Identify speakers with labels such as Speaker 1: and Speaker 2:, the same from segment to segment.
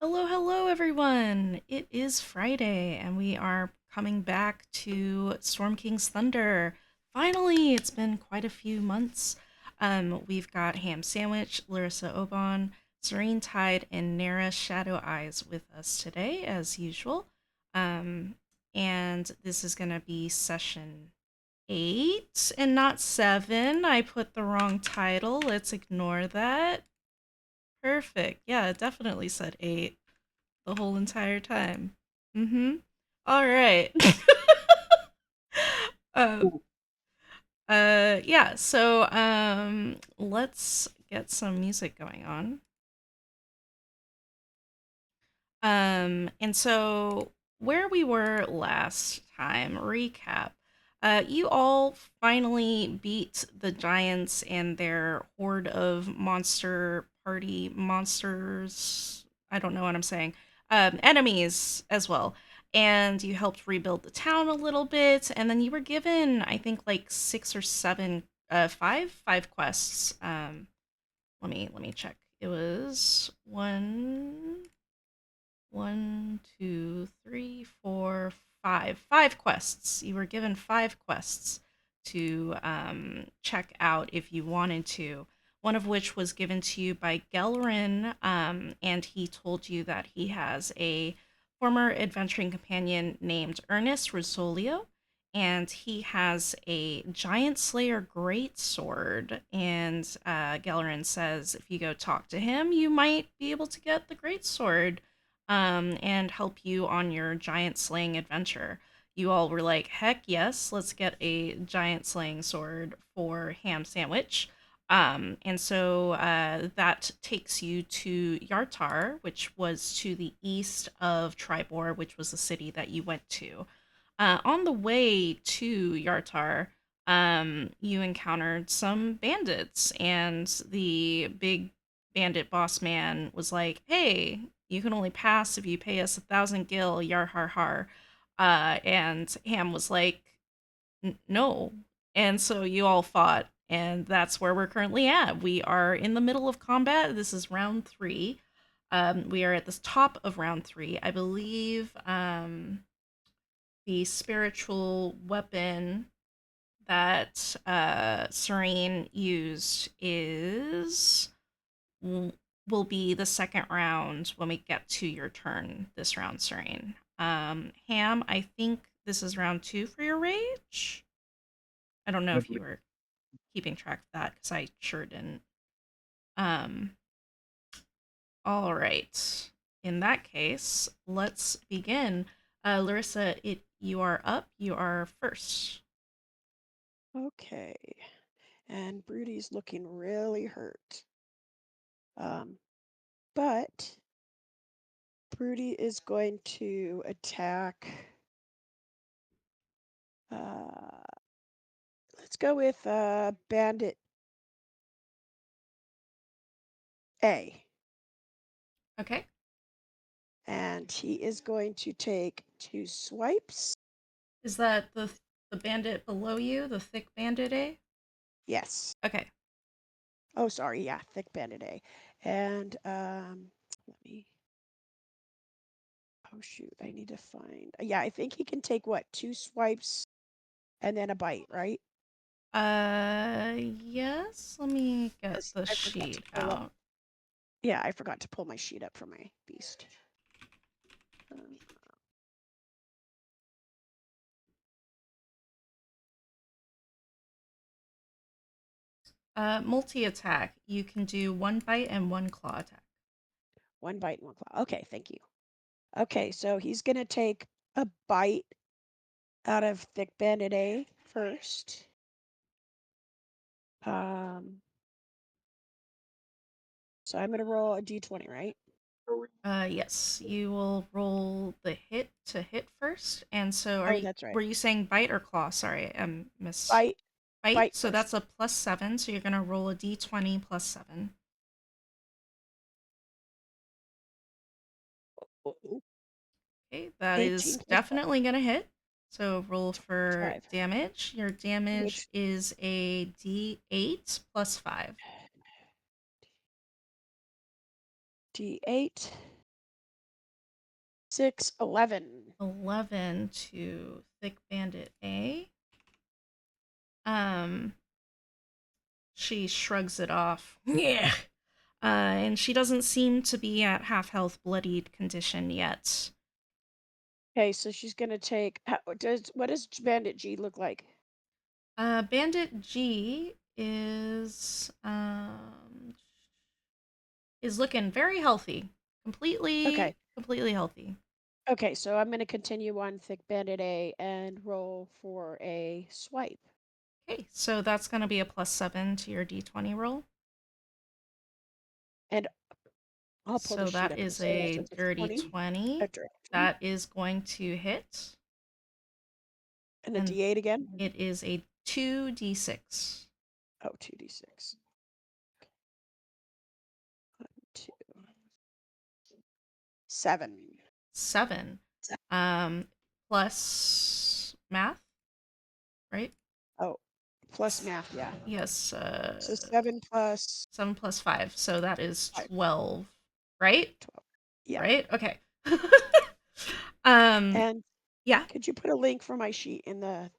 Speaker 1: Hello, hello, everyone! It is Friday, and we are coming back to Storm King's Thunder. Finally, it's been quite a few months. We've got Ham Sandwich, Larissa Oban, Serene Tide, and Nara Shadow Eyes with us today, as usual. Um, and this is going to be session 8 and not 7. I put the wrong title. Let's ignore that. Perfect. Yeah, it definitely said 8 the whole entire time. Mm-hmm. All right. um, yeah, so let's get some music going on. And so where we were last time, recap. You all finally beat the giants and their horde of monster party monsters. I don't know what I'm saying. Enemies as well. And you helped rebuild the town a little bit, and then you were given, I think, like six or seven, five quests. Let me check. It was one, two, three, four, five. Five quests. You were given five quests to check out if you wanted to. One of which was given to you by Gelrin, and he told you that he has a former adventuring companion named Ernest Rosolio, and he has a giant slayer greatsword. And Gelrin says if you go talk to him, you might be able to get the greatsword and help you on your giant slaying adventure. You all were like, heck yes, let's get a giant slaying sword for Ham Sandwich. And so that takes you to Yartar, which was to the east of Tribor, which was the city that you went to. On the way to Yartar, you encountered some bandits, and the big bandit boss man was like, "Hey, you can only pass if you pay us 1,000 gil, yar har har." And Ham was like, "No." And so you all fought, and that's where we're currently at. We are in the middle of combat. This is round three. We are at the top of round three. I believe the spiritual weapon that Serene used is will be the second round when we get to your turn this round, Serene. Ham, I think this is round two for your rage. I don't know if you were keeping track of that because I sure didn't. Um, all right. In that case, let's begin. Larissa, you are up. You are first.
Speaker 2: Okay. And Brody's looking really hurt. Um, but Broody is going to attack. Uh, let's go with Bandit A.
Speaker 1: Okay.
Speaker 2: And he is going to take two swipes.
Speaker 1: Is that the bandit below you, the thick bandit, eh?
Speaker 2: Yes.
Speaker 1: Okay.
Speaker 2: Oh, sorry. Yeah, thick Bandit A. And let me. Oh, shoot. I need to find. Yeah, I think he can take what? Two swipes and then a bite, right?
Speaker 1: Yes. Let me get
Speaker 2: Because
Speaker 1: the
Speaker 2: I forgot to
Speaker 1: sheet
Speaker 2: pull up.
Speaker 1: out.
Speaker 2: Yeah, I forgot to pull my sheet up for my beast. Um,
Speaker 1: Multi attack. You can do one bite and one claw attack.
Speaker 2: one bite and one claw. Okay, thank you. Okay, so he's gonna take a bite out of Thick Bandit A first. Um, so I'm gonna roll a d20, right?
Speaker 1: Yes. You will roll the hit to hit first. And so,
Speaker 2: Oh, that's right.
Speaker 1: were you saying bite or claw? Sorry, I miss
Speaker 2: Bite,
Speaker 1: bite.
Speaker 2: bite
Speaker 1: So
Speaker 2: first.
Speaker 1: that's a +7. So you're gonna roll a d20 +7.
Speaker 2: Oh,
Speaker 1: Okay, that
Speaker 2: 18
Speaker 1: is
Speaker 2: plus 5.
Speaker 1: definitely gonna hit. So roll
Speaker 2: Plus
Speaker 1: for
Speaker 2: 5.
Speaker 1: damage. Your damage
Speaker 2: Which
Speaker 1: is a d8 +5.
Speaker 2: d8 6, 11.
Speaker 1: 11 to Thick Bandit A. Um, she shrugs it off. Yeah. And she doesn't seem to be at half health, bloodied condition yet.
Speaker 2: Okay, so she's gonna take. What does Bandit G look like?
Speaker 1: Bandit G is looking very healthy,
Speaker 2: Okay.
Speaker 1: completely healthy.
Speaker 2: Okay, so I'm gonna continue on Thick Bandit A and roll for a swipe.
Speaker 1: Okay, so that's going to be a +7 to your d20 roll.
Speaker 2: And I'll pull the
Speaker 1: So
Speaker 2: sheet
Speaker 1: that
Speaker 2: up and
Speaker 1: is
Speaker 2: say
Speaker 1: a
Speaker 2: it's a
Speaker 1: dirty
Speaker 2: 20.
Speaker 1: 20.
Speaker 2: A direct 20.
Speaker 1: That is going to hit,
Speaker 2: And the
Speaker 1: and
Speaker 2: D8 again?
Speaker 1: it is a 2d6.
Speaker 2: Oh, 2d6. 2. 7.
Speaker 1: 7. Plus math, right?
Speaker 2: Oh, plus math, yeah.
Speaker 1: Yes,
Speaker 2: So 7 plus
Speaker 1: 7 plus 5. So that is
Speaker 2: 5,
Speaker 1: 12, right?
Speaker 2: 12. Yeah.
Speaker 1: Right? Okay. um,
Speaker 2: And
Speaker 1: yeah,
Speaker 2: could you put a link for my sheet in the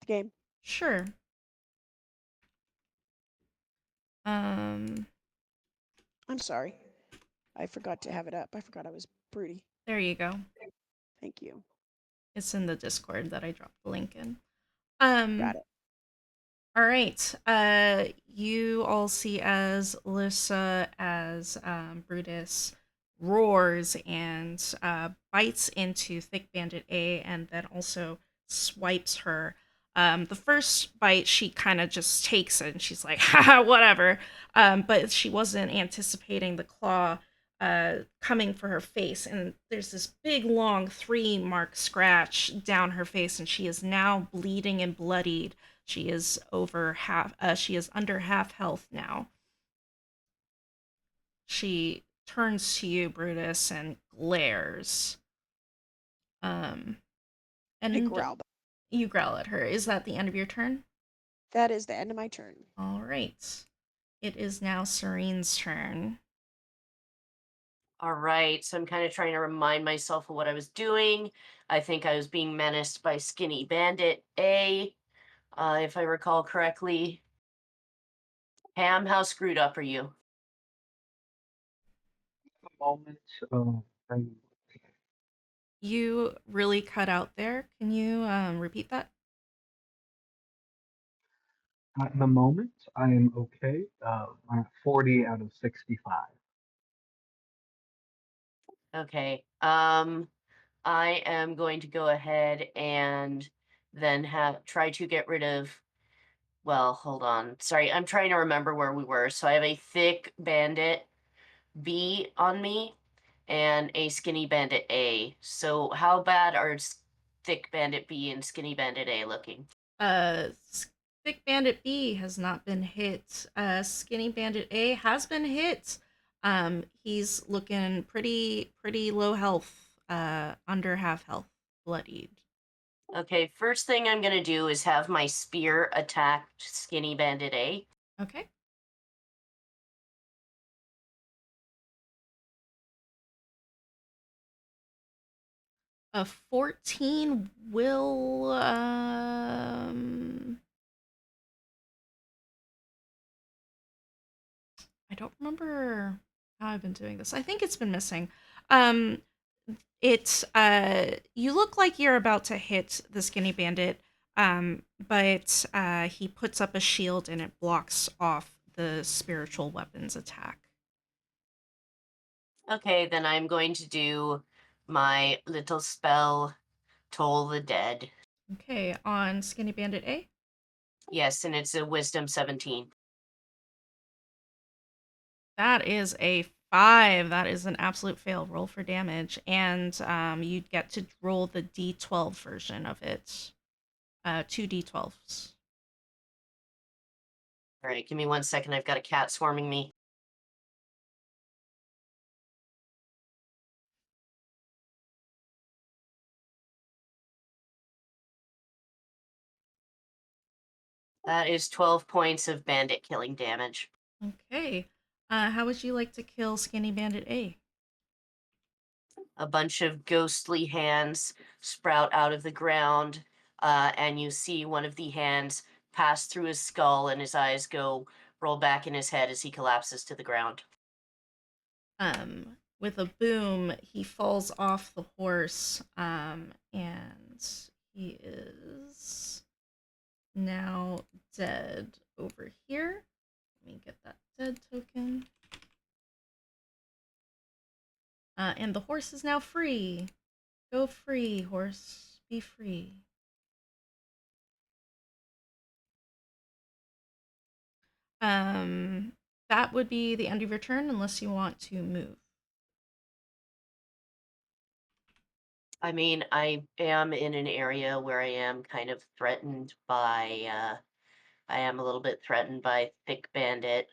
Speaker 2: game?
Speaker 1: sure. Um,
Speaker 2: I'm sorry. I forgot to have it up. I forgot I was broody.
Speaker 1: there you go.
Speaker 2: Thank you.
Speaker 1: It's in the Discord that I dropped the link in.
Speaker 2: Got
Speaker 1: Um,
Speaker 2: it.
Speaker 1: all right. You all see as Lissa, as Brutus roars and bites into Thick Bandit A, and then also swipes her. The first bite, she kind of just takes it, and she's like, "Haha, whatever." But she wasn't anticipating the claw coming for her face, and there's this big, long 3 mark scratch down her face, and she is now bleeding and bloodied. She is over half. She is under half health now. She turns to you, Brutus, and glares. Um,
Speaker 2: I
Speaker 1: and
Speaker 2: growled.
Speaker 1: you growl at her. Is that the end of your turn?
Speaker 2: That is the end of my turn.
Speaker 1: All right. It is now Serene's turn.
Speaker 3: All right, so I'm kind of trying to remind myself of what I was doing. I think I was being menaced by Skinny Bandit A, if I recall correctly. Ham, how screwed up are you?
Speaker 4: Moment. I,
Speaker 1: You really cut out there. Can you repeat that?
Speaker 4: at the moment, I am okay. I'm at 40 out of 65.
Speaker 3: Okay. I am going to go ahead and then have try to get rid of. Well, hold on. Sorry, I'm trying to remember where we were. So I have a thick bandit B on me and a skinny bandit A. So how bad are thick bandit B and skinny bandit A looking?
Speaker 1: Uh, Thick Bandit B has not been hit. Skinny Bandit A has been hit. He's looking pretty low health. Under half health, bloodied.
Speaker 3: Okay, first thing I'm gonna do is have my spear attack skinny bandit A.
Speaker 1: Okay. A 14 will I don't remember how I've been doing this. I think it's been missing. Um it's you look like you're about to hit the skinny bandit, but he puts up a shield and it blocks off the spiritual weapons attack.
Speaker 3: Okay, then I'm going to do my little spell, Toll the Dead.
Speaker 1: Okay, on skinny bandit A.
Speaker 3: Yes, and it's a wisdom 17.
Speaker 1: That is a 5. That is an absolute fail. Roll for damage, and you get to roll the D12 version of it. 2 D12s.
Speaker 3: All right, give me 1 second. I've got a cat swarming me. That is 12 points of bandit killing damage.
Speaker 1: Okay. How would you like to kill Skinny Bandit A?
Speaker 3: a bunch of ghostly hands sprout out of the ground, and you see one of the hands pass through his skull, and his eyes go roll back in his head as he collapses to the ground.
Speaker 1: With a boom, he falls off the horse, and he is now dead over here. Let me get that dead token. And the horse is now free. Go free, horse. Be free. Um, that would be the end of your turn unless you want to move.
Speaker 3: I mean, I am in an area where I am kind of threatened by, I am a little bit threatened by Thick Bandit.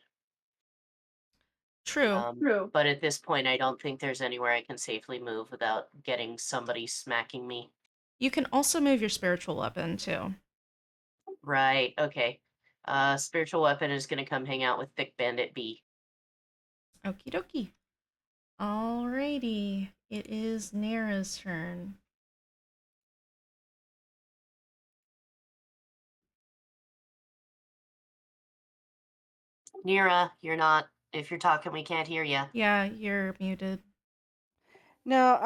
Speaker 1: True.
Speaker 3: True. But at this point, I don't think there's anywhere I can safely move without getting somebody smacking me.
Speaker 1: You can also move your spiritual weapon too.
Speaker 3: Right, okay. Spiritual weapon is gonna come hang out with Thick Bandit B.
Speaker 1: Okie dokie. Alrighty. It is Nara's turn.
Speaker 3: Nira, you're not. If you're talking, we can't hear you.
Speaker 1: Yeah, you're muted.
Speaker 2: No,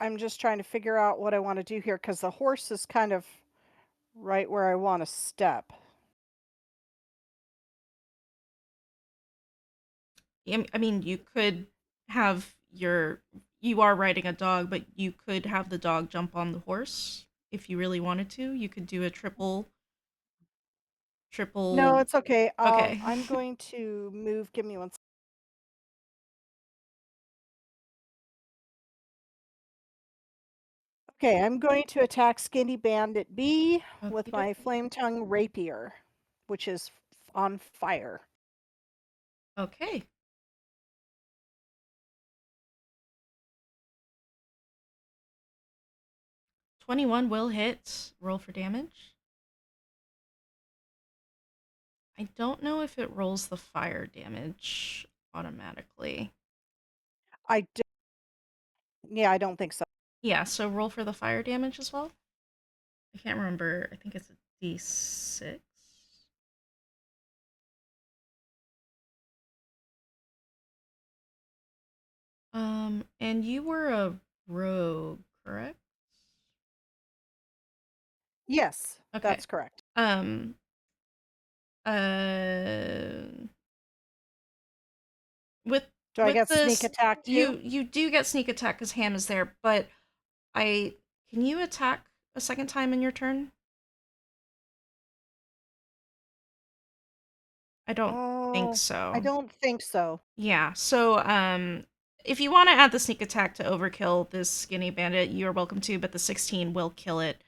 Speaker 2: I'm just trying to figure out what I want to do here because the horse is kind of right where I want to step.
Speaker 1: I mean, you could have your. You are riding a dog, but you could have the dog jump on the horse if you really wanted to. You could do a triple.
Speaker 2: No,
Speaker 1: Triple.
Speaker 2: it's okay.
Speaker 1: Okay.
Speaker 2: I'm going to move. Give me one. Okay, I'm going to attack Skinny Bandit B with
Speaker 1: Okie
Speaker 2: my
Speaker 1: dokie.
Speaker 2: Flame Tongue Rapier, which is on fire.
Speaker 1: Okay. $21 will hit. Roll for damage. I don't know if it rolls the fire damage automatically.
Speaker 2: Yeah, I don't think so.
Speaker 1: Yeah, so roll for the fire damage as well. I can't remember. I think it's a D6. And you were a rogue, correct?
Speaker 2: Yes,
Speaker 1: Okay.
Speaker 2: that's correct.
Speaker 1: Uh, with
Speaker 2: Do I get sneak
Speaker 1: this,
Speaker 2: attack too?
Speaker 1: you do get sneak attack because Ham is there, but can you attack a second time in your turn? I don't think
Speaker 2: Oh, I
Speaker 1: so.
Speaker 2: don't think so.
Speaker 1: Yeah. So, if you want to add the sneak attack to overkill this skinny bandit, you are welcome to, but the 16 will kill it,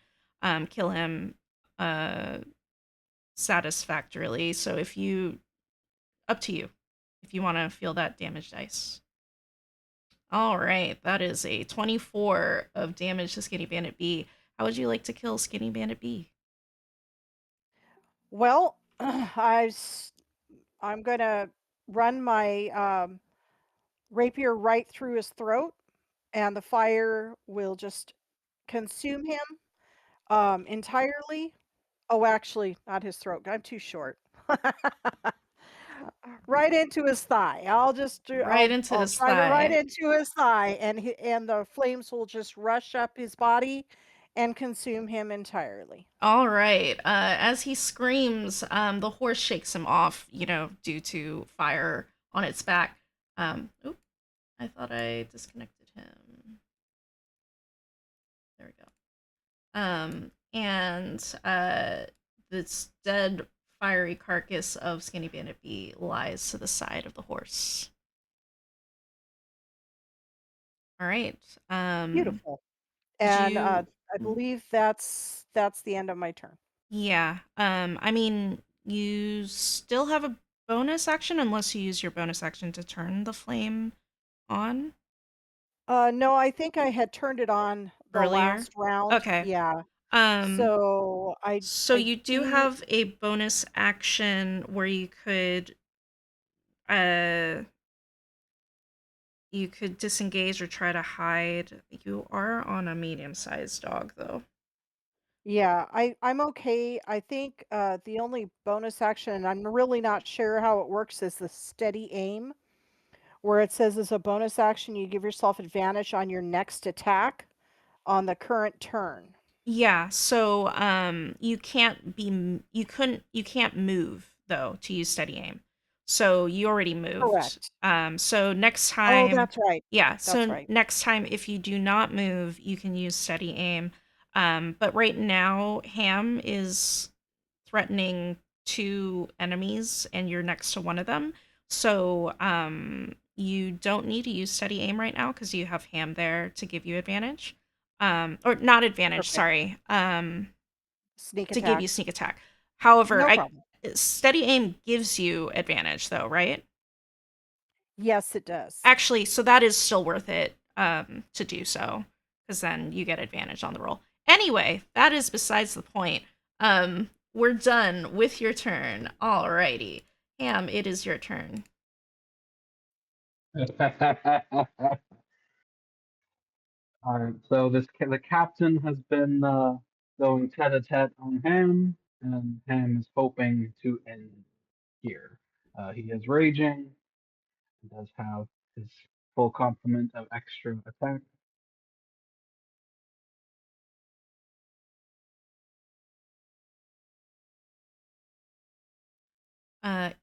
Speaker 1: kill him, uh, satisfactorily. So up to you, if you want to feel that damage dice. All right, that is a 24 of damage to Skinny Bandit B. How would you like to kill Skinny Bandit B?
Speaker 2: Well, I'm going to run my rapier right through his throat, and the fire will just consume him entirely. Oh, actually, not his throat. I'm too short. Right into his thigh.
Speaker 1: Right into
Speaker 2: I'll
Speaker 1: his
Speaker 2: try to right
Speaker 1: thigh.
Speaker 2: into his thigh, and the flames will just rush up his body and consume him entirely.
Speaker 1: All right. As he screams, the horse shakes him off, due to fire on its back. Oop, I thought I disconnected him. There we go. And this dead, fiery carcass of Skinny Bandit B lies to the side of the horse. All right.
Speaker 2: Beautiful.
Speaker 1: Did
Speaker 2: And
Speaker 1: you?
Speaker 2: I believe that's the end of my turn.
Speaker 1: Yeah. I mean, you still have a bonus action unless you use your bonus action to turn the flame on
Speaker 2: No, I think I had turned it on the
Speaker 1: earlier.
Speaker 2: last round.
Speaker 1: Okay.
Speaker 2: Yeah.
Speaker 1: Um,
Speaker 2: So
Speaker 1: so
Speaker 2: I
Speaker 1: you do
Speaker 2: do.
Speaker 1: have a bonus action where you could uh You could disengage or try to hide. You are on a medium-sized dog, though.
Speaker 2: Yeah, I'm okay. I think the only bonus action, and I'm really not sure how it works, is the steady aim, where it says as a bonus action, you give yourself advantage on your next attack on the current turn.
Speaker 1: Yeah, so you can't move though to use steady aim. So you already moved.
Speaker 2: Correct.
Speaker 1: So next
Speaker 2: Oh,
Speaker 1: time,
Speaker 2: that's right.
Speaker 1: yeah,
Speaker 2: That's
Speaker 1: so
Speaker 2: right.
Speaker 1: next time if you do not move, you can use steady aim. But right now Ham is threatening two enemies and you're next to one of them. So you don't need to use steady aim right now because you have Ham there to give you advantage. Or not advantage,
Speaker 2: Perfect.
Speaker 1: sorry.
Speaker 2: Sneak
Speaker 1: To give
Speaker 2: attack.
Speaker 1: you sneak attack. However,
Speaker 2: No
Speaker 1: I
Speaker 2: problem.
Speaker 1: steady aim gives you advantage though, right?
Speaker 2: Yes, it does.
Speaker 1: Actually, so that is still worth it to do so because then you get advantage on the roll. Anyway, that is besides the point. We're done with your turn. Alrighty. Ham, it is your turn.
Speaker 4: All right, so the captain has been going tete-a-tete on Ham, and Ham is hoping to end here. He is raging. He does have his full complement of extra attack.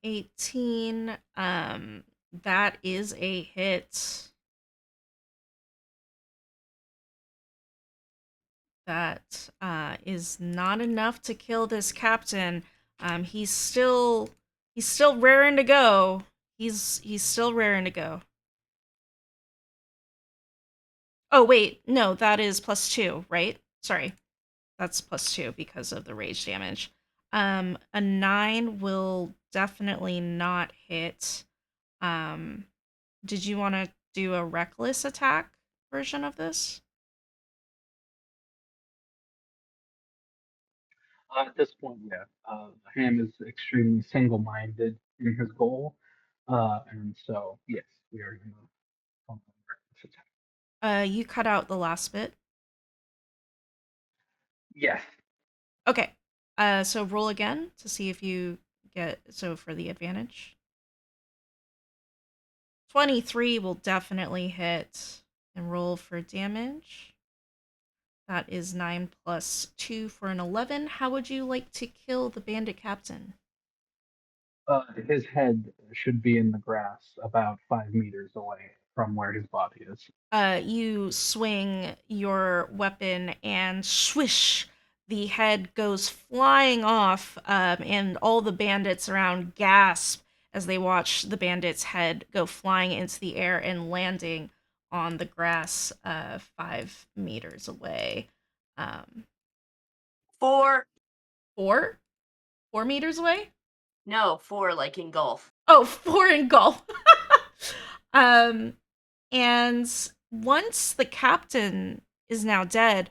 Speaker 1: 18. That is a hit. That is not enough to kill this captain. He's still raring to go. He's still raring to go. Oh wait, no, that is +2, right? Sorry, that's +2 because of the rage damage. A 9 will definitely not hit. Um, did you want to do a reckless attack version of this?
Speaker 4: At this point, yeah, Ham is extremely single-minded in his goal, and so yes, we are going to call him reckless attack.
Speaker 1: You cut out the last bit.
Speaker 4: Yes.
Speaker 1: Okay. So roll again to see if you get so for the advantage. 23 will definitely hit and roll for damage. That is 9 plus 2 for an 11. How would you like to kill the bandit captain?
Speaker 4: His head should be in the grass about 5 meters away from where his body is.
Speaker 1: You swing your weapon and swish, the head goes flying off, and all the bandits around gasp as they watch the bandit's head go flying into the air and landing on the grass 5 meters away. Um,
Speaker 3: 4.
Speaker 1: 4 meters away.
Speaker 3: No, 4 like in golf.
Speaker 1: Oh, 4 in golf. um, and once the captain is now dead,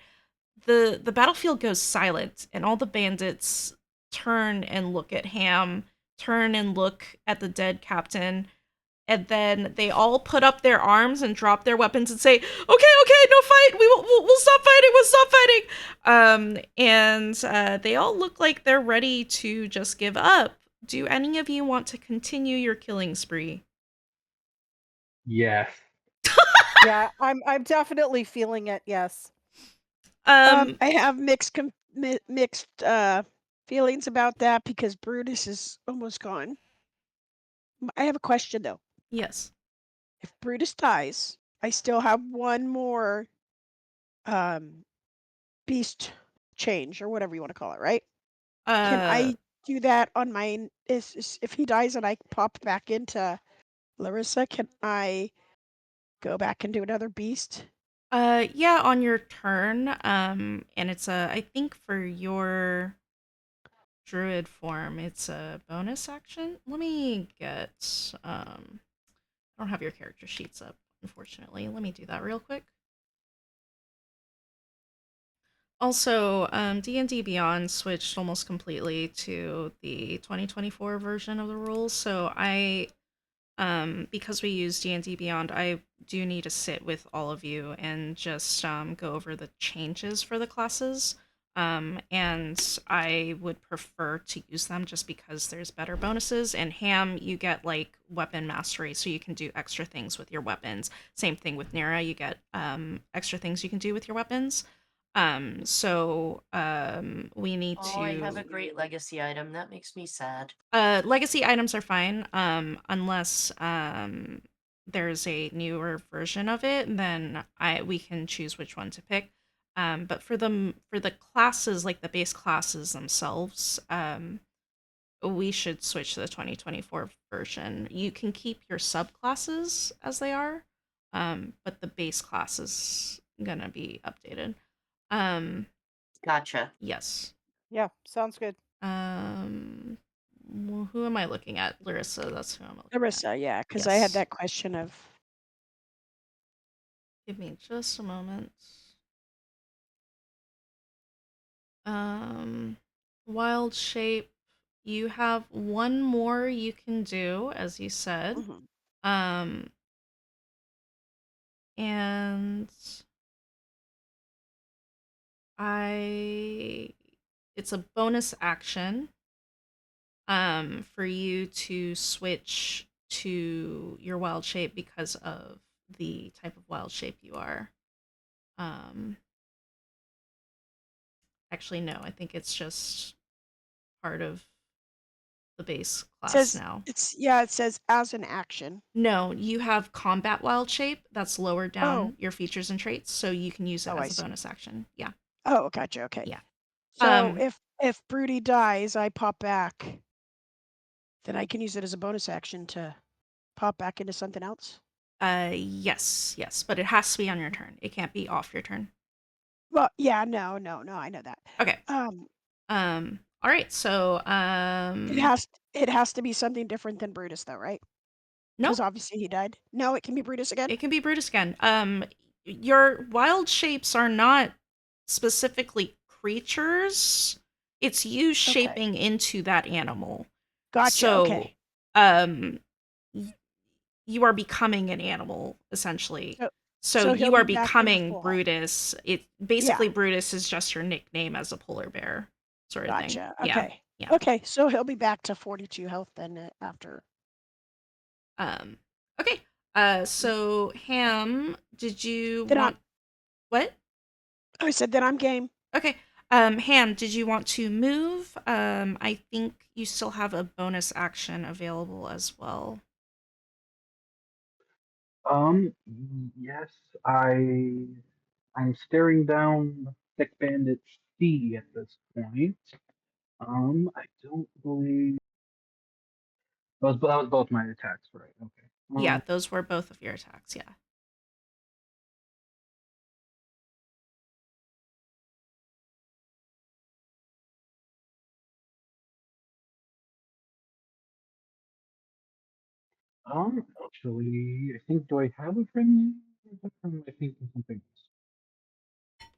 Speaker 1: the battlefield goes silent, and all the bandits turn and look at Ham, turn and look at the dead captain, and then they all put up their arms and drop their weapons and say, "Okay, okay, no fight. We'll stop fighting. We'll stop fighting." And they all look like they're ready to just give up. Do any of you want to continue your killing spree?
Speaker 4: Yes.
Speaker 2: Yeah, I'm definitely feeling it. Yes.
Speaker 5: I have mixed feelings about that because Brutus is almost gone. I have a question though.
Speaker 1: Yes.
Speaker 5: If Brutus dies, I still have one more um, beast change or whatever you want to call it, right? Can
Speaker 1: Uh,
Speaker 5: I do that on my if he dies and I pop back into Larissa? Can I go back and do another beast?
Speaker 1: yeah, on your turn. And it's I think for your druid form, it's a bonus action. Let me get, I don't have your character sheets up, unfortunately. Let me do that real quick. Also, D&D Beyond switched almost completely to the 2024 version of the rules, so because we use D&D Beyond, I do need to sit with all of you and just go over the changes for the classes. And I would prefer to use them just because there's better bonuses. And Ham, you get like weapon mastery, so you can do extra things with your weapons. Same thing with Nira, you get extra things you can do with your weapons. We need
Speaker 3: Oh, I have a
Speaker 1: to.
Speaker 3: great legacy item. That makes me sad.
Speaker 1: Legacy items are fine, unless there's a newer version of it. Then we can choose which one to pick. But for the classes, like the base classes themselves, we should switch to the 2024 version. You can keep your subclasses as they are, but the base class is gonna be updated. Um,
Speaker 3: Gotcha.
Speaker 1: yes.
Speaker 2: Yeah, sounds good.
Speaker 1: Who am I looking at? Larissa, that's who I'm looking at.
Speaker 5: Larissa, yeah, because I had
Speaker 1: Yes.
Speaker 5: that question of
Speaker 1: Give me just a moment. Um, Wild shape. You have one more you can do, as you said.
Speaker 5: mhm.
Speaker 1: Um, and I, it's a bonus action. For you to switch to your wild shape because of the type of wild shape you are. Um, Actually, no, I think it's just part of the base
Speaker 5: It
Speaker 1: class
Speaker 5: says
Speaker 1: now.
Speaker 5: it says as an action.
Speaker 1: No, you have combat wild shape that's lower
Speaker 5: Oh,
Speaker 1: down your features and traits, so you can use it
Speaker 5: oh, I
Speaker 1: as a
Speaker 5: see.
Speaker 1: bonus action. Yeah.
Speaker 5: Oh, gotcha. Okay.
Speaker 1: Yeah.
Speaker 5: So
Speaker 1: Um
Speaker 5: if Broody dies, I pop back, then I can use it as a bonus action to pop back into something else.
Speaker 1: yes, yes, but it has to be on your turn. It can't be off your turn.
Speaker 5: Well, yeah, no, I know that.
Speaker 1: Okay.
Speaker 5: Um,
Speaker 1: All right. So
Speaker 5: it has to be something different than Brutus, though, right? Because
Speaker 1: nope,
Speaker 5: obviously he died. No, it can be Brutus again.
Speaker 1: it can be Brutus again. Your wild shapes are not specifically creatures. It's you
Speaker 5: Okay,
Speaker 1: shaping into that animal.
Speaker 5: gotcha.
Speaker 1: So,
Speaker 5: Okay,
Speaker 1: um, you are becoming an animal essentially.
Speaker 5: so
Speaker 1: So
Speaker 5: so he'll
Speaker 1: you are
Speaker 5: be back into
Speaker 1: becoming
Speaker 5: full health.
Speaker 1: Brutus. It
Speaker 5: Yeah,
Speaker 1: basically Brutus is just your nickname as a polar bear, sort of thing.
Speaker 5: gotcha.
Speaker 1: Yeah,
Speaker 5: Okay,
Speaker 1: yeah.
Speaker 5: okay, so he'll be back to 42 health then after.
Speaker 1: Um, okay. So Ham, did you
Speaker 5: Then I'm.
Speaker 1: want what?
Speaker 5: I said then I'm game.
Speaker 1: Okay. Ham, did you want to move? I think you still have a bonus action available as well.
Speaker 4: Um, yes, I'm staring down Thick Bandit C at this point. I don't believe that was both my attacks, right? Okay.
Speaker 1: Yeah, those were both of your attacks. Yeah.
Speaker 4: Actually, I think do I have a friend? I think it's something else.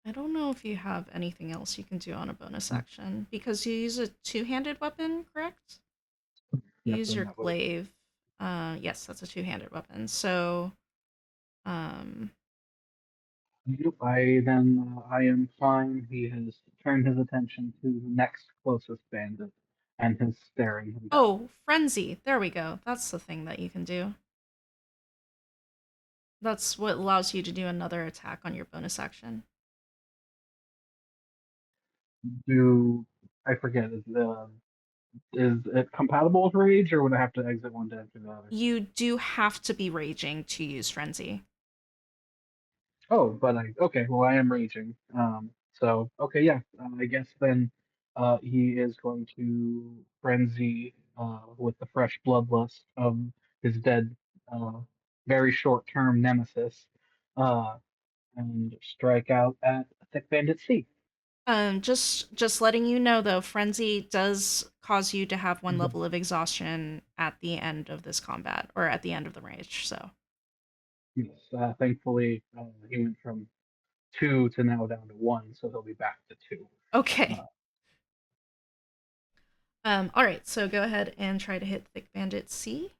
Speaker 1: I don't know if you have anything else you can do on a bonus
Speaker 4: Mm,
Speaker 1: action because you use a two-handed weapon, correct? You
Speaker 4: Yep,
Speaker 1: use
Speaker 4: then
Speaker 1: your
Speaker 4: that would.
Speaker 1: glaive. Yes, that's a two-handed weapon. So, um,
Speaker 4: Yep, I am fine. He has turned his attention to the next closest bandit and is staring him down.
Speaker 1: oh, frenzy. There we go. That's the thing that you can do. That's what allows you to do another attack on your bonus action.
Speaker 4: Do I forget? Is it compatible with rage, or would I have to exit one to enter the other?
Speaker 1: You do have to be raging to use frenzy.
Speaker 4: Oh, but I okay. Well, I am raging. So okay, yeah. I guess then, he is going to frenzy, with the fresh bloodlust of his dead, uh, very short-term nemesis, uh, and strike out at Thick Bandit C.
Speaker 1: Just letting you know though, frenzy does cause you to have one
Speaker 4: Mhm.
Speaker 1: level of exhaustion at the end of this combat or at the end of the rage. So,
Speaker 4: Yes. Thankfully, he went from two to now down to one, so he'll be back to two.
Speaker 1: okay.
Speaker 4: Uh,
Speaker 1: All right. So go ahead and try to hit Thick Bandit C.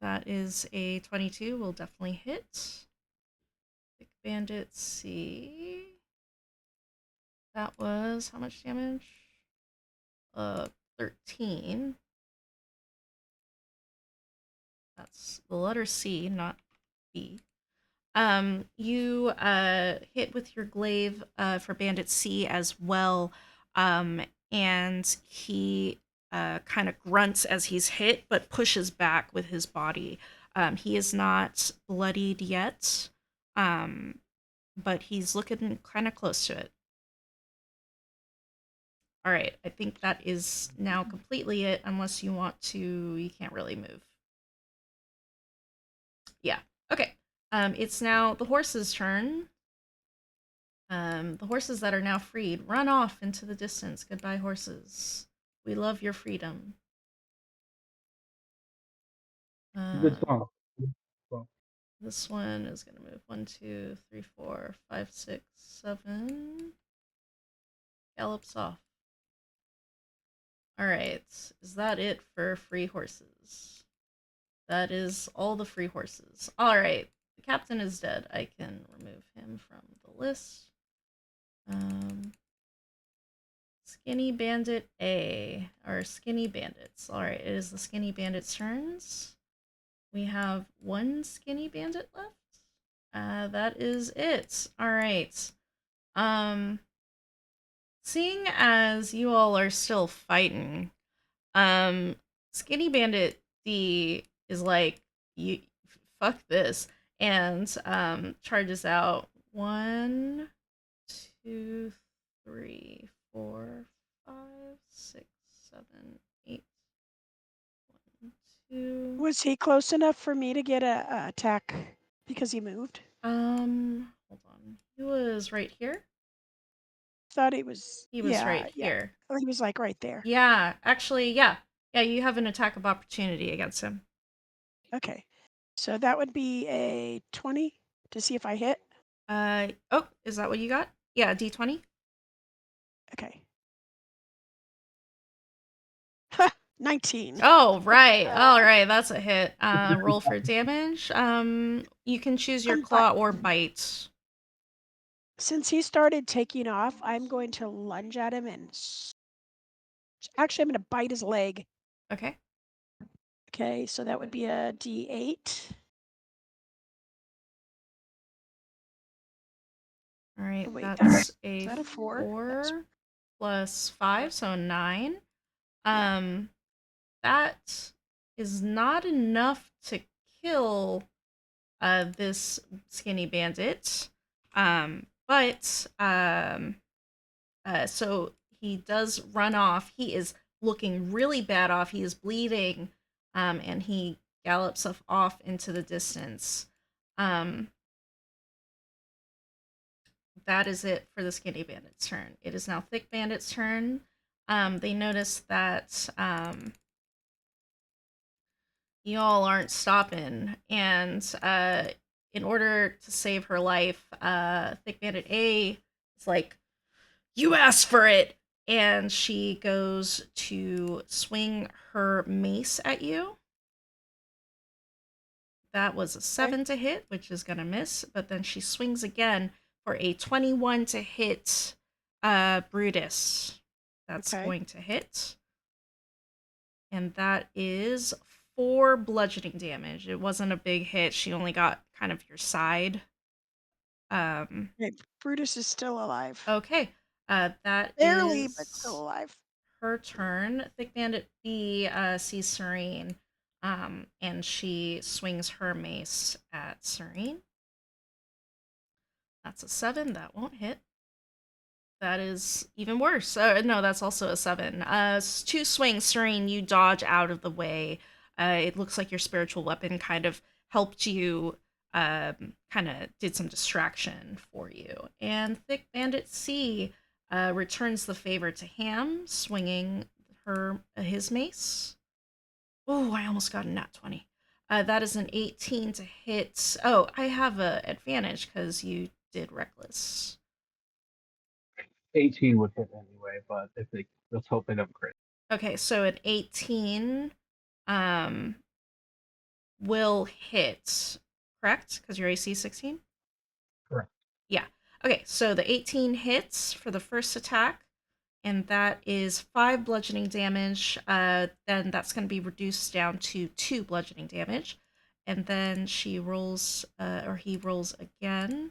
Speaker 1: That is a 22. Will definitely hit. Thick Bandit C. That was how much damage? 13. That's the letter C, not B. You hit with your glaive for Bandit C as well, and he kind of grunts as he's hit, but pushes back with his body. He is not bloodied yet, but he's looking kind of close to it. All right, I think that is now completely it, unless you want to. You can't really move. Yeah. Okay. It's now the horse's turn. The horses that are now freed run off into the distance. Goodbye, horses. We love your freedom.
Speaker 4: Good song. Good song.
Speaker 1: This one is going to move 1, 2, 3, 4, 5, 6, 7. Gallops off. All right. Is that it for free horses? That is all the free horses. All right. The captain is dead. I can remove him from the list. Skinny Bandit A, or Skinny Bandits. All right, it is the Skinny Bandit's turns. We have one Skinny Bandit left. That is it. All right. Seeing as you all are still fighting, Skinny Bandit D is like, you fuck this, and charges out 1, 2, 3, 4, 5, 6, 7, 8. 1, 2.
Speaker 5: Was he close enough for me to get a attack because he moved?
Speaker 1: Hold on. He was right here.
Speaker 5: Thought he was.
Speaker 1: He was
Speaker 5: Yeah,
Speaker 1: right
Speaker 5: yeah.
Speaker 1: here.
Speaker 5: Oh, he was like right there.
Speaker 1: Yeah, actually, yeah. Yeah, you have an attack of opportunity against him.
Speaker 5: Okay, so that would be a 20 to see if I hit.
Speaker 1: Oh, is that what you got? Yeah, D20.
Speaker 5: Okay. 19.
Speaker 1: Oh, right. All right, that's a hit. Roll for damage. You can choose your
Speaker 5: I'm bite.
Speaker 1: claw or bite.
Speaker 5: Since he started taking off, I'm going to lunge at him and actually I'm going to bite his leg.
Speaker 1: Okay.
Speaker 5: Okay, so that would be a D8.
Speaker 1: All right,
Speaker 5: Oh, wait,
Speaker 1: that's
Speaker 5: is
Speaker 1: a
Speaker 5: that a 4?
Speaker 1: 4 plus 5, so 9.
Speaker 5: Yeah.
Speaker 1: That is not enough to kill this skinny bandit. But so he does run off. He is looking really bad off. He is bleeding, and he gallops off into the distance. That is it for the skinny bandit's turn. It is now thick bandit's turn. They notice that y'all aren't stopping, and in order to save her life, thick bandit A is like, "You asked for it," and she goes to swing her mace at you. That was a 7 to hit, which is gonna miss, but then she swings again for a 21 to hit Brutus. That's
Speaker 5: Okay.
Speaker 1: going to hit. And that is 4 bludgeoning damage. It wasn't a big hit. She only got kind of your side.
Speaker 5: Okay, Brutus is still alive.
Speaker 1: Okay. That
Speaker 5: Barely, but still
Speaker 1: is
Speaker 5: alive.
Speaker 1: her turn. Thick Bandit B sees Serene, and she swings her mace at Serene. That's a 7. That won't hit. That is even worse. No, that's also a 7. 2 swings, Serene, you dodge out of the way. It looks like your spiritual weapon kind of helped you, kind of did some distraction for you. And Thick Bandit C returns the favor to Ham, swinging his mace. Oh, I almost got a nat 20. That is an 18 to hit. Oh, I have a advantage because you did reckless.
Speaker 4: 18 would hit anyway, but if they let's hope they don't crit.
Speaker 1: Okay, so an 18. Um, will hit, correct? Because your AC 16?
Speaker 4: Correct.
Speaker 1: Yeah. Okay, so the 18 hits for the first attack, and that is 5 bludgeoning damage. Then that's going to be reduced down to 2 bludgeoning damage. And then she rolls, or he rolls again.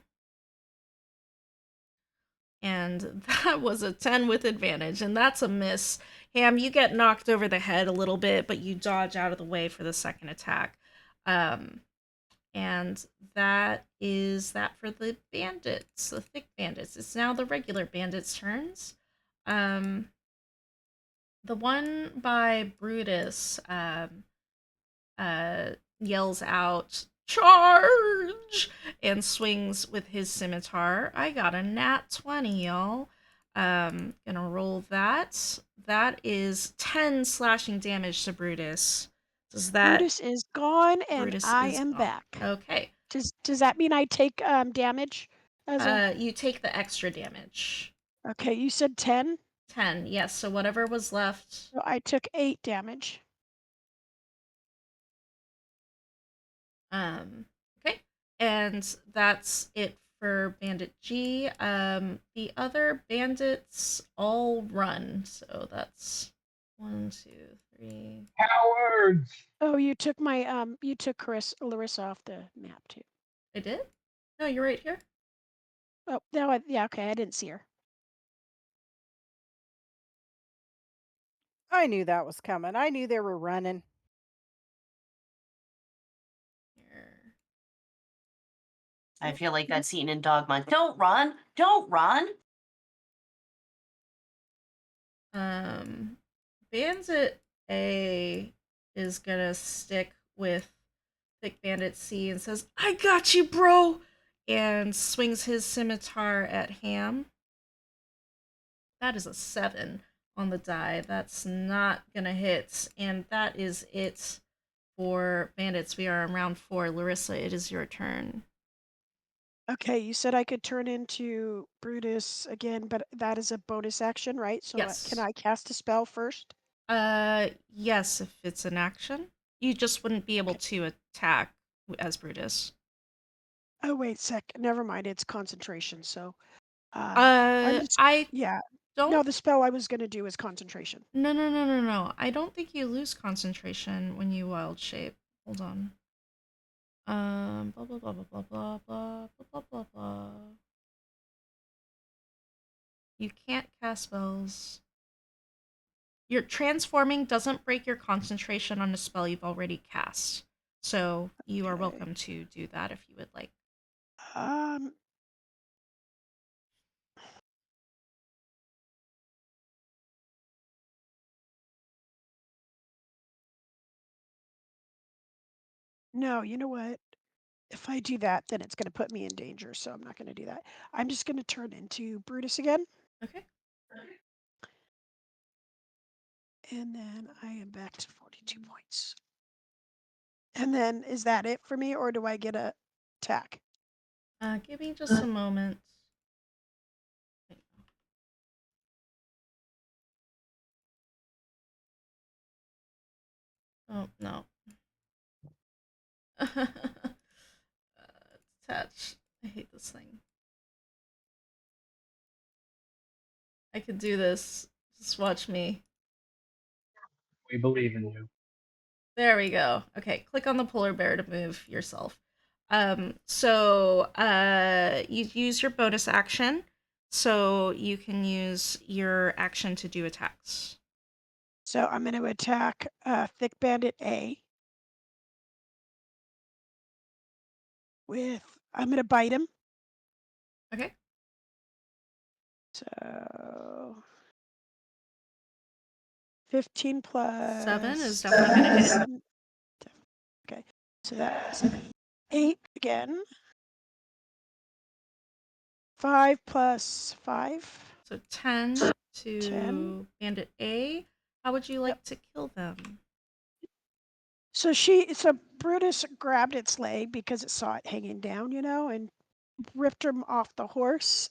Speaker 1: And that was a 10 with advantage, and that's a miss. Ham, you get knocked over the head a little bit, but you dodge out of the way for the second attack. And that is that for the bandits, the thick bandits. It's now the regular bandits' turns. Um, the one by Brutus yells out, "Charge!" and swings with his scimitar. I got a nat 20, y'all. Gonna roll that. That is 10 slashing damage to Brutus. Does that
Speaker 5: Brutus is gone, and
Speaker 1: Brutus
Speaker 5: I
Speaker 1: is
Speaker 5: am
Speaker 1: gone?
Speaker 5: back.
Speaker 1: Okay.
Speaker 5: Does that mean I take damage? As a
Speaker 1: You take the extra damage.
Speaker 5: okay, you said 10,
Speaker 1: 10, yes. So whatever was left.
Speaker 5: so I took 8 damage.
Speaker 1: Okay. And that's it for Bandit G. The other bandits all run. So that's 1, 2, 3.
Speaker 4: Cowards!
Speaker 5: Oh, you took my you took Larissa off the map too.
Speaker 1: I did? No, you're right here.
Speaker 5: Oh, no, yeah, okay, I didn't see her.
Speaker 2: I knew that was coming. I knew they were running.
Speaker 1: Here.
Speaker 3: I feel like that scene in Dogma. Don't run! Don't run!
Speaker 1: Bandit A is gonna stick with Thick Bandit C and says, "I got you, bro!" and swings his scimitar at Ham. That is a 7 on the die. That's not gonna hit. And that is it for bandits. We are on round 4. Larissa, it is your turn.
Speaker 5: Okay, you said I could turn into Brutus again, but that is a bonus action, right? So can
Speaker 1: Yes.
Speaker 5: I cast a spell first?
Speaker 1: Yes, if it's an action. You just wouldn't be able
Speaker 5: Okay.
Speaker 1: to attack as Brutus.
Speaker 5: Oh wait, never mind. It's concentration. So I'm just
Speaker 1: I
Speaker 5: yeah. No,
Speaker 1: don't.
Speaker 5: the spell I was gonna do is concentration.
Speaker 1: No, no, no, no, no. I don't think you lose concentration when you wild shape. Hold on. Blah blah blah blah blah blah blah blah blah blah blah. You can't cast spells. Your transforming doesn't break your concentration on a spell you've already cast. So you are
Speaker 5: Okay.
Speaker 1: welcome to do that if you would like.
Speaker 5: Um. No, you know what? If I do that, then it's going to put me in danger, so I'm not going to do that. I'm just going to turn into Brutus again,
Speaker 1: Okay.
Speaker 5: and then I am back to 42 points. And then is that it for me, or do I get a attack?
Speaker 1: Give me just a moment. Oh no. Attach. I hate this thing. I could do this. Just watch me.
Speaker 4: We believe in you.
Speaker 1: There we go. Okay, click on the polar bear to move yourself. So you use your bonus action, so you can use your action to do attacks.
Speaker 5: So I'm going to attack Thick Bandit A with, I'm going to bite him.
Speaker 1: Okay.
Speaker 5: So 15 plus
Speaker 1: 7 is definitely gonna hit.
Speaker 5: 7. Okay, so that's 8 again. 5 plus 5.
Speaker 1: So 10 to
Speaker 5: 10.
Speaker 1: Bandit A. How would you
Speaker 5: Yep.
Speaker 1: like to kill them?
Speaker 5: So Brutus grabbed its leg because it saw it hanging down, and ripped him off the horse,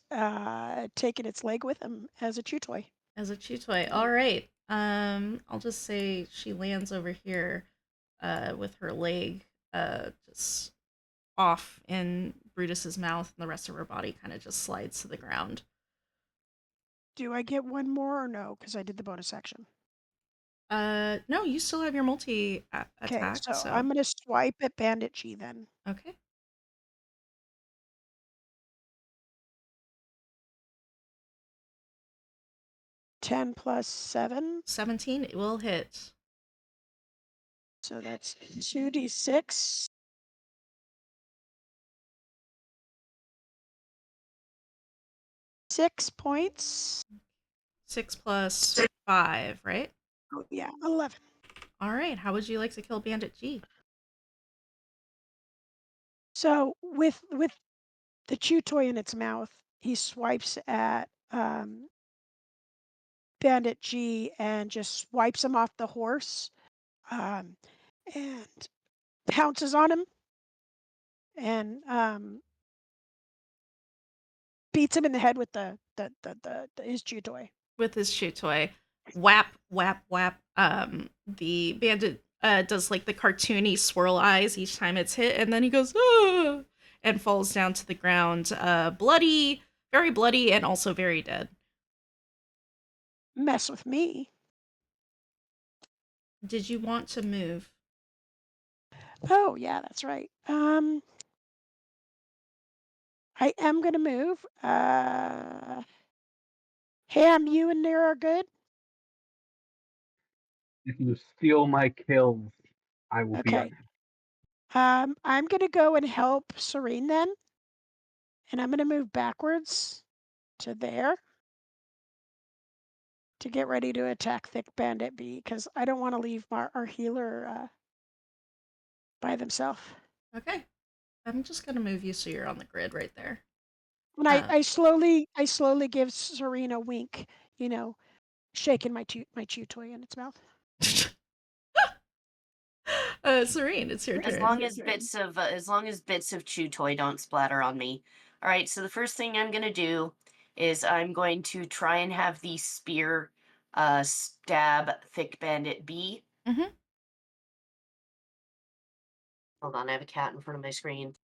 Speaker 5: taking its leg with him as a chew toy.
Speaker 1: As a chew toy. All right. I'll just say she lands over here with her leg just off in Brutus's mouth, and the rest of her body kind of just slides to the ground.
Speaker 5: Do I get one more or no? Because I did the bonus action.
Speaker 1: No, you still have your multi
Speaker 5: Okay,
Speaker 1: attack,
Speaker 5: so
Speaker 1: so
Speaker 5: I'm gonna swipe at Bandit G then.
Speaker 1: okay.
Speaker 5: 10 plus 7,
Speaker 1: 17, it will hit.
Speaker 5: so that's 2d6. 6 points.
Speaker 1: 6 plus 5, right?
Speaker 5: Oh yeah, 11.
Speaker 1: All right. How would you like to kill Bandit G?
Speaker 5: So with the chew toy in its mouth, he swipes at Bandit G and just swipes him off the horse, um, and pounces on him and beats him in the head with the his chew toy.
Speaker 1: With his shoe toy. Whap, whap, whap. The bandit does like the cartoony swirl eyes each time it's hit, and then he goes, ah, and falls down to the ground, bloody, very bloody, and also very dead.
Speaker 5: Mess with me.
Speaker 1: Did you want to move?
Speaker 5: Oh yeah, that's right. I am gonna move. Ham, you and Nira are good.
Speaker 4: If you steal my kills, I will be
Speaker 5: Okay.
Speaker 4: unhappy.
Speaker 5: I'm gonna go and help Serene then, and I'm gonna move backwards to there to get ready to attack Thick Bandit B because I don't want to leave our healer by themselves.
Speaker 1: Okay. I'm just gonna move you so you're on the grid right there.
Speaker 5: And I slowly give Serene a wink, you know, shaking my chew toy in its mouth.
Speaker 1: Serene, it's your
Speaker 3: As
Speaker 1: turn.
Speaker 3: long as bits of chew toy don't splatter on me. All right. So the first thing I'm gonna do is I'm going to try and have the spear stab Thick Bandit B.
Speaker 1: Mm-hmm.
Speaker 3: Hold on, I have a cat in front of my screen.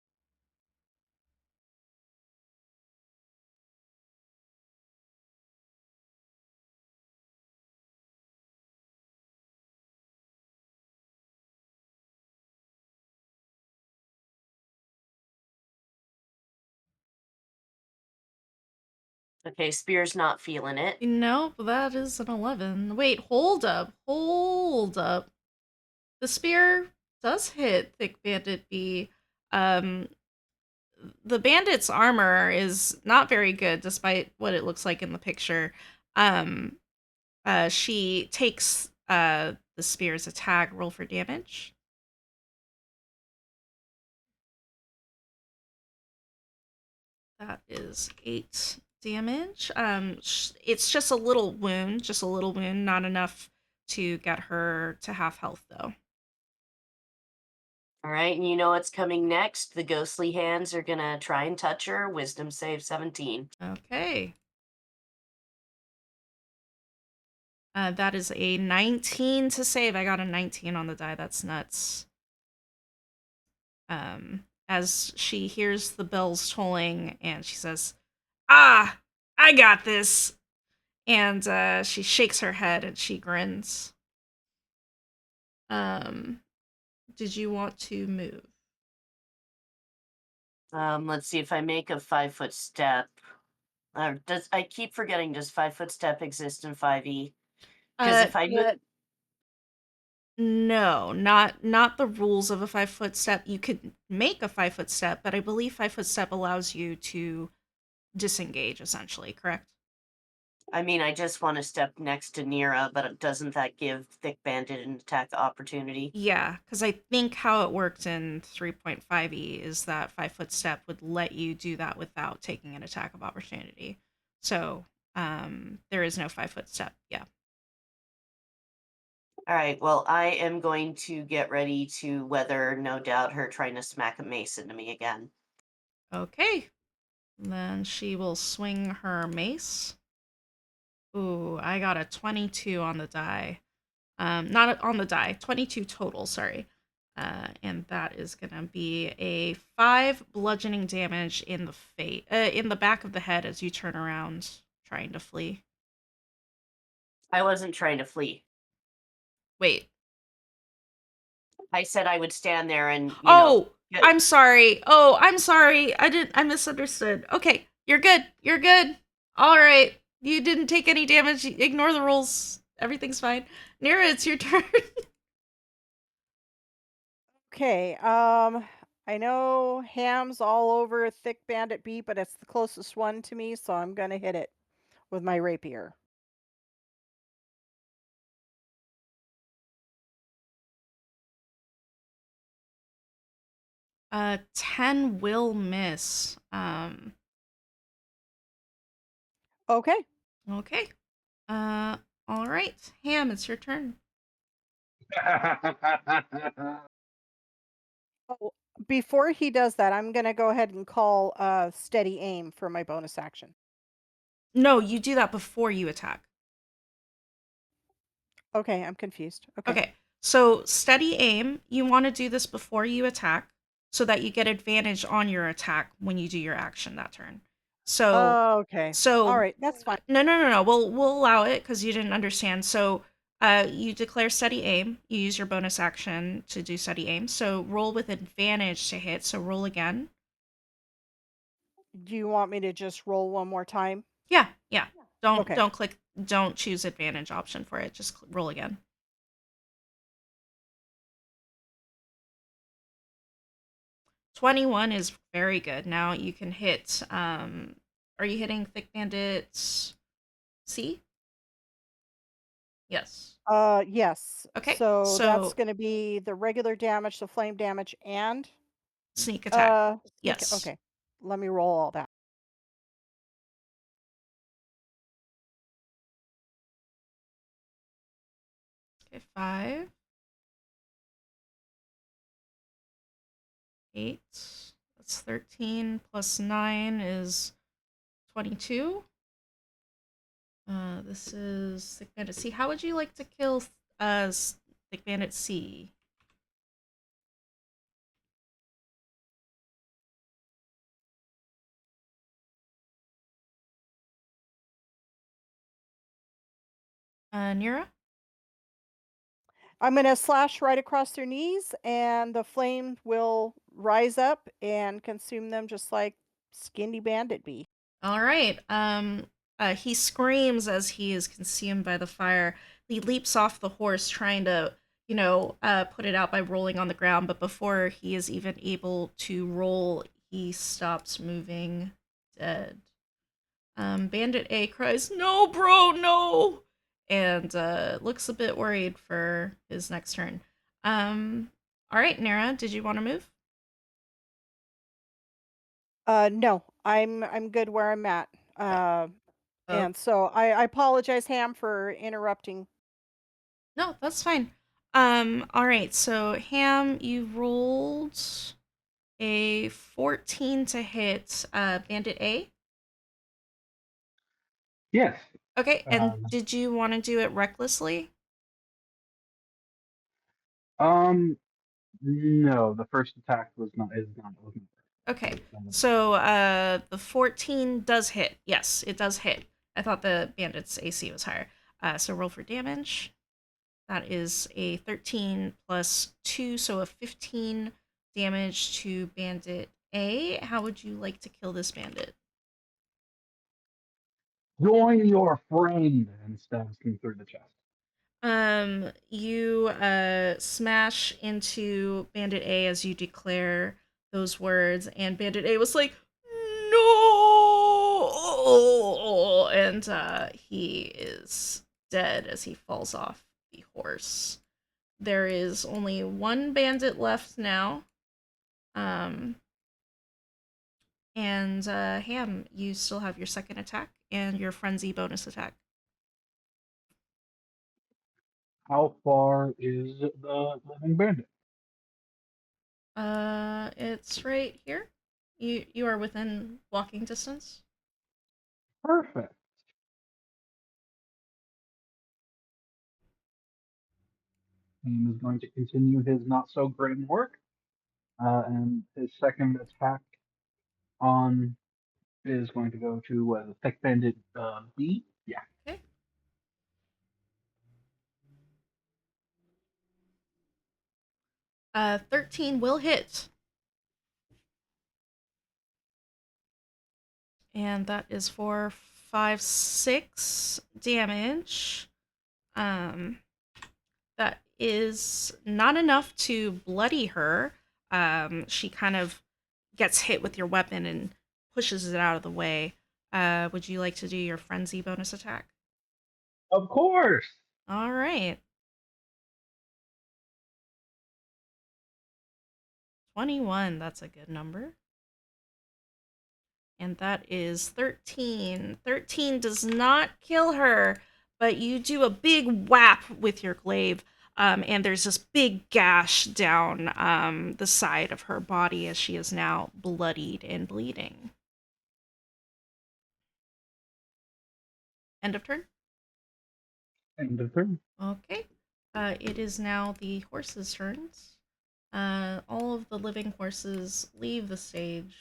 Speaker 3: Okay, spear's not feeling it.
Speaker 1: Nope, that is an 11. Wait, hold up. Hold up. The spear does hit Thick Bandit B. Um, the bandit's armor is not very good, despite what it looks like in the picture. Um, she takes the spear's attack. Roll for damage. That is 8 damage. It's just a little wound, not enough to get her to half health, though.
Speaker 3: All right, and you know what's coming next? The ghostly hands are gonna try and touch her. Wisdom save 17.
Speaker 1: Okay. That is a 19 to save. I got a 19 on the die. That's nuts. As she hears the bells tolling, and she says, "Ah, I got this." And she shakes her head and she grins. Um, did you want to move?
Speaker 3: Let's see if I make a 5-foot step. Does I keep forgetting? Does 5-foot step exist in 5e? Because if I move,
Speaker 1: No, not the rules of a 5-foot step. You could make a 5-foot step, but I believe 5-foot step allows you to disengage, essentially, correct?
Speaker 3: I mean, I just want to step next to Nira, but doesn't that give Thick Bandit an attack opportunity?
Speaker 1: Yeah, because I think how it worked in 3.5e is that 5-foot step would let you do that without taking an attack of opportunity. So there is no 5-foot step. Yeah.
Speaker 3: All right, well, I am going to get ready to weather, no doubt, her trying to smack a mace into me again.
Speaker 1: Okay. Then she will swing her mace. Ooh, I got a 22 on the die. Not on the die, 22 total, sorry. And that is gonna be a 5 bludgeoning damage in the back of the head as you turn around, trying to flee.
Speaker 3: I wasn't trying to flee.
Speaker 1: Wait.
Speaker 3: I said I would stand there and,
Speaker 1: Oh,
Speaker 3: get.
Speaker 1: I'm sorry. Oh, I'm sorry. I misunderstood. Okay, you're good. You're good. All right. You didn't take any damage. Ignore the rules. Everything's fine. Nira, it's your turn.
Speaker 2: Okay, I know Ham's all over Thick Bandit B, but it's the closest one to me, so I'm gonna hit it with my rapier.
Speaker 1: Uh, 10 will miss.
Speaker 2: Okay.
Speaker 1: Okay. Uh, all right. Ham, it's your turn.
Speaker 2: Oh, before he does that, I'm gonna go ahead and call steady aim for my bonus action.
Speaker 1: No, you do that before you attack.
Speaker 2: Okay, I'm confused. Okay.
Speaker 1: Okay. So, steady aim, you want to do this before you attack so that you get advantage on your attack when you do your action that turn. So,
Speaker 2: Okay. All
Speaker 1: so
Speaker 2: right, that's fine.
Speaker 1: no. We'll allow it because you didn't understand. So, you declare steady aim. You use your bonus action to do steady aim. So, roll with advantage to hit. So, roll again.
Speaker 2: Do you want me to just roll one more time?
Speaker 1: Yeah. Don't
Speaker 2: Okay.
Speaker 1: don't click. Don't choose advantage option for it. Just roll again. 21 is very good. Now you can hit. Are you hitting Thick Bandit C? Yes.
Speaker 2: Yes.
Speaker 1: Okay.
Speaker 2: So that's
Speaker 1: So
Speaker 2: gonna be the regular damage, the flame damage, and
Speaker 1: sneak attack.
Speaker 2: sneak.
Speaker 1: Yes.
Speaker 2: Okay. Let me roll all that.
Speaker 1: Okay. 5, 8. That's 13 plus 9 is 22. This is Thick Bandit C. How would you like to kill Thick Bandit C? Nira?
Speaker 2: I'm gonna slash right across their knees, and the flame will rise up and consume them just like Skinny Bandit be.
Speaker 1: All right. He screams as he is consumed by the fire. He leaps off the horse, trying to, put it out by rolling on the ground. But before he is even able to roll, he stops moving, dead. Bandit A cries, "No, bro, no!" and looks a bit worried for his next turn. All right, Nara, did you want to move?
Speaker 2: No, I'm good where I'm at.
Speaker 1: Okay. Oh,
Speaker 2: And so I apologize, Ham, for interrupting.
Speaker 1: no, that's fine. All right. So Ham, you rolled a 14 to hit Bandit A.
Speaker 4: Yes.
Speaker 1: Okay, and
Speaker 4: Um,
Speaker 1: did you want to do it recklessly?
Speaker 4: um, no, the first attack wasn't.
Speaker 1: Okay.
Speaker 4: Um,
Speaker 1: So the 14 does hit. Yes, it does hit. I thought the bandit's AC was higher. So roll for damage. That is a 13 plus 2, so a 15 damage to Bandit A. How would you like to kill this bandit?
Speaker 4: Join your friend and stabs him through the chest.
Speaker 1: You smash into Bandit A as you declare those words, and Bandit A was like, "No!" And he is dead as he falls off the horse. There is only one bandit left now. Um, and Ham, you still have your second attack and your frenzy bonus attack.
Speaker 4: How far is the living bandit?
Speaker 1: It's right here. You are within walking distance.
Speaker 4: Perfect. Ham is going to continue his not so grim work, and his second attack on is going to go to the thick bandit B. Yeah.
Speaker 1: Okay. 13 will hit. And that is for 5, 6 damage. Um, that is not enough to bloody her. She kind of gets hit with your weapon and pushes it out of the way. Would you like to do your frenzy bonus attack?
Speaker 4: Of course.
Speaker 1: All right. 21, that's a good number. And that is 13. 13 does not kill her, but you do a big whap with your glaive, and there's this big gash down the side of her body as she is now bloodied and bleeding. End of turn?
Speaker 4: End of turn.
Speaker 1: Okay. It is now the horses' turns. All of the living horses leave the stage.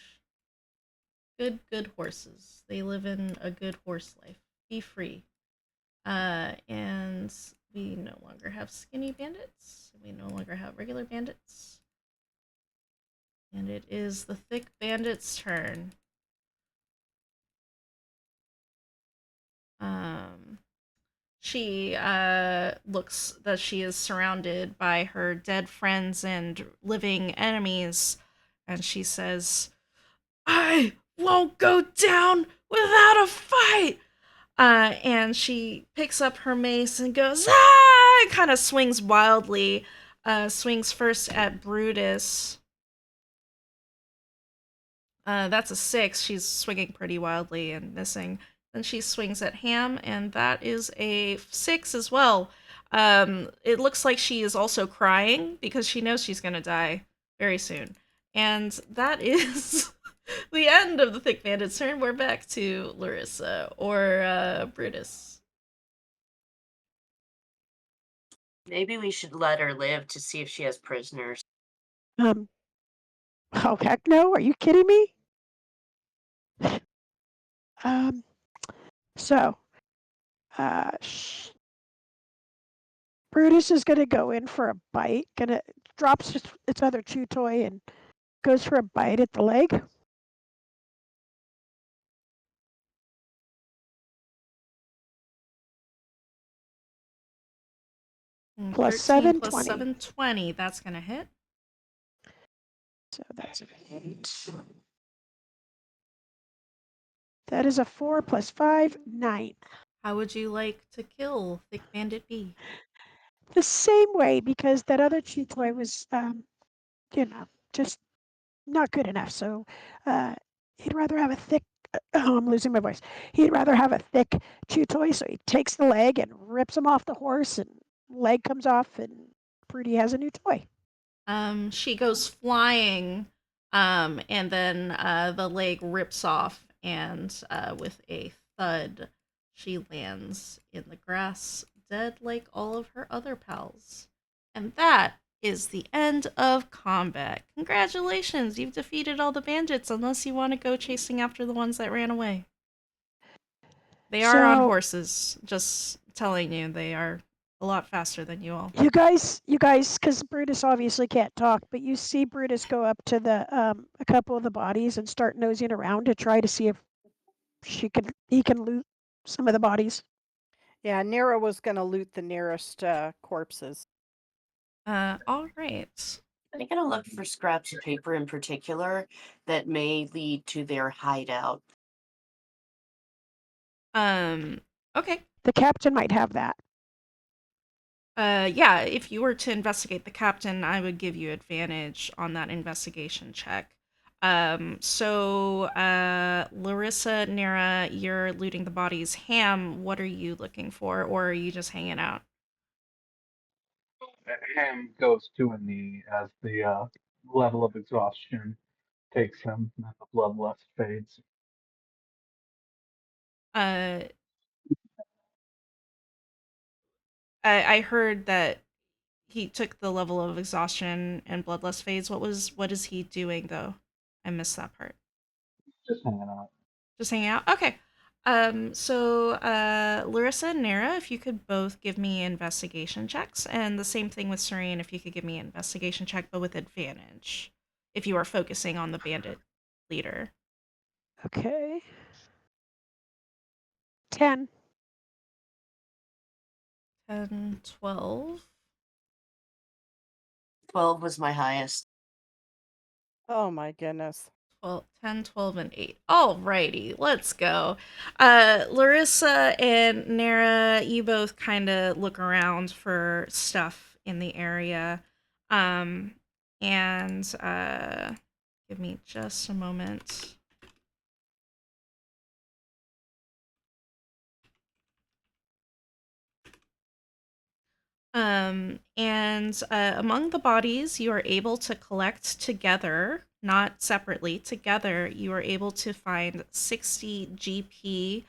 Speaker 1: Good horses. They live in a good horse life. Be free. And we no longer have skinny bandits. We no longer have regular bandits. And it is the thick bandit's turn. She looks that she is surrounded by her dead friends and living enemies, and she says, "I won't go down without a fight." And she picks up her mace and goes, ah! And kind of swings wildly. Swings first at Brutus. That's a 6. She's swinging pretty wildly and missing. Then she swings at Ham, and that is a 6 as well. It looks like she is also crying because she knows she's going to die very soon. And that is the end of the Thick Bandit's turn. We're back to Larissa or Brutus.
Speaker 3: Maybe we should let her live to see if she has prisoners.
Speaker 5: Oh, heck no. Are you kidding me? Um, so, uh, Brutus is gonna go in for a bite. Gonna drops its other chew toy and goes for a bite at the leg. Plus
Speaker 1: 13
Speaker 5: 7,
Speaker 1: plus
Speaker 5: 20.
Speaker 1: 7, 20. That's going to hit.
Speaker 5: So that's an 8. That is a 4 plus 5, 9.
Speaker 1: How would you like to kill Thick Bandit B?
Speaker 5: The same way, because that other chew toy was, just not good enough. So he'd rather have a thick. Oh, I'm losing my voice. He'd rather have a thick chew toy, so he takes the leg and rips him off the horse, and leg comes off, and Prudy has a new toy.
Speaker 1: She goes flying, and then the leg rips off, and with a thud, she lands in the grass, dead like all of her other pals. And that is the end of combat. Congratulations, you've defeated all the bandits, unless you want to go chasing after the ones that ran away. They are on
Speaker 5: So
Speaker 1: horses, just telling you, they are a lot faster than you all.
Speaker 5: you guys, because Brutus obviously can't talk, but you see Brutus go up to the a couple of the bodies and start nosing around to try to see if he can loot some of the bodies.
Speaker 2: Yeah, Nero was going to loot the nearest corpses.
Speaker 1: All right.
Speaker 3: I'm gonna look for scraps of paper in particular that may lead to their hideout.
Speaker 1: Okay.
Speaker 5: The captain might have that.
Speaker 1: Yeah, if you were to investigate the captain, I would give you advantage on that investigation check. Larissa, Nera, you're looting the bodies. Ham, what are you looking for, or are you just hanging out?
Speaker 4: Ham goes to a knee as the level of exhaustion takes him and the bloodlust fades.
Speaker 1: Uh, I heard that he took the level of exhaustion and bloodlust phase. What is he doing though? I missed that part.
Speaker 4: Just hanging out.
Speaker 1: Just hanging out. Okay. So Larissa and Nara, if you could both give me investigation checks, and the same thing with Serene, if you could give me an investigation check, but with advantage, if you are focusing on the bandit leader.
Speaker 5: Okay. 10.
Speaker 1: 10, 12.
Speaker 3: 12 was my highest.
Speaker 2: Oh my goodness.
Speaker 1: 12, 10, 12, and 8. Alrighty, let's go. Larissa and Nara, you both kind of look around for stuff in the area. Um, and give me just a moment. And among the bodies you are able to collect together, not separately, together, you are able to find 60 GP,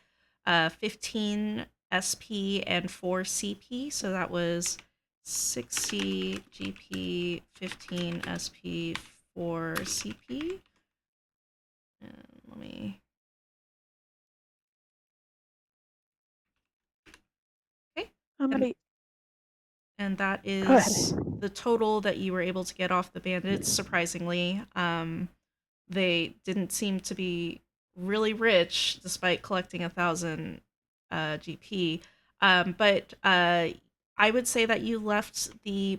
Speaker 1: 15 SP, and 4 CP. So that was 60 GP, 15 SP, 4 CP. And let me. Okay.
Speaker 5: I'm
Speaker 1: And
Speaker 5: gonna
Speaker 1: and that
Speaker 5: go ahead.
Speaker 1: is the total that you were able to get off the bandits. Surprisingly, they didn't seem to be really rich despite collecting 1,000 GP. But I would say that you left the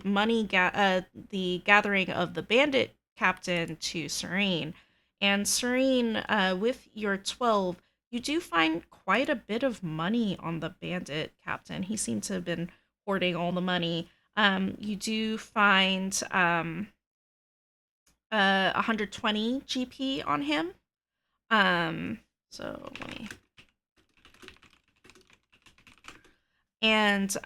Speaker 1: the gathering of the bandit captain to Serene, and Serene, with your 12, you do find quite a bit of money on the bandit captain. He seemed to have been hoarding all the money. You do find 120 GP on him. So let me. And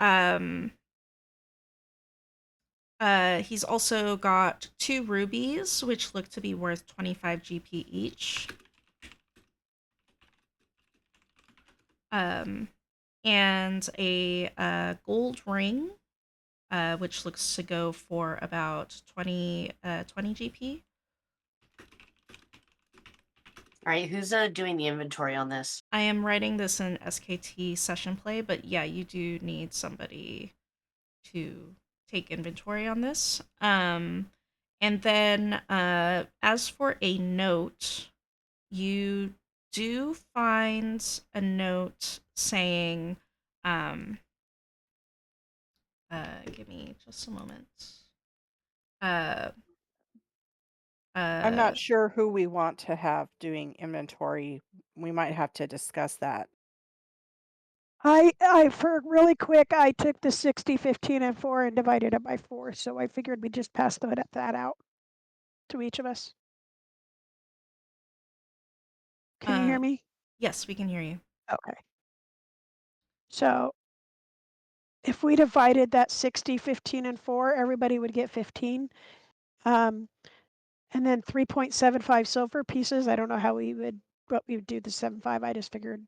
Speaker 1: he's also got 2 rubies, which look to be worth 25 GP each. And a gold ring, which looks to go for about 20 GP.
Speaker 3: All right, who's doing the inventory on this?
Speaker 1: I am writing this in SKT session play, but yeah, you do need somebody to take inventory on this. And then as for a note, you do find a note saying, give me just a moment. Uh,
Speaker 2: I'm
Speaker 1: uh,
Speaker 2: not sure who we want to have doing inventory. We might have to discuss that.
Speaker 5: I for really quick, I took the 60, 15, and 4 and divided it by 4. So I figured we'd just pass that out to each of us. Can you hear me?
Speaker 1: yes, we can hear you.
Speaker 5: Okay. So if we divided that 60, 15, and 4, everybody would get 15. And then 3.75 silver pieces. I don't know what we would do the 7.5. I just figured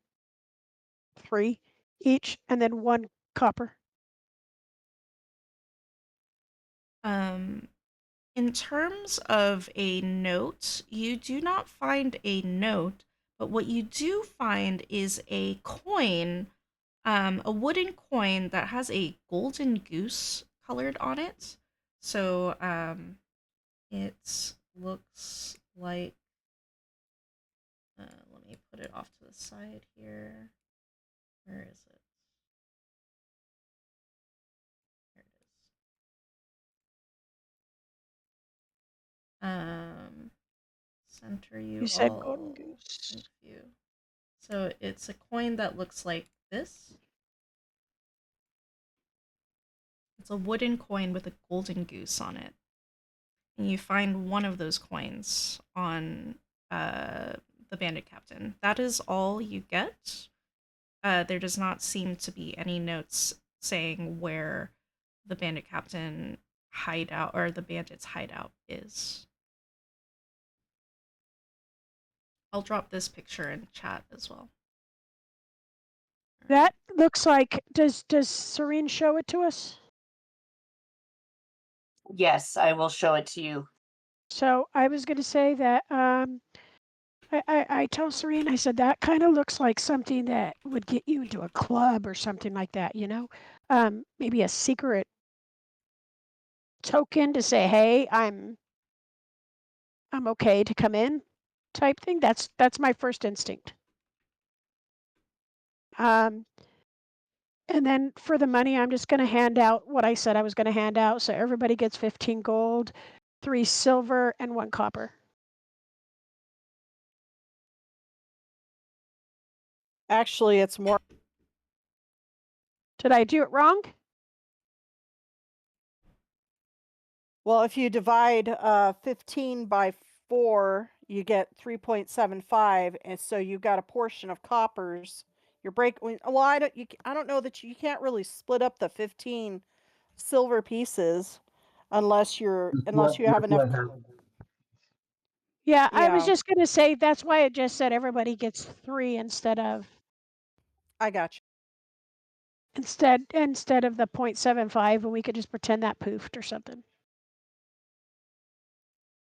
Speaker 5: 3 each, and then 1 copper.
Speaker 1: In terms of a note, you do not find a note, but what you do find is a coin, a wooden coin that has a golden goose colored on it. So it looks like, let me put it off to the side here. Where is it? There it is. Center
Speaker 5: You
Speaker 1: you
Speaker 5: said golden
Speaker 1: all.
Speaker 5: goose.
Speaker 1: Thank you. So it's a coin that looks like this. It's a wooden coin with a golden goose on it. And you find one of those coins on uh, the bandit captain. That is all you get. There does not seem to be any notes saying where the bandit captain hideout or the bandit's hideout is. I'll drop this picture in chat as well.
Speaker 5: That looks like, does Serene show it to us?
Speaker 3: Yes, I will show it to you.
Speaker 5: So I was going to say that I told Serene, I said that kind of looks like something that would get you into a club or something like that, you know? Maybe a secret token to say, "Hey, I'm okay to come in," type thing. That's my first instinct. Um, and then for the money, I'm just going to hand out what I said I was going to hand out. So everybody gets 15 gold, 3 silver, and 1 copper.
Speaker 2: Actually, it's more.
Speaker 5: Did I do it wrong?
Speaker 2: Well, if you divide 15 by 4, you get 3.75, and so you've got a portion of coppers. Your break. Well, I don't know that you can't really split up the 15 silver pieces unless you have
Speaker 4: Just
Speaker 2: enough.
Speaker 4: let her.
Speaker 5: Yeah, I was
Speaker 2: Yeah,
Speaker 5: just going to say that's why I just said everybody gets 3
Speaker 2: I got you.
Speaker 5: instead of the 0.75, and we could just pretend that poofed or something.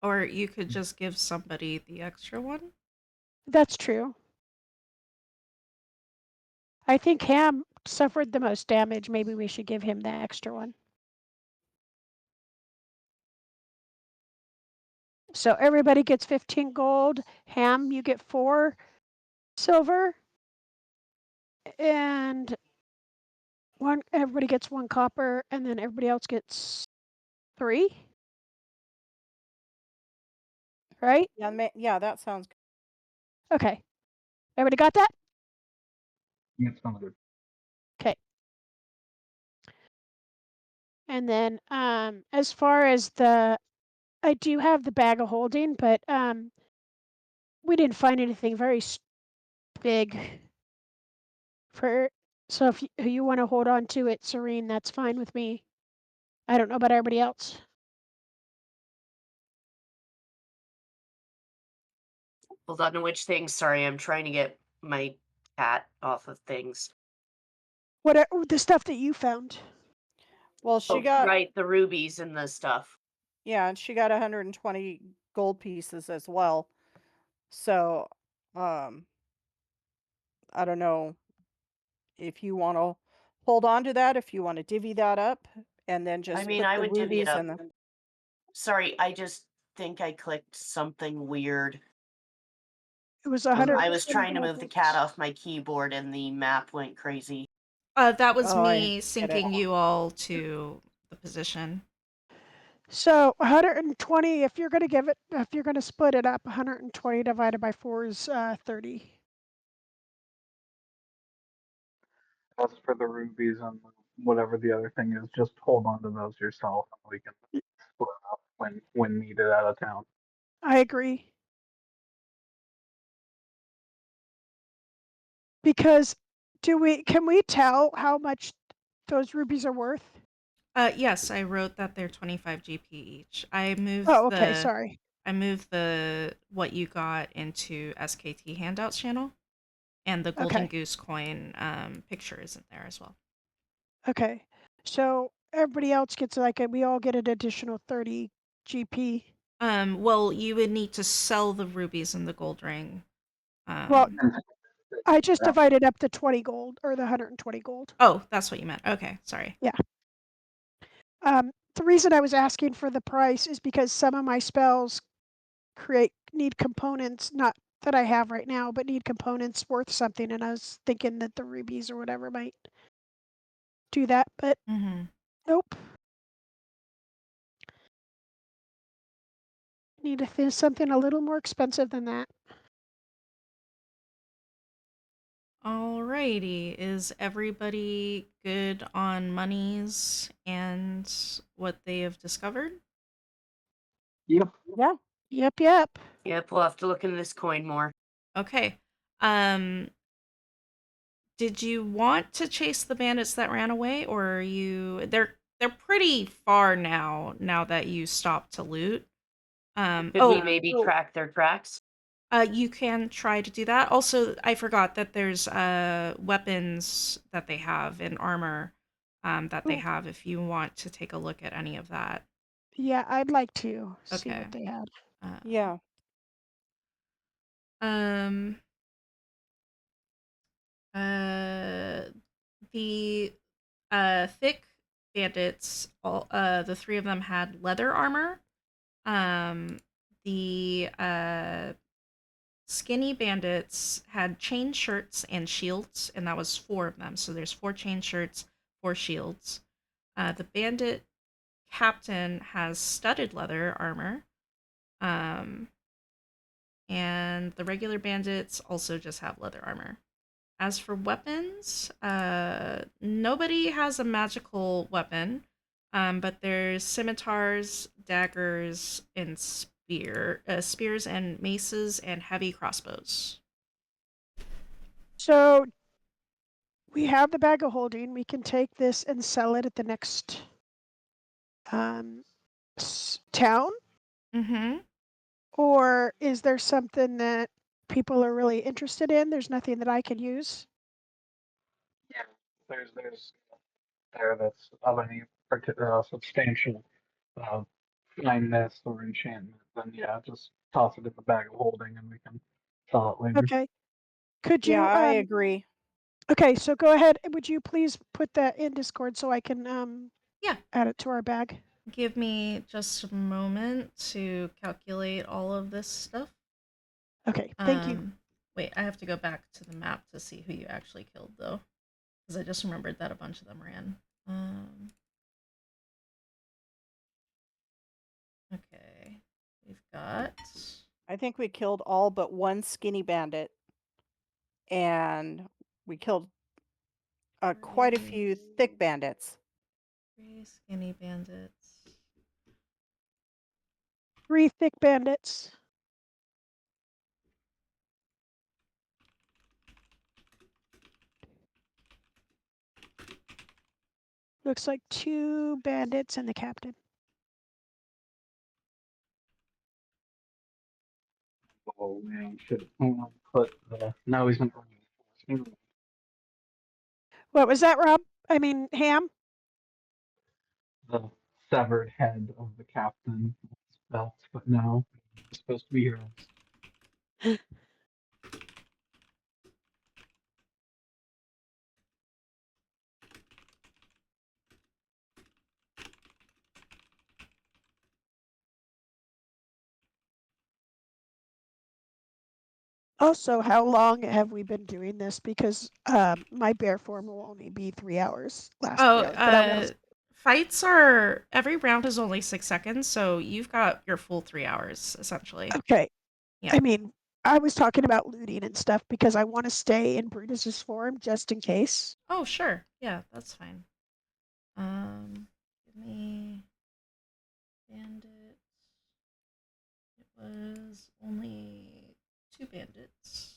Speaker 1: Or you could just give somebody the extra one.
Speaker 5: That's true. I think Ham suffered the most damage. Maybe we should give him the extra one. So everybody gets 15 gold. Ham, you get 4 silver, and everybody gets 1 copper, and then everybody else gets 3. Right?
Speaker 2: Yeah, that sounds good.
Speaker 5: Okay. Everybody got that?
Speaker 4: Yeah, sounds good.
Speaker 5: Okay. And then as far as I do have the bag of holding, but we didn't find anything very big for. So if you want to hold on to it, Serene, that's fine with me. I don't know about everybody else.
Speaker 3: Hold on to which things? Sorry, I'm trying to get my cat off of things.
Speaker 5: What are the stuff that you found?
Speaker 2: Well, she
Speaker 3: Oh,
Speaker 2: got
Speaker 3: right, the rubies and the stuff.
Speaker 2: yeah, and she got 120 gold pieces as well. So, um, I don't know if you want to hold on to that, if you want to divvy that up, and then
Speaker 3: I
Speaker 2: just
Speaker 3: mean,
Speaker 2: put
Speaker 3: I
Speaker 2: the
Speaker 3: would divvy it
Speaker 2: rubies in
Speaker 3: up.
Speaker 2: the.
Speaker 3: Sorry, I just think I clicked something weird.
Speaker 5: It was
Speaker 3: I was
Speaker 5: 120
Speaker 3: trying to
Speaker 5: gold
Speaker 3: move the cat
Speaker 5: pieces.
Speaker 3: off my keyboard and the map went crazy.
Speaker 1: That was
Speaker 2: Oh, I
Speaker 1: me
Speaker 2: get it.
Speaker 1: syncing you all to the position.
Speaker 5: So 120. If you're gonna split it up, 120 divided by 4 is 30.
Speaker 4: As for the rubies and whatever the other thing is, just hold on to those yourself, and we can split up when needed out of town.
Speaker 5: I agree. Because can we tell how much those rubies are worth?
Speaker 1: Yes, I wrote that they're 25 GP each.
Speaker 5: Oh, okay, sorry.
Speaker 1: I moved the what you got into SKT handouts channel, and the golden
Speaker 5: Okay.
Speaker 1: goose coin picture is in there as well.
Speaker 5: Okay. So everybody else gets we all get an additional 30 GP.
Speaker 1: Well, you would need to sell the rubies and the gold ring.
Speaker 5: Well,
Speaker 1: Um,
Speaker 5: I just divided up the 20 gold or the 120 gold.
Speaker 1: oh, that's what you meant. Okay, sorry.
Speaker 5: Yeah. The reason I was asking for the price is because some of my spells need components, not that I have right now, but need components worth something, and I was thinking that the rubies or whatever might do that, but
Speaker 1: Mm-hmm.
Speaker 5: nope. Need to think something a little more expensive than that.
Speaker 1: Alrighty, is everybody good on monies and what they have discovered?
Speaker 4: Yep.
Speaker 2: Yeah.
Speaker 5: Yep, yep.
Speaker 3: Yep, we'll have to look into this coin more.
Speaker 1: Okay. Um, did you want to chase the bandits that ran away, or are you? They're pretty far now that you stopped to loot.
Speaker 3: Could we maybe track their tracks?
Speaker 1: You can try to do that. Also, I forgot that there's weapons that they have and armor that they
Speaker 5: Ooh,
Speaker 1: have if you want to take a look at any of that.
Speaker 5: Yeah, I'd like to see
Speaker 1: Okay.
Speaker 5: what they had.
Speaker 1: Uh,
Speaker 2: Yeah.
Speaker 1: Um. Uh. The thick bandits. All the three of them had leather armor. Um. The skinny bandits had chain shirts and shields, and that was four of them. So there's four chain shirts, four shields. The bandit captain has studded leather armor. Um, and the regular bandits also just have leather armor. As for weapons, nobody has a magical weapon, but there's scimitars, daggers, and spears and maces and heavy crossbows.
Speaker 5: So we have the bag of holding. We can take this and sell it at the next um, town,
Speaker 1: Mm-hmm.
Speaker 5: or is there something that people are really interested in? There's nothing that I could use.
Speaker 4: Yeah. There's there that's of any substantial uh, kindness or enchantment, then yeah, just toss it in the bag of holding and we can sell it later.
Speaker 5: Okay. Could
Speaker 2: Yeah,
Speaker 5: you
Speaker 2: I agree.
Speaker 5: okay, so go ahead. Would you please put that in Discord so I can
Speaker 1: Yeah,
Speaker 5: add it to our bag?
Speaker 1: give me just a moment to calculate all of this stuff.
Speaker 5: Okay, thank you.
Speaker 1: Wait, I have to go back to the map to see who you actually killed, though, because I just remembered that a bunch of them ran. Okay, we've got
Speaker 2: I think we killed all but one skinny bandit, and we killed quite a few thick bandits.
Speaker 1: three skinny bandits.
Speaker 5: 3 thick bandits. Looks like 2 bandits and the captain.
Speaker 4: Oh, we should put the. No, he's not.
Speaker 5: What was that, Rob? I mean, Ham?
Speaker 4: The severed head of the captain belt, but no, it's supposed to be heroes.
Speaker 5: Also, how long have we been doing this? Because my bear form will only be 3 hours, last 3
Speaker 1: Oh,
Speaker 5: hours. But I want to.
Speaker 1: fights are every round is only 6 seconds, so you've got your full 3 hours essentially.
Speaker 5: Okay.
Speaker 1: Yeah.
Speaker 5: I mean, I was talking about looting and stuff because I want to stay in Brutus's form just in case.
Speaker 1: Oh, sure. Yeah, that's fine. Give me bandits. It was only two bandits.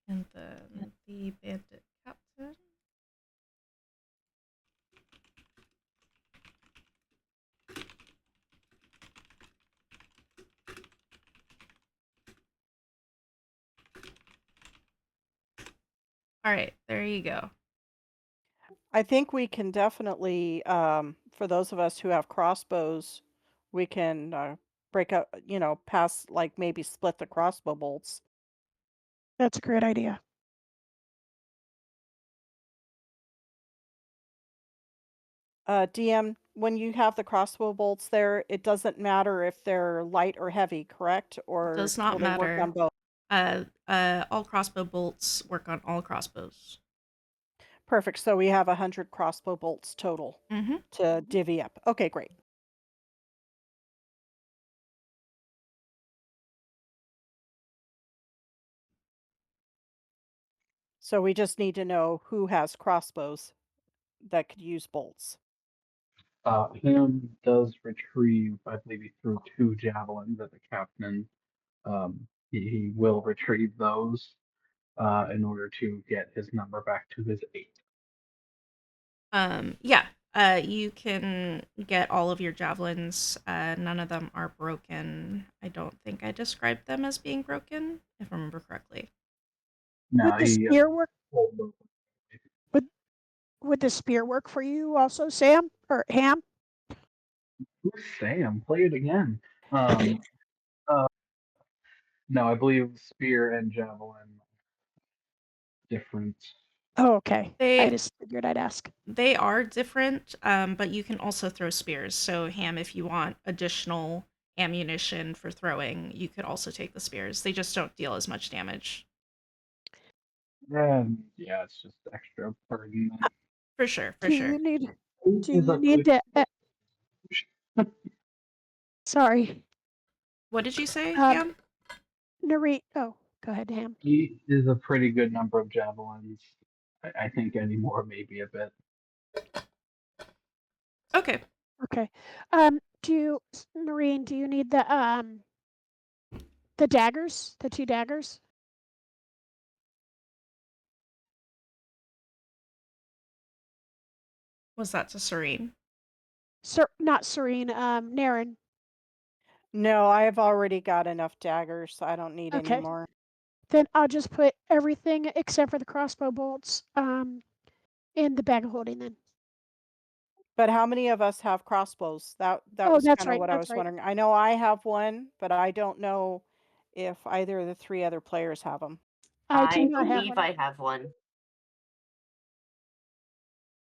Speaker 1: And then the bandit captain. All right, there you go.
Speaker 2: I think we can definitely, for those of us who have crossbows, we can break up, pass, like maybe split the crossbow bolts.
Speaker 5: That's a great idea.
Speaker 2: DM, when you have the crossbow bolts there, it doesn't matter if they're light or heavy, correct? Or
Speaker 1: Does not
Speaker 2: will they work on
Speaker 1: matter.
Speaker 2: both?
Speaker 1: All crossbow bolts work on all crossbows.
Speaker 2: Perfect. So we have 100 crossbow bolts total
Speaker 1: Mm-hmm.
Speaker 2: to divvy up. Okay, great. So we just need to know who has crossbows that could use bolts.
Speaker 4: Him does retrieve, I believe he threw 2 javelins at the captain. He will retrieve those in order to get his number back to his 8.
Speaker 1: Yeah. You can get all of your javelins. None of them are broken. I don't think I described them as being broken, if I remember correctly.
Speaker 5: Would
Speaker 4: No,
Speaker 5: the
Speaker 4: he
Speaker 5: spear work?
Speaker 4: pulled them.
Speaker 5: Would would the spear work for you also, Sam or Ham?
Speaker 4: Who's Sam? Play it again. Uh, no, I believe spear and javelin different.
Speaker 5: Oh, okay. I
Speaker 1: They
Speaker 5: just figured I'd ask.
Speaker 1: they are different, but you can also throw spears. So, Ham, if you want additional ammunition for throwing, you could also take the spears. They just don't deal as much damage.
Speaker 4: And yeah, it's just extra burden.
Speaker 1: For sure, for
Speaker 5: Do you
Speaker 1: sure.
Speaker 5: need?
Speaker 4: He
Speaker 5: Do
Speaker 4: is
Speaker 5: you
Speaker 4: a
Speaker 5: need
Speaker 4: good.
Speaker 5: to? Sorry,
Speaker 1: What did you say,
Speaker 5: um,
Speaker 1: Ham?
Speaker 5: narrate. Oh, go ahead, Ham.
Speaker 4: He is a pretty good number of javelins. I think any more maybe a bit.
Speaker 1: Okay.
Speaker 5: Okay. Do you, Noreen? Do you need the daggers? The two daggers?
Speaker 1: Was that to Serene?
Speaker 5: Sir, not Serene. Naren.
Speaker 2: No, I've already got enough daggers. So I don't need any
Speaker 5: Okay.
Speaker 2: more.
Speaker 5: Then I'll just put everything except for the crossbow bolts in the bag of holding then.
Speaker 2: But how many of us have crossbows? That
Speaker 5: Oh,
Speaker 2: was
Speaker 5: that's
Speaker 2: kind of
Speaker 5: right.
Speaker 2: what I
Speaker 5: That's
Speaker 2: was
Speaker 5: right.
Speaker 2: wondering. I know I have one, but I don't know if either of the three other players have them.
Speaker 5: I do
Speaker 3: I
Speaker 5: not have
Speaker 3: believe
Speaker 5: one.
Speaker 3: I have one.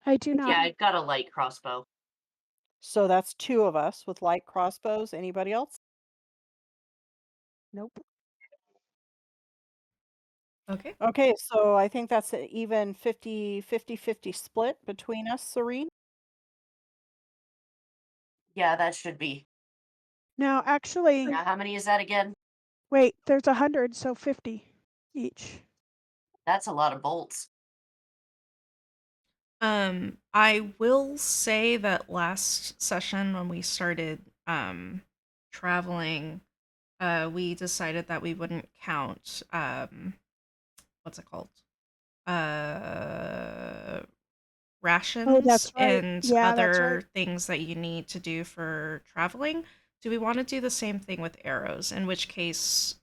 Speaker 5: I do
Speaker 3: Yeah,
Speaker 5: not.
Speaker 3: I've got a light crossbow.
Speaker 2: So that's two of us with light crossbows. Anybody else?
Speaker 5: Nope.
Speaker 1: Okay.
Speaker 2: Okay, so I think that's an even 50 split between us, Serene.
Speaker 3: Yeah, that should be.
Speaker 5: Now, actually,
Speaker 3: Now, how many is that again?
Speaker 5: wait. There's 100, so 50 each.
Speaker 3: That's a lot of bolts.
Speaker 1: I will say that last session when we started traveling, we decided that we wouldn't count what's it called? Uh
Speaker 5: Oh,
Speaker 1: rations
Speaker 5: that's right.
Speaker 1: and
Speaker 5: Yeah, that's right.
Speaker 1: other things that you need to do for traveling. Do we want to do the same thing with arrows? In which case,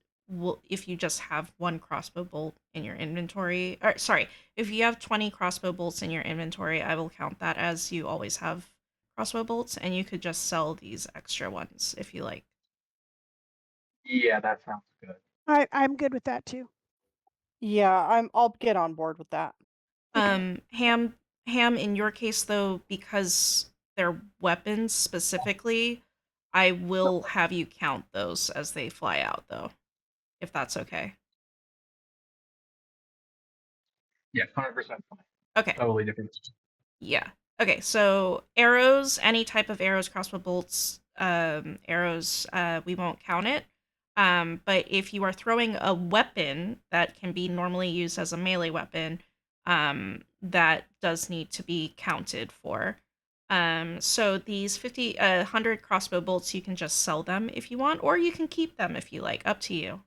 Speaker 1: if you just have one crossbow bolt in your inventory, or sorry, if you have 20 crossbow bolts in your inventory, I will count that as you always have crossbow bolts, and you could just sell these extra ones if you like.
Speaker 4: Yeah, that sounds good.
Speaker 5: I'm good with that too.
Speaker 2: Yeah, I'll get on board with that.
Speaker 5: Okay.
Speaker 1: Ham, in your case though, because they're weapons specifically, I will have you count those as they fly out though, if that's okay.
Speaker 4: Yeah, 100% fine.
Speaker 1: Okay.
Speaker 4: Totally different.
Speaker 1: Yeah. Okay, so arrows, any type of arrows, crossbow bolts, arrows, we won't count it. But if you are throwing a weapon that can be normally used as a melee weapon, that does need to be counted for. So these 100 crossbow bolts, you can just sell them if you want, or you can keep them if you like. Up to you.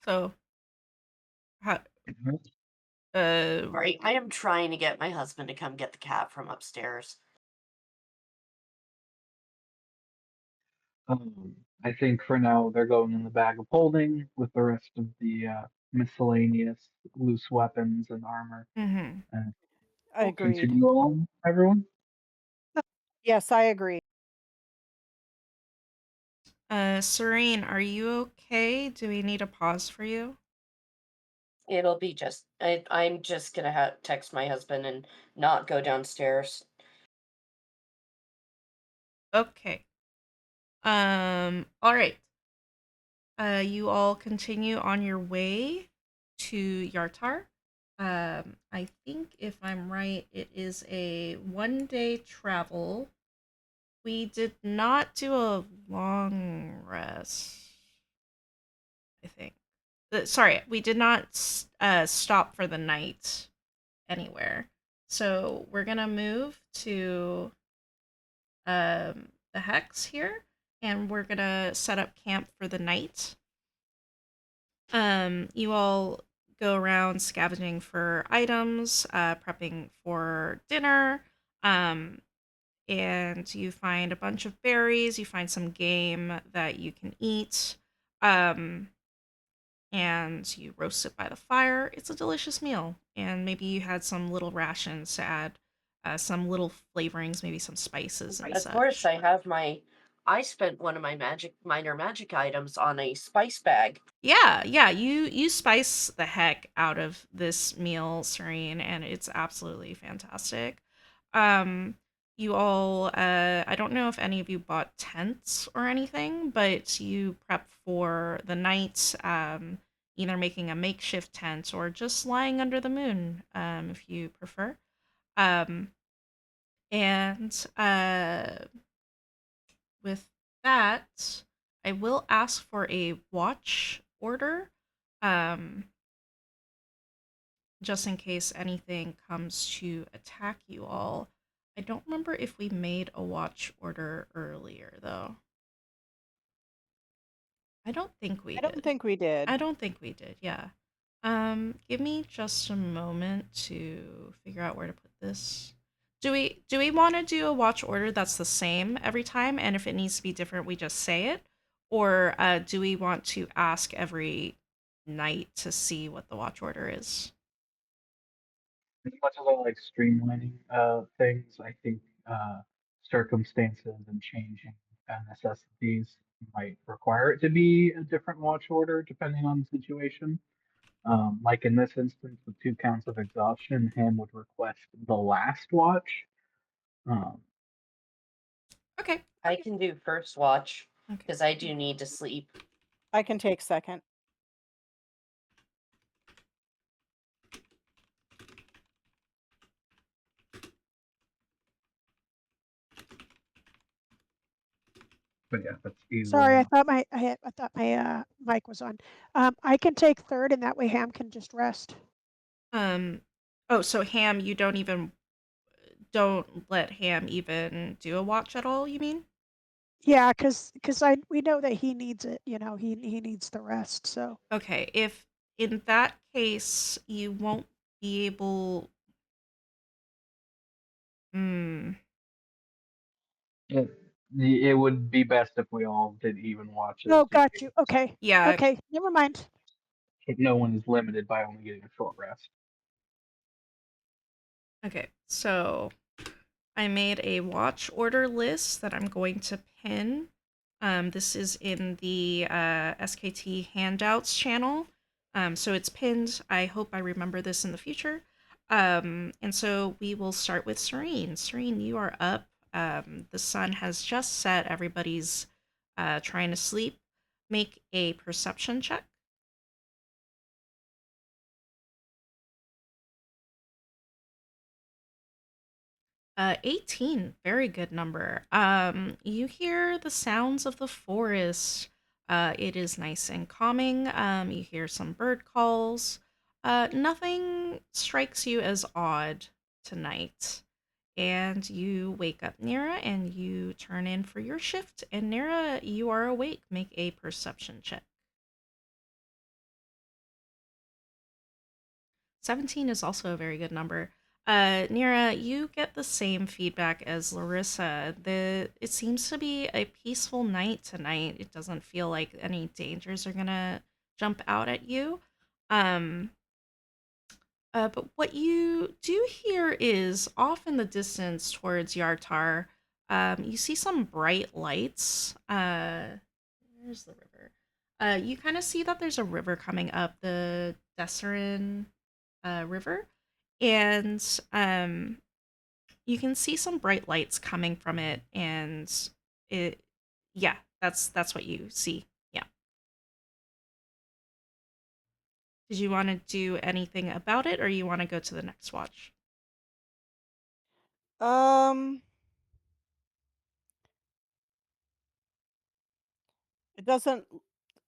Speaker 1: So, how, uh,
Speaker 3: Right. I am trying to get my husband to come get the cat from upstairs.
Speaker 4: I think for now they're going in the bag of holding with the rest of the miscellaneous loose weapons and armor.
Speaker 1: mhm.
Speaker 4: And we'll
Speaker 2: Agreed.
Speaker 4: continue on, everyone.
Speaker 2: Yes, I agree.
Speaker 1: Serene, are you okay? Do we need a pause for you?
Speaker 3: It'll be just. I'm just gonna text my husband and not go downstairs.
Speaker 1: Okay. All right. You all continue on your way to Yartar. I think if I'm right, it is a 1 day travel. We did not do a long rest, I think. Sorry, we did not stop for the night anywhere. So we're gonna move to the hex here. and we're gonna set up camp for the night. You all go around scavenging for items, prepping for dinner, um, and you find a bunch of berries. You find some game that you can eat, um, and you roast it by the fire. It's a delicious meal, and maybe you had some little rations to add some little flavorings, maybe some spices and
Speaker 3: Of course,
Speaker 1: such.
Speaker 3: I have my. I spent one of my minor magic items on a spice bag.
Speaker 1: Yeah, yeah, you spice the heck out of this meal, Serene, and it's absolutely fantastic. Um, you all, I don't know if any of you bought tents or anything, but you prep for the night, either making a makeshift tent or just lying under the moon, if you prefer. Um, and with that, I will ask for a watch order, um, just in case anything comes to attack you all. I don't remember if we made a watch order earlier, though. I don't think we
Speaker 2: I don't
Speaker 1: did.
Speaker 2: think we did.
Speaker 1: I don't think we did, yeah. Give me just a moment to figure out where to put this. Do we want to do a watch order that's the same every time, and if it needs to be different, we just say it, or do we want to ask every night to see what the watch order is?
Speaker 4: As much as I like streamlining things, I think circumstances and changing necessities might require it to be a different watch order depending on the situation. Like in this instance, with 2 counts of exhaustion, Ham would request the last watch. Um,
Speaker 1: Okay.
Speaker 3: I can do first watch
Speaker 1: Okay.
Speaker 3: because I do need to sleep.
Speaker 2: I can take second.
Speaker 4: but yeah, that's easily
Speaker 5: Sorry, I
Speaker 4: enough.
Speaker 5: thought my mic was on. I can take third, and that way Ham can just rest.
Speaker 1: Um. Oh, so Ham, you don't let Ham even do a watch at all, you mean?
Speaker 5: Yeah, because I we know that he needs it. You know, he needs the rest. So
Speaker 1: Okay, if in that case you won't be able. Hmm.
Speaker 4: It, it would be best if we all did even watches
Speaker 5: oh,
Speaker 4: just
Speaker 5: got you.
Speaker 4: because
Speaker 5: Okay,
Speaker 1: Yeah.
Speaker 5: okay, never mind.
Speaker 4: no one is limited by only getting a short rest.
Speaker 1: Okay. So I made a watch order list that I'm going to pin. This is in the SKT handouts channel. So it's pinned. I hope I remember this in the future. And so we will start with Serene. Serene, you are up. The sun has just set. Everybody's trying to sleep. Make a perception check. 18, very good number. You hear the sounds of the forest. It is nice and calming. You hear some bird calls. Nothing strikes you as odd tonight. And you wake up, Nira, and you turn in for your shift. And Nira, you are awake. Make a perception check. 17 is also a very good number. Nira, you get the same feedback as Larissa. It seems to be a peaceful night tonight. It doesn't feel like any dangers are gonna jump out at you. Um, but what you do hear is off in the distance towards Yartar. You see some bright lights. Where's the river? You kind of see that there's a river coming up, the Desserin river, and you can see some bright lights coming from it, and it, yeah, that's what you see. Yeah. Did you want to do anything about it, or you want to go to the next watch?
Speaker 2: Um, it doesn't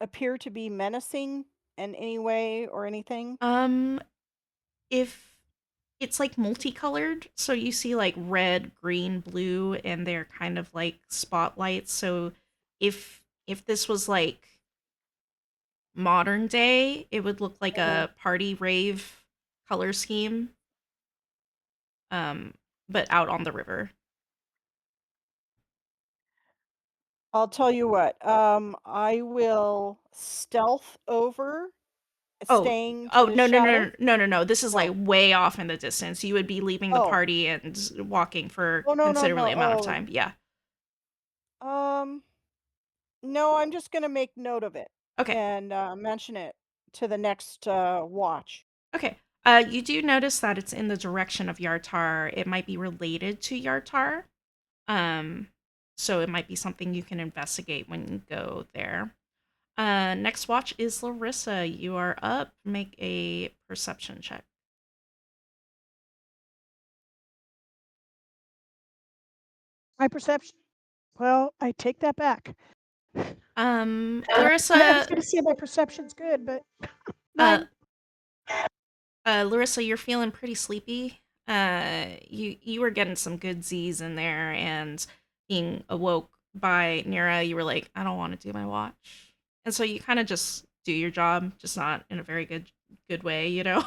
Speaker 2: appear to be menacing in any way or anything.
Speaker 1: Um, if it's like multicolored, so you see like red, green, blue, and they're kind of like spotlights. So if this was like modern day, it would look like
Speaker 2: Mhm.
Speaker 1: a party rave color scheme, um, but out on the river.
Speaker 2: I'll tell you what, I will stealth over,
Speaker 1: Oh,
Speaker 2: staying to
Speaker 1: oh
Speaker 2: the
Speaker 1: no no
Speaker 2: shadow.
Speaker 1: no no no no! This is like
Speaker 2: Oh,
Speaker 1: way off in the distance. You would be leaving the
Speaker 2: oh,
Speaker 1: party and walking for
Speaker 2: oh, no, no,
Speaker 1: considerably
Speaker 2: no,
Speaker 1: amount of time. Yeah.
Speaker 2: um, no, I'm just gonna make note of it
Speaker 1: Okay.
Speaker 2: and, mention it to the next, watch.
Speaker 1: Okay. You do notice that it's in the direction of Yartar. It might be related to Yartar. Um, so it might be something you can investigate when you go there. Next watch is Larissa. You are up. Make a perception check.
Speaker 5: My perception. Well, I take that back. I was
Speaker 1: Larissa,
Speaker 5: going to say my perception's good, but
Speaker 1: uh,
Speaker 5: 9.
Speaker 1: Larissa, you're feeling pretty sleepy. You were getting some good Z's in there, and being awoke by Nira, you were like, I don't want to do my watch, and so you kind of just do your job, just not in a very good way, you know.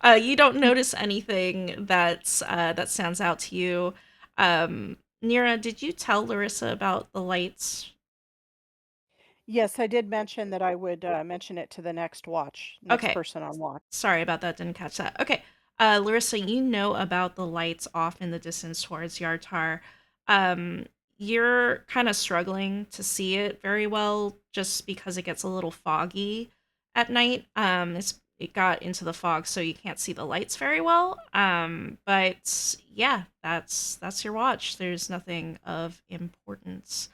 Speaker 1: You don't notice anything that stands out to you. Nira, did you tell Larissa about the lights?
Speaker 2: Yes, I did mention that I would, mention it to the next
Speaker 1: Okay,
Speaker 2: person on watch.
Speaker 1: sorry about that, didn't catch that. Okay. Larissa, you know about the lights off in the distance towards Yartar. Um, you're kind of struggling to see it very well just because it gets a little foggy at night. It got into the fog, so you can't see the lights very well. But yeah, that's your watch. There's nothing of importance.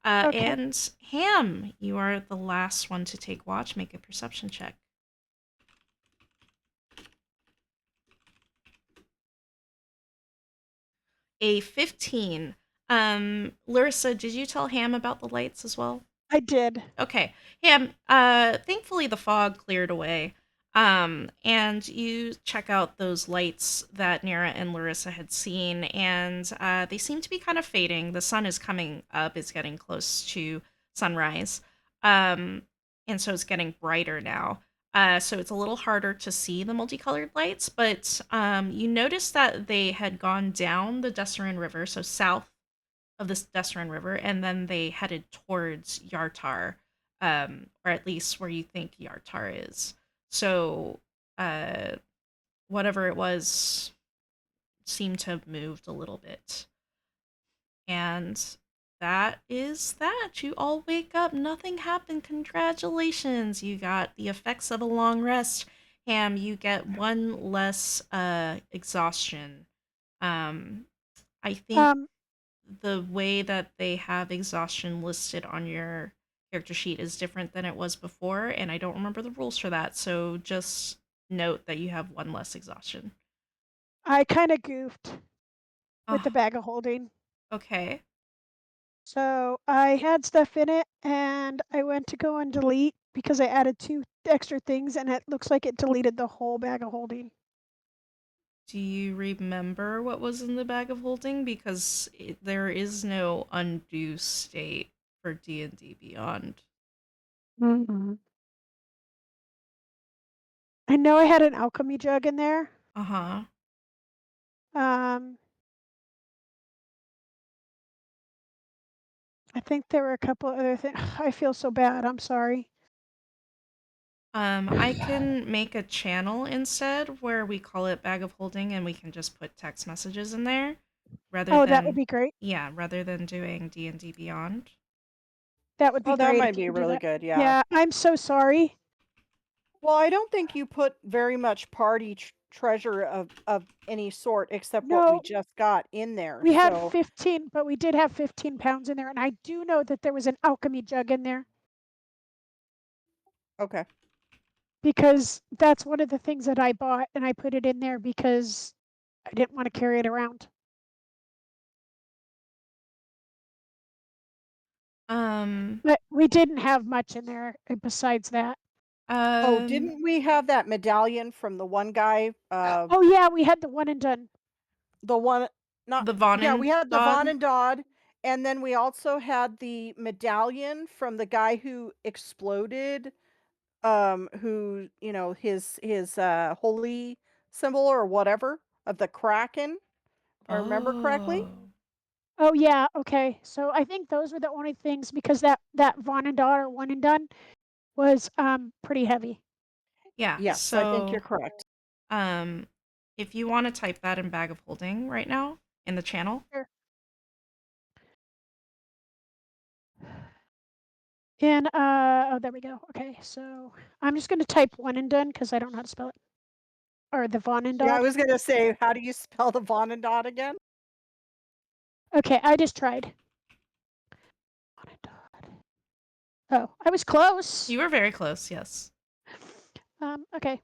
Speaker 5: Okay.
Speaker 1: And Ham, you are the last one to take watch. Make a perception check. A 15. Larissa, did you tell Ham about the lights as well?
Speaker 5: I did.
Speaker 1: Okay. Ham, thankfully the fog cleared away. And you check out those lights that Nira and Larissa had seen, and they seem to be kind of fading. The sun is coming up, it's getting close to sunrise. Um, and so it's getting brighter now. So it's a little harder to see the multicolored lights, but you notice that they had gone down the Desserin River, so south of this Desserin River, and then they headed towards Yartar, or at least where you think Yartar is. So, uh, whatever it was seemed to have moved a little bit. And that is that. You all wake up. Nothing happened. Congratulations. You got the effects of a long rest. Ham, you get one less exhaustion. Um, I think
Speaker 5: Um,
Speaker 1: the way that they have exhaustion listed on your character sheet is different than it was before, and I don't remember the rules for that. So just note that you have one less exhaustion.
Speaker 5: I kind of goofed with the
Speaker 1: Oh,
Speaker 5: bag of holding.
Speaker 1: okay.
Speaker 5: So I had stuff in it and I went to go and delete because I added 2 extra things and it looks like it deleted the whole bag of holding.
Speaker 1: Do you remember what was in the bag of holding? Because there is no undo state for D&D Beyond.
Speaker 5: Mm-hmm. I know I had an alchemy jug in there.
Speaker 1: Uh-huh.
Speaker 5: Um, I think there were a couple other things. I feel so bad. I'm sorry.
Speaker 1: I can make a channel instead where we call it bag of holding and we can just put text messages in there rather
Speaker 5: Oh, that would
Speaker 1: than
Speaker 5: be great.
Speaker 1: yeah, rather than doing D&D Beyond.
Speaker 5: That would be
Speaker 2: Oh, that
Speaker 5: great if
Speaker 2: might
Speaker 5: you
Speaker 2: be
Speaker 5: could do
Speaker 2: really
Speaker 5: that.
Speaker 2: good, yeah.
Speaker 5: Yeah, I'm so sorry.
Speaker 2: Well, I don't think you put very much party treasure of any sort except what we
Speaker 5: No,
Speaker 2: just got in there,
Speaker 5: we had
Speaker 2: so
Speaker 5: 15, but we did have 15 pounds in there. And I do know that there was an alchemy jug in there
Speaker 2: okay.
Speaker 5: because that's one of the things that I bought and I put it in there because I didn't want to carry it around.
Speaker 1: Um
Speaker 5: But we didn't have much in there besides that.
Speaker 2: Oh,
Speaker 1: um
Speaker 2: didn't we have that medallion from the one guy,
Speaker 5: Oh, yeah, we had the one and done.
Speaker 2: the one not
Speaker 1: the Von
Speaker 2: yeah,
Speaker 1: and
Speaker 2: we had the Von
Speaker 1: Dodd.
Speaker 2: and Dodd, And then we also had the medallion from the guy who exploded, who, his holy symbol or whatever of the Kraken, if I remember correctly.
Speaker 1: Oh.
Speaker 5: Oh yeah, okay. So I think those were the only things because that Von and Daughter one and done was pretty heavy.
Speaker 1: Yeah.
Speaker 2: Yes, I think you're
Speaker 1: So,
Speaker 2: correct.
Speaker 1: um, if you want to type that in bag of holding right now in the channel,
Speaker 5: Sure. And oh there we go. Okay, so I'm just gonna type one and done because I don't know how to spell it. Or the Von and
Speaker 2: Yeah, I
Speaker 5: Dod.
Speaker 2: was gonna say, how do you spell the Von and Dot again?
Speaker 5: Okay, I just tried. Von and Dod. Oh, I was close.
Speaker 1: you were very close. Yes.
Speaker 5: Okay.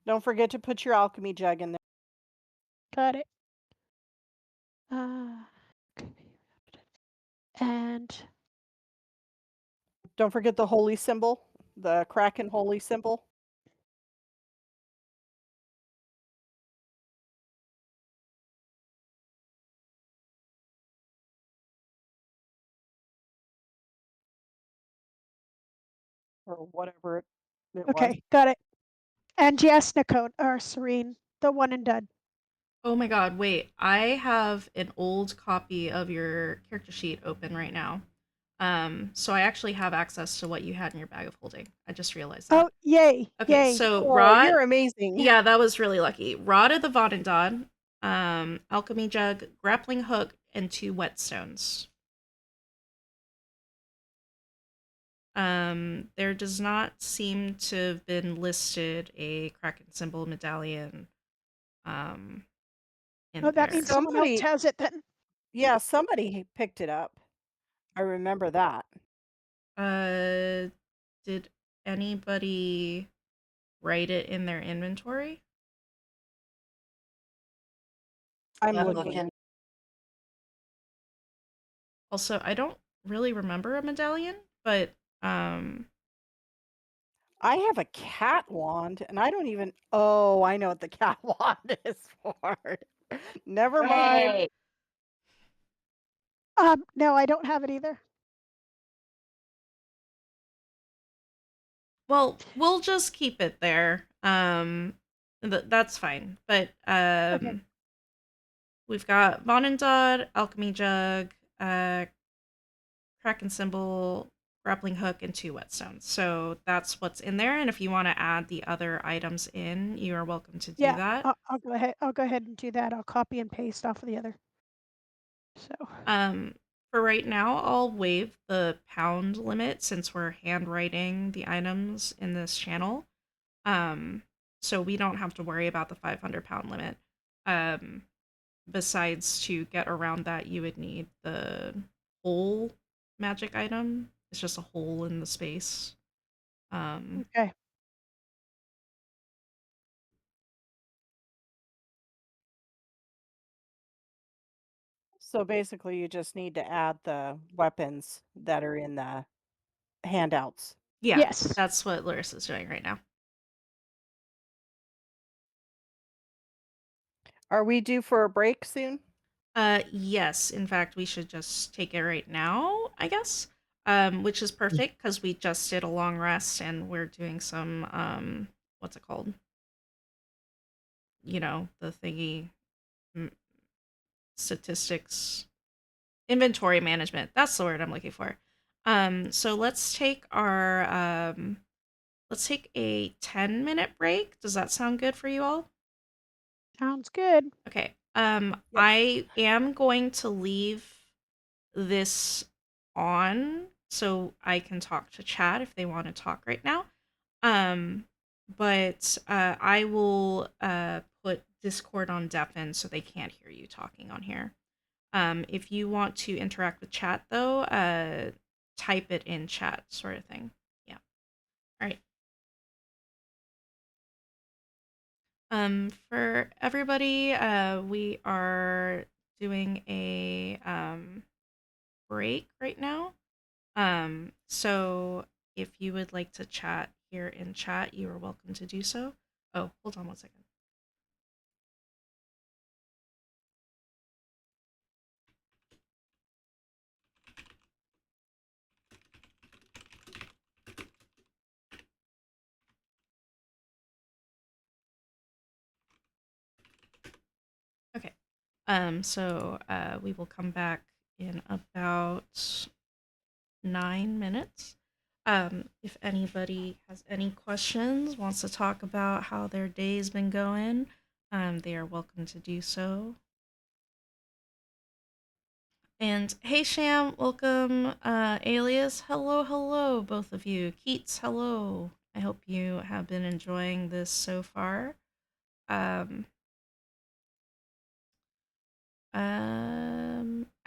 Speaker 2: Don't forget to put your alchemy jug in there.
Speaker 5: Got it. Uh, and
Speaker 2: Don't forget the holy symbol, the Kraken holy symbol. Or whatever it was.
Speaker 5: okay, got it. And yes, Nicole or Serene, the one and done.
Speaker 1: Oh my god, wait. I have an old copy of your character sheet open right now. So I actually have access to what you had in your bag of holding. I just realized that.
Speaker 5: Oh, yay,
Speaker 1: Okay,
Speaker 5: yay.
Speaker 1: so
Speaker 2: Oh,
Speaker 1: Rod,
Speaker 2: you're amazing.
Speaker 1: yeah, that was really lucky. Rod of the Vodendod, alchemy jug, grappling hook, and 2 whetstones. There does not seem to have been listed a Kraken symbol medallion um
Speaker 5: Oh,
Speaker 1: in
Speaker 5: that
Speaker 1: there.
Speaker 5: means someone else
Speaker 2: Somebody,
Speaker 5: has it then.
Speaker 2: yeah, somebody picked it up. I remember that.
Speaker 1: Uh, did anybody write it in their inventory?
Speaker 2: I'm
Speaker 3: I'm
Speaker 2: looking.
Speaker 3: looking.
Speaker 1: Also, I don't really remember a medallion, but
Speaker 2: I have a cat wand, and I don't even. Oh, I know what the cat wand is for. Never mind.
Speaker 3: Hey,
Speaker 5: No, I don't have it either.
Speaker 1: well, we'll just keep it there. That's fine. But
Speaker 5: Okay.
Speaker 1: we've got Vonendod, Alchemy Jug, Kraken Symbol, Grappling Hook, and 2 whetstones. So that's what's in there. And if you want to add the other items in, you are welcome to do
Speaker 5: Yeah,
Speaker 1: that.
Speaker 5: I'll go ahead. I'll go ahead and do that. I'll copy and paste off of the other. So
Speaker 1: Um, for right now, I'll waive the pound limit since we're handwriting the items in this channel. Um, so we don't have to worry about the 500 pound limit. Um, Besides, to get around that, you would need the hole magic item. It's just a hole in the space. Um,
Speaker 5: okay.
Speaker 2: So basically, you just need to add the weapons that are in the handouts.
Speaker 1: yeah,
Speaker 5: Yes.
Speaker 1: that's what Larissa's doing right now.
Speaker 2: Are we due for a break soon?
Speaker 1: Yes. In fact, we should just take it right now, I guess. Which is perfect because we just did a long rest and we're doing some what's it called? You know, the thingy, mm, statistics, inventory management. That's the word I'm looking for. So let's take a 10-minute break. Does that sound good for you all?
Speaker 5: Sounds good.
Speaker 1: Okay.
Speaker 2: Yep.
Speaker 1: I am going to leave this on so I can talk to chat if they want to talk right now. Um, but I will put Discord on deafen so they can't hear you talking on here. If you want to interact with chat though, type it in chat, sort of thing. Yeah. All right. For everybody, we are doing a break right now. So if you would like to chat here in chat, you are welcome to do so. Oh, hold on one second. So we will come back in about 9 minutes. If anybody has any questions, wants to talk about how their day's been going, they are welcome to do so. And hey, Sham, welcome. Alias, hello, hello, both of you. Keats, hello. I hope you have been enjoying this so far. Um,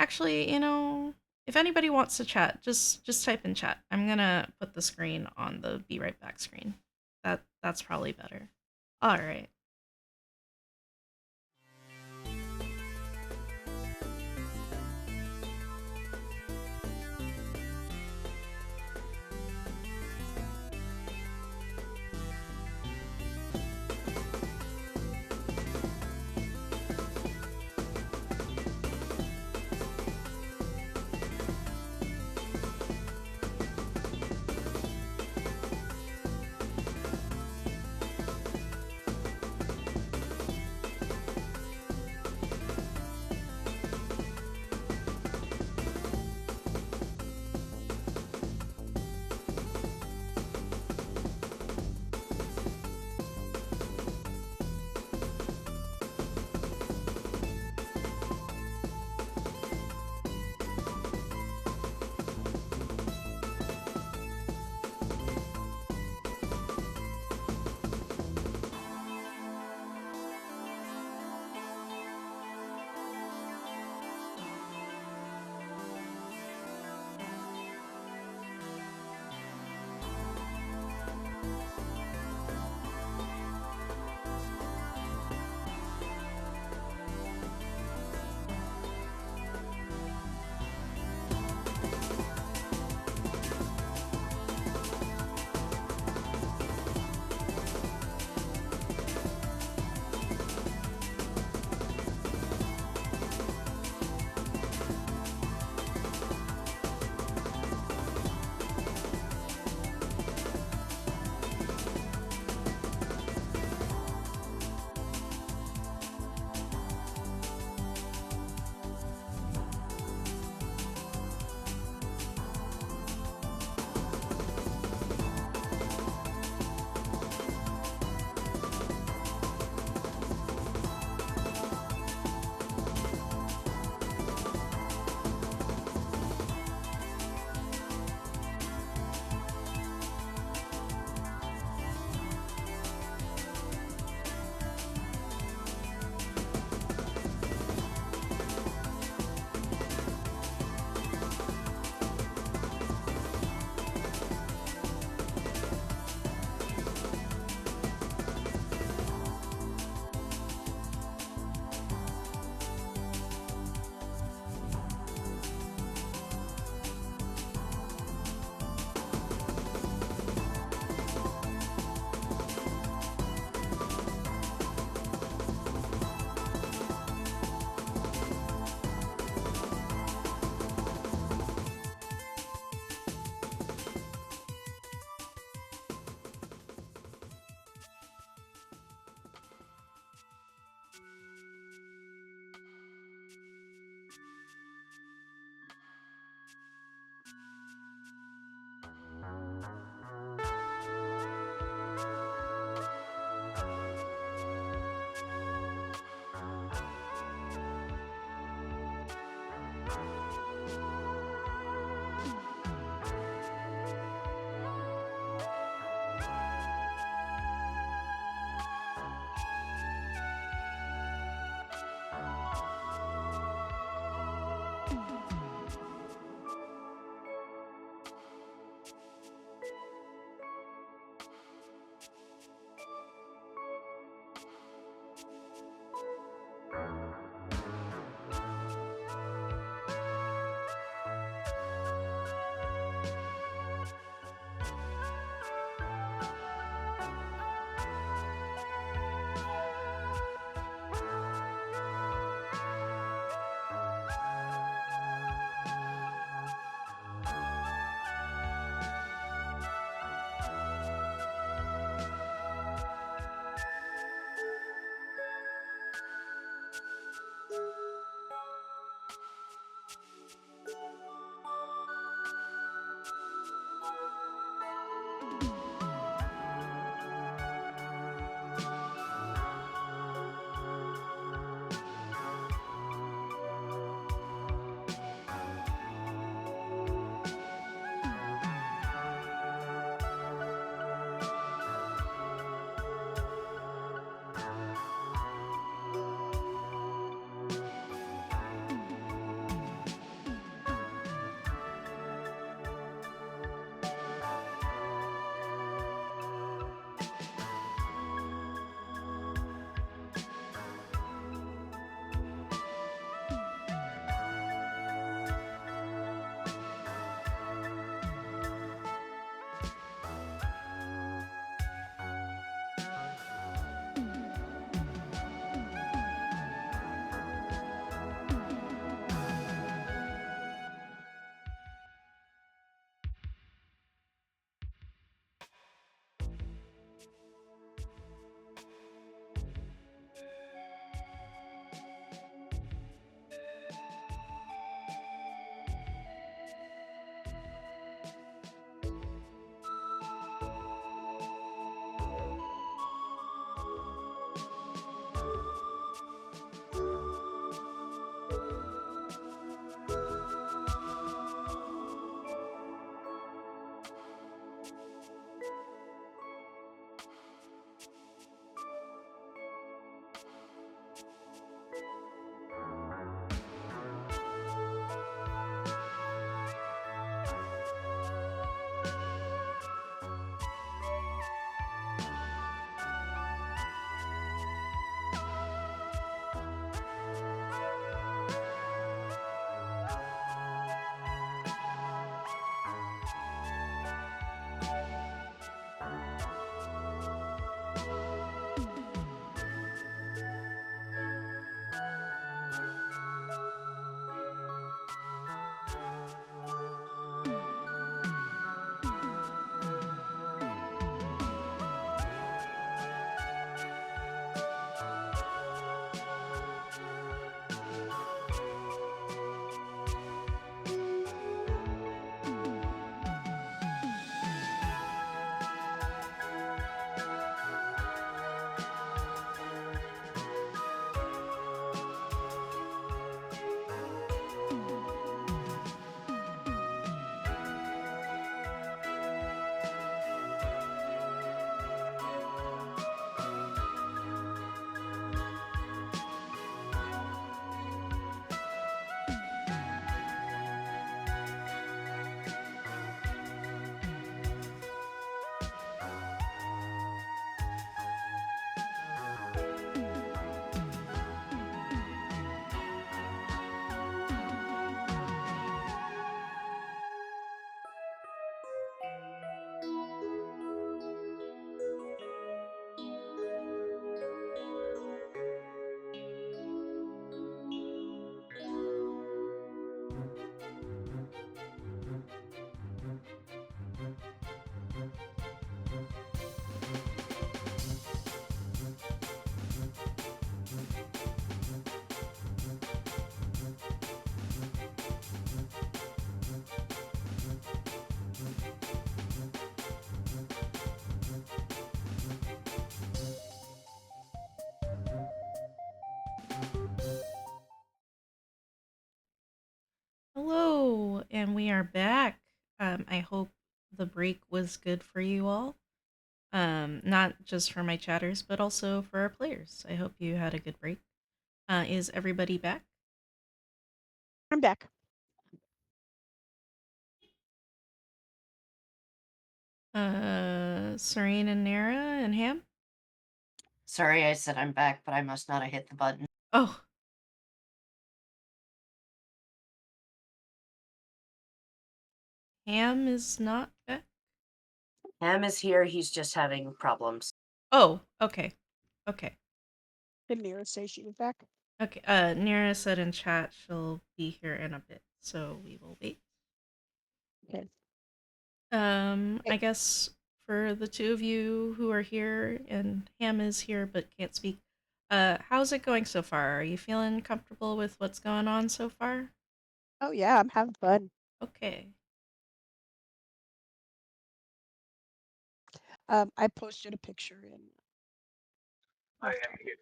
Speaker 1: Actually, if anybody wants to chat, just type in chat. I'm gonna put the screen on the be right back screen. That's probably better. All right. and we are back. I hope the break was good for you all. Not just for my chatters, but also for our players. I hope you had a good break. Is everybody back?
Speaker 5: I'm back.
Speaker 1: Serene and Nara and Ham?
Speaker 3: Sorry, I said I'm back, but I must not have hit the button.
Speaker 1: Oh. Ham is not back?
Speaker 3: Ham is here. He's just having problems.
Speaker 1: Oh, okay. Okay.
Speaker 5: Did Nira say she was back?
Speaker 1: Okay. Nira said in chat she'll be here in a bit, so we will wait.
Speaker 5: Okay.
Speaker 1: I guess for the two of you who are here and Ham is here but can't speak, how's it going so far? Are you feeling comfortable with what's going on so far?
Speaker 5: Oh yeah, I'm having fun.
Speaker 1: Okay.
Speaker 5: I posted a picture in.
Speaker 4: I am here.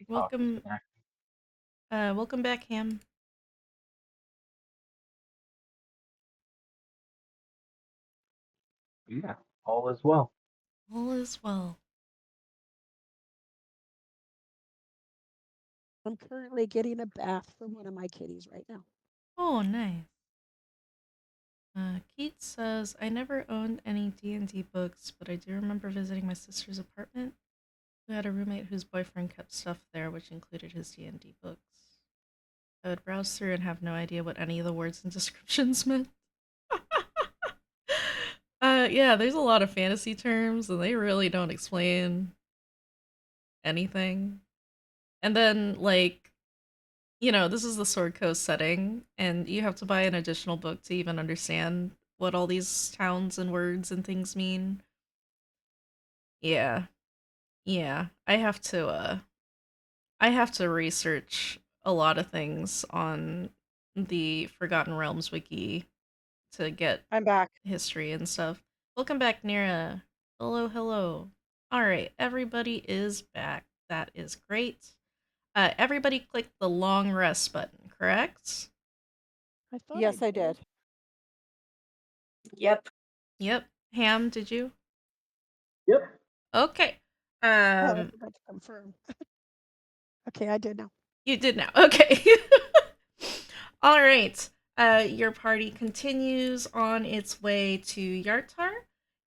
Speaker 4: Talk
Speaker 1: Welcome
Speaker 4: disconnect.
Speaker 1: welcome back, Ham.
Speaker 4: Yeah, all is well.
Speaker 1: All is well.
Speaker 5: I'm currently getting a bath for one of my kitties right now.
Speaker 1: Oh, nice. Keith says, I never owned any D&D books, but I do remember visiting my sister's apartment, who had a roommate whose boyfriend kept stuff there, which included his D&D books. I would browse through and have no idea what any of the words and descriptions meant. Yeah, there's a lot of fantasy terms, and they really don't explain anything. And then, like, this is the Sword Coast setting, and you have to buy an additional book to even understand what all these towns and words and things mean. Yeah. Yeah. I have to research a lot of things on the Forgotten Realms wiki to get
Speaker 2: I'm back.
Speaker 1: history and stuff. Welcome back, Nira. Hello, hello. All right, everybody is back. That is great. Everybody clicked the long rest button, correct?
Speaker 5: I thought
Speaker 2: Yes, I did.
Speaker 3: Yep.
Speaker 1: Yep. Ham, did you?
Speaker 4: Yep.
Speaker 1: Okay.
Speaker 5: Oh, I forgot to confirm. Okay, I did now.
Speaker 1: You did now. Okay. All right. Your party continues on its way to Yartar,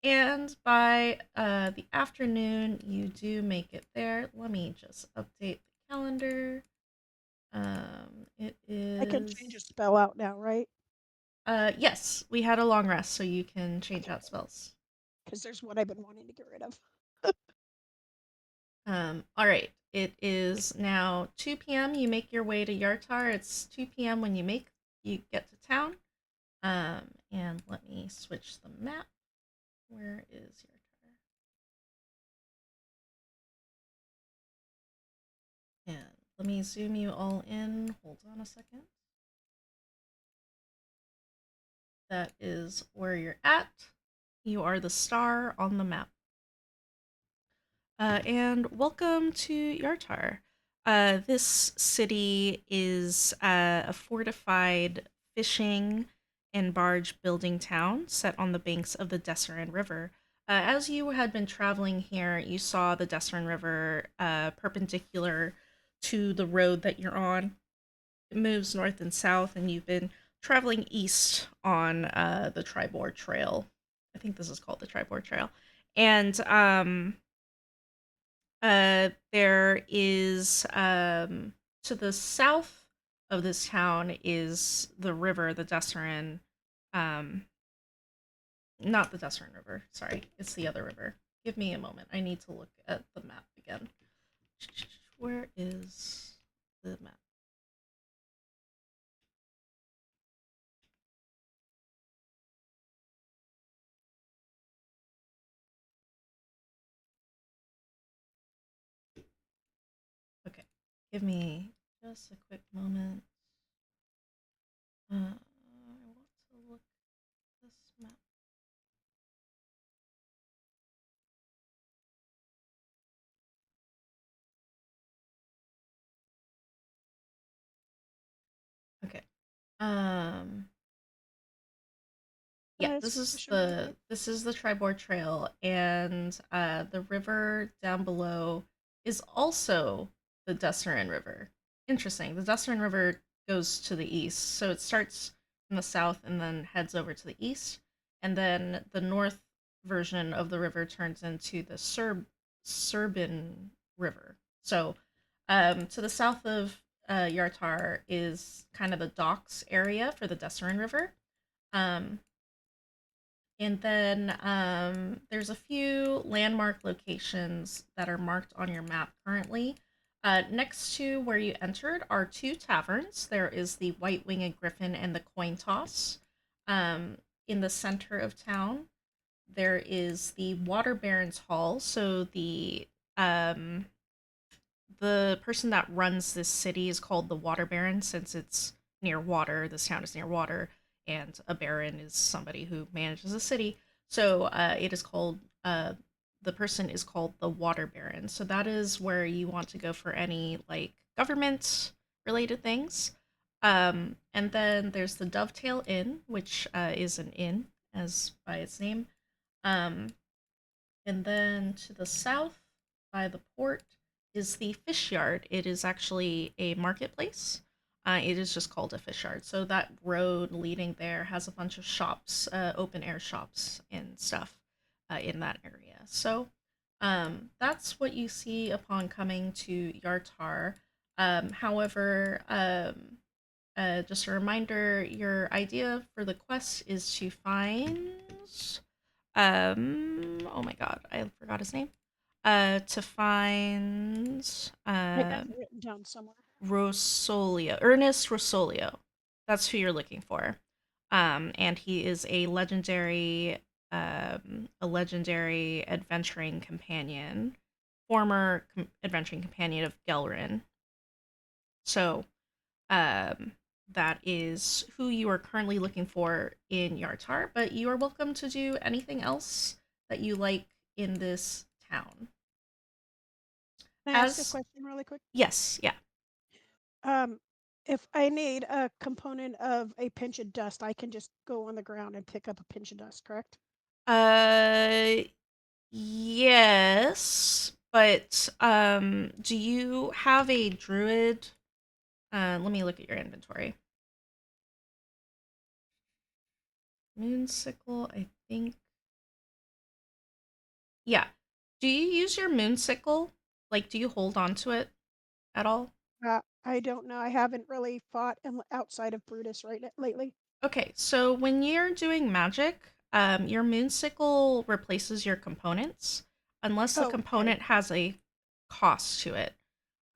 Speaker 1: and by the afternoon, you do make it there. Let me just update the calendar. It
Speaker 5: I can change a
Speaker 1: is.
Speaker 5: spell out now, right?
Speaker 1: Yes, we had a long rest, so you can change out spells.
Speaker 5: Because there's one I've been wanting to get rid of.
Speaker 1: All right. It is now 2 p.m. You make your way to Yartar. It's 2 p.m. when you get to town. And let me switch the map. Where is Yartar? And let me zoom you all in. Hold on a second. That is where you're at. You are the star on the map. And welcome to Yartar. This city is a fortified fishing and barge building town set on the banks of the Desserin River. As you had been traveling here, you saw the Desserin River perpendicular to the road that you're on. It moves north and south, and you've been traveling east on the Tribord Trail. I think this is called the Tribord Trail. And there is to the south of this town is the river, the Desserin. Um, Not the Desserin River. Sorry, it's the other river. Give me a moment. I need to look at the map again. Where is the map? Okay, give me just a quick moment. I want to look at this map. Okay. Um, Yeah,
Speaker 5: It's fishing really quick.
Speaker 1: this is the Tribord Trail, and the river down below is also the Dessarin River. Interesting. The Dessarin River goes to the east, so it starts in the south and then heads over to the east, and then the north version of the river turns into the Serban River. So, to the south of Yartar is kind of the docks area for the Dessarin River. Um, and then there's a few landmark locations that are marked on your map currently. Next to where you entered are two taverns. There is the White Winged Griffin and the Coin Toss. Um, in the center of town, there is the Water Baron's Hall. So um, the person that runs this city is called the Water Baron since it's near water. This town is near water, and a baron is somebody who manages a city. So it is called the person is called the Water Baron. So that is where you want to go for any like government related things. And then there's the Dovetail Inn, which is an inn as by its name. Um, and then to the south, by the port, is the fish yard. It is actually a marketplace. It is just called a fish yard. So that road leading there has a bunch of shops, open air shops and stuff in that area. So that's what you see upon coming to Yartar. However, just a reminder, your idea for the quest is to find oh my god, I forgot his name. To find
Speaker 5: I have it written down somewhere.
Speaker 1: Rosolio, Ernest Rosolio. That's who you're looking for. And he is a legendary adventuring companion, former adventuring companion of Gelrin. So, um, that is who you are currently looking for in Yartar, but you are welcome to do anything else that you like in this town.
Speaker 5: Can I ask a
Speaker 1: As
Speaker 5: question really quick?
Speaker 1: yes, yeah.
Speaker 5: Um, if I need a component of a pinch of dust, I can just go on the ground and pick up a pinch of dust, correct?
Speaker 1: Uh yes, but do you have a druid? Let me look at your inventory. Moonsicle, I think. Yeah. Do you use your moonsicle? Like, do you hold on to it at all?
Speaker 5: I don't know. I haven't really fought outside of Brutus lately.
Speaker 1: Okay, so when you're doing magic, your moonsicle replaces your components unless the
Speaker 5: Oh, okay.
Speaker 1: component has a cost to it.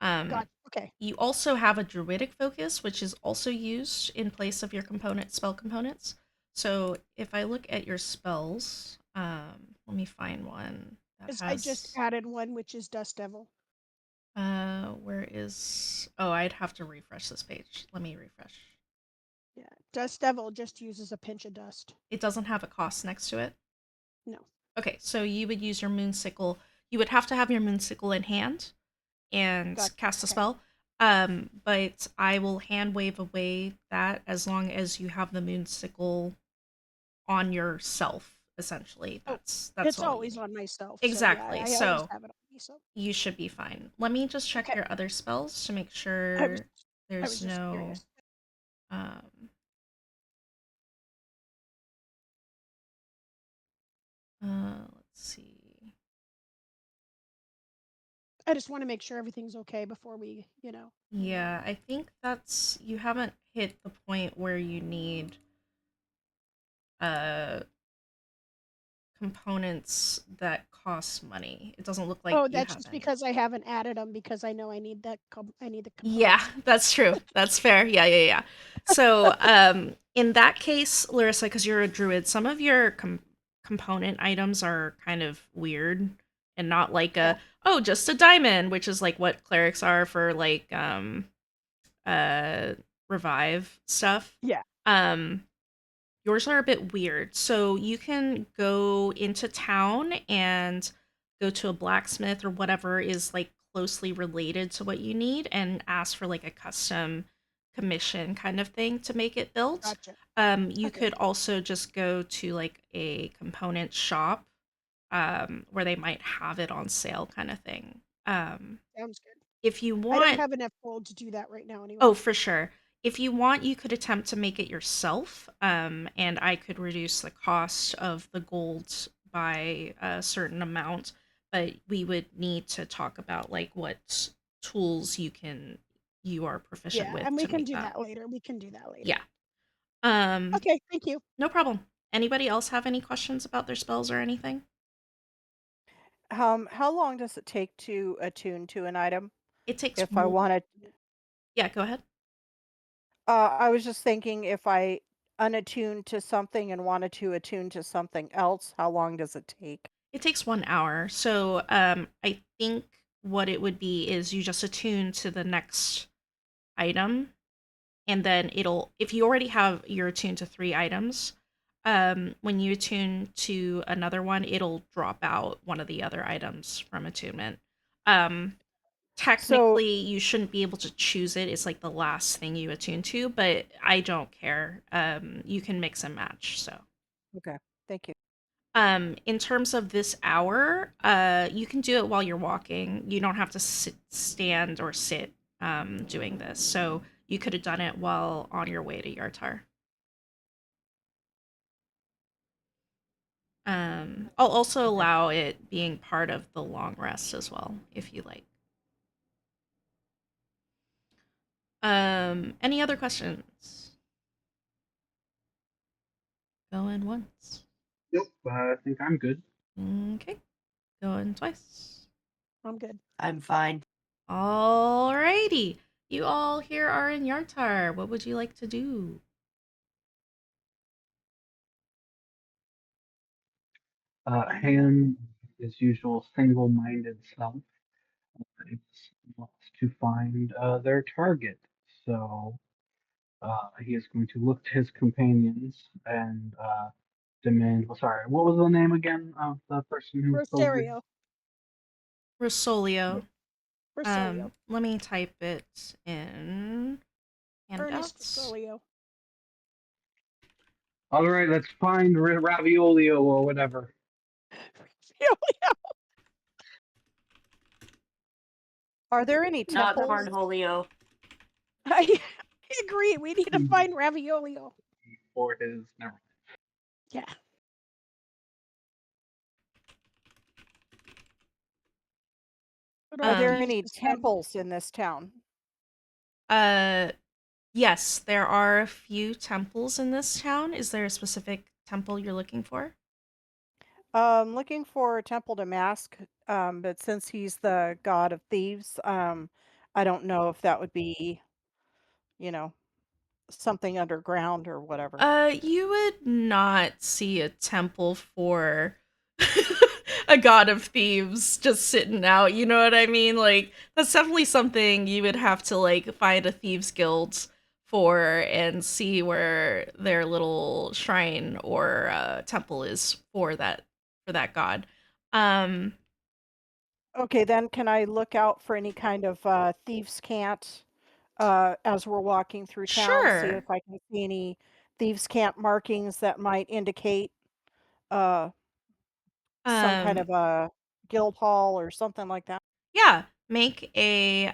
Speaker 1: Um,
Speaker 5: Got okay.
Speaker 1: you also have a druidic focus, which is also used in place of your spell components. So if I look at your spells, let me find one that
Speaker 5: 'Cause I just
Speaker 1: has.
Speaker 5: added one, which is Dust Devil.
Speaker 1: Where is? Oh, I'd have to refresh this page. Let me refresh.
Speaker 5: Yeah, Dust Devil just uses a pinch of dust.
Speaker 1: It doesn't have a cost next to it.
Speaker 5: No,
Speaker 1: Okay, so you would use your moonsicle. You would have to have your moonsicle in hand and
Speaker 5: gotcha.
Speaker 1: cast a
Speaker 5: Okay.
Speaker 1: spell. But I will hand wave away that as long as you have the moonsicle on yourself. Essentially,
Speaker 5: Oh,
Speaker 1: that's
Speaker 5: it's
Speaker 1: all you
Speaker 5: always
Speaker 1: need.
Speaker 5: on myself. So yeah,
Speaker 1: Exactly.
Speaker 5: I always
Speaker 1: So
Speaker 5: have it on me. So
Speaker 1: you should be fine. Let me just check
Speaker 5: okay.
Speaker 1: your other spells to make
Speaker 5: I was
Speaker 1: sure
Speaker 5: I was
Speaker 1: there's
Speaker 5: just
Speaker 1: no.
Speaker 5: curious.
Speaker 1: Um, let's see.
Speaker 5: I just want to make sure everything's okay before we, move
Speaker 1: Yeah,
Speaker 5: on.
Speaker 1: I think that's you haven't hit the point where you need uh components that cost money. It doesn't look like
Speaker 5: Oh,
Speaker 1: you
Speaker 5: that's just
Speaker 1: haven't.
Speaker 5: because I haven't added them because I know I need I need the
Speaker 1: Yeah,
Speaker 5: components.
Speaker 1: that's true. That's fair. Yeah, yeah, yeah. So, in that case, Larissa, because you're a druid, some of your component items are kind of weird and not like
Speaker 5: Yeah.
Speaker 1: just a diamond, which is like what clerics are for like uh revive stuff.
Speaker 5: Yeah.
Speaker 1: Um, yours are a bit weird. So you can go into town and go to a blacksmith or whatever is like closely related to what you need and ask for like a custom commission kind of thing to make it built.
Speaker 5: Gotcha.
Speaker 1: You
Speaker 5: Okay.
Speaker 1: could also just go to like a component shop where they might have it on sale kind of thing.
Speaker 5: Sounds good.
Speaker 1: If you
Speaker 5: I don't
Speaker 1: want,
Speaker 5: have enough gold to do that right now anyway.
Speaker 1: oh, for sure. If you want, you could attempt to make it yourself, and I could reduce the cost of the gold by a certain amount. But we would need to talk about like what tools you are proficient
Speaker 5: Yeah,
Speaker 1: with
Speaker 5: and we
Speaker 1: to
Speaker 5: can
Speaker 1: make
Speaker 5: do
Speaker 1: that.
Speaker 5: that later. We can do that later.
Speaker 1: Yeah. Um,
Speaker 5: Okay, thank you.
Speaker 1: no problem. Anybody else have any questions about their spells or anything?
Speaker 2: How long does it take to attune to an item?
Speaker 1: It takes
Speaker 2: If I
Speaker 1: one.
Speaker 2: wanted,
Speaker 1: Yeah, go ahead.
Speaker 2: I was just thinking if I unattuned to something and wanted to attune to something else, how long does it take?
Speaker 1: It takes 1 hour. So I think what it would be is you just attune to the next item, and then it'll, if you already have you're attuned to 3 items, when you attune to another one, it'll drop out one of the other items from attunement. Um,
Speaker 2: So,
Speaker 1: Technically, you shouldn't be able to choose it. It's like the last thing you attune to, but I don't care. You can mix and match. So,
Speaker 2: okay, thank you.
Speaker 1: in terms of this hour, you can do it while you're walking. You don't have to stand or sit doing this. So you could have done it while on your way to Yartar. I'll also
Speaker 2: Okay.
Speaker 1: allow it being part of the long rest as well, if you like. Any other questions? Going once.
Speaker 4: Nope, I think I'm good.
Speaker 1: Okay, going twice.
Speaker 5: I'm good.
Speaker 3: I'm fine.
Speaker 1: Alrighty. You all here are in Yartar. What would you like to do?
Speaker 4: Ham, his usual single-minded self, wants to find their target. So he is going to look to his companions and demand. Well, sorry, what was the name again of the person who stole his?
Speaker 5: Rosario.
Speaker 1: Rosolio.
Speaker 5: Rosolio.
Speaker 1: Let me type it in
Speaker 5: Ernest
Speaker 1: handouts.
Speaker 5: Rosolio.
Speaker 4: All right, let's find Raviolio or whatever.
Speaker 2: Are there any
Speaker 3: Not
Speaker 2: temples?
Speaker 3: Cornholio.
Speaker 5: I agree. We need to find Raviolio.
Speaker 4: Or his. Never.
Speaker 5: Yeah. What do
Speaker 2: Are
Speaker 5: our
Speaker 2: there
Speaker 1: Um,
Speaker 5: thieves
Speaker 2: any
Speaker 5: decide?
Speaker 2: temples in this town?
Speaker 1: uh, yes, there are a few temples in this town. Is there a specific temple you're looking for?
Speaker 2: Looking for a temple to Mask, but since he's the god of thieves, I don't know if that would be, you know, something underground or whatever.
Speaker 1: You would not see a temple for a god of thieves just sitting out, you know what I mean? Like that's definitely something you would have to like find a thieves guild for and see where their little shrine or temple is for that god. Um
Speaker 2: Okay, then can I look out for any kind of thieves' cant as we're walking through town? See
Speaker 1: sure.
Speaker 2: if I can see any thieves' cant markings that might indicate uh, some kind
Speaker 1: Um
Speaker 2: of a guild hall or something like that.
Speaker 1: yeah, make a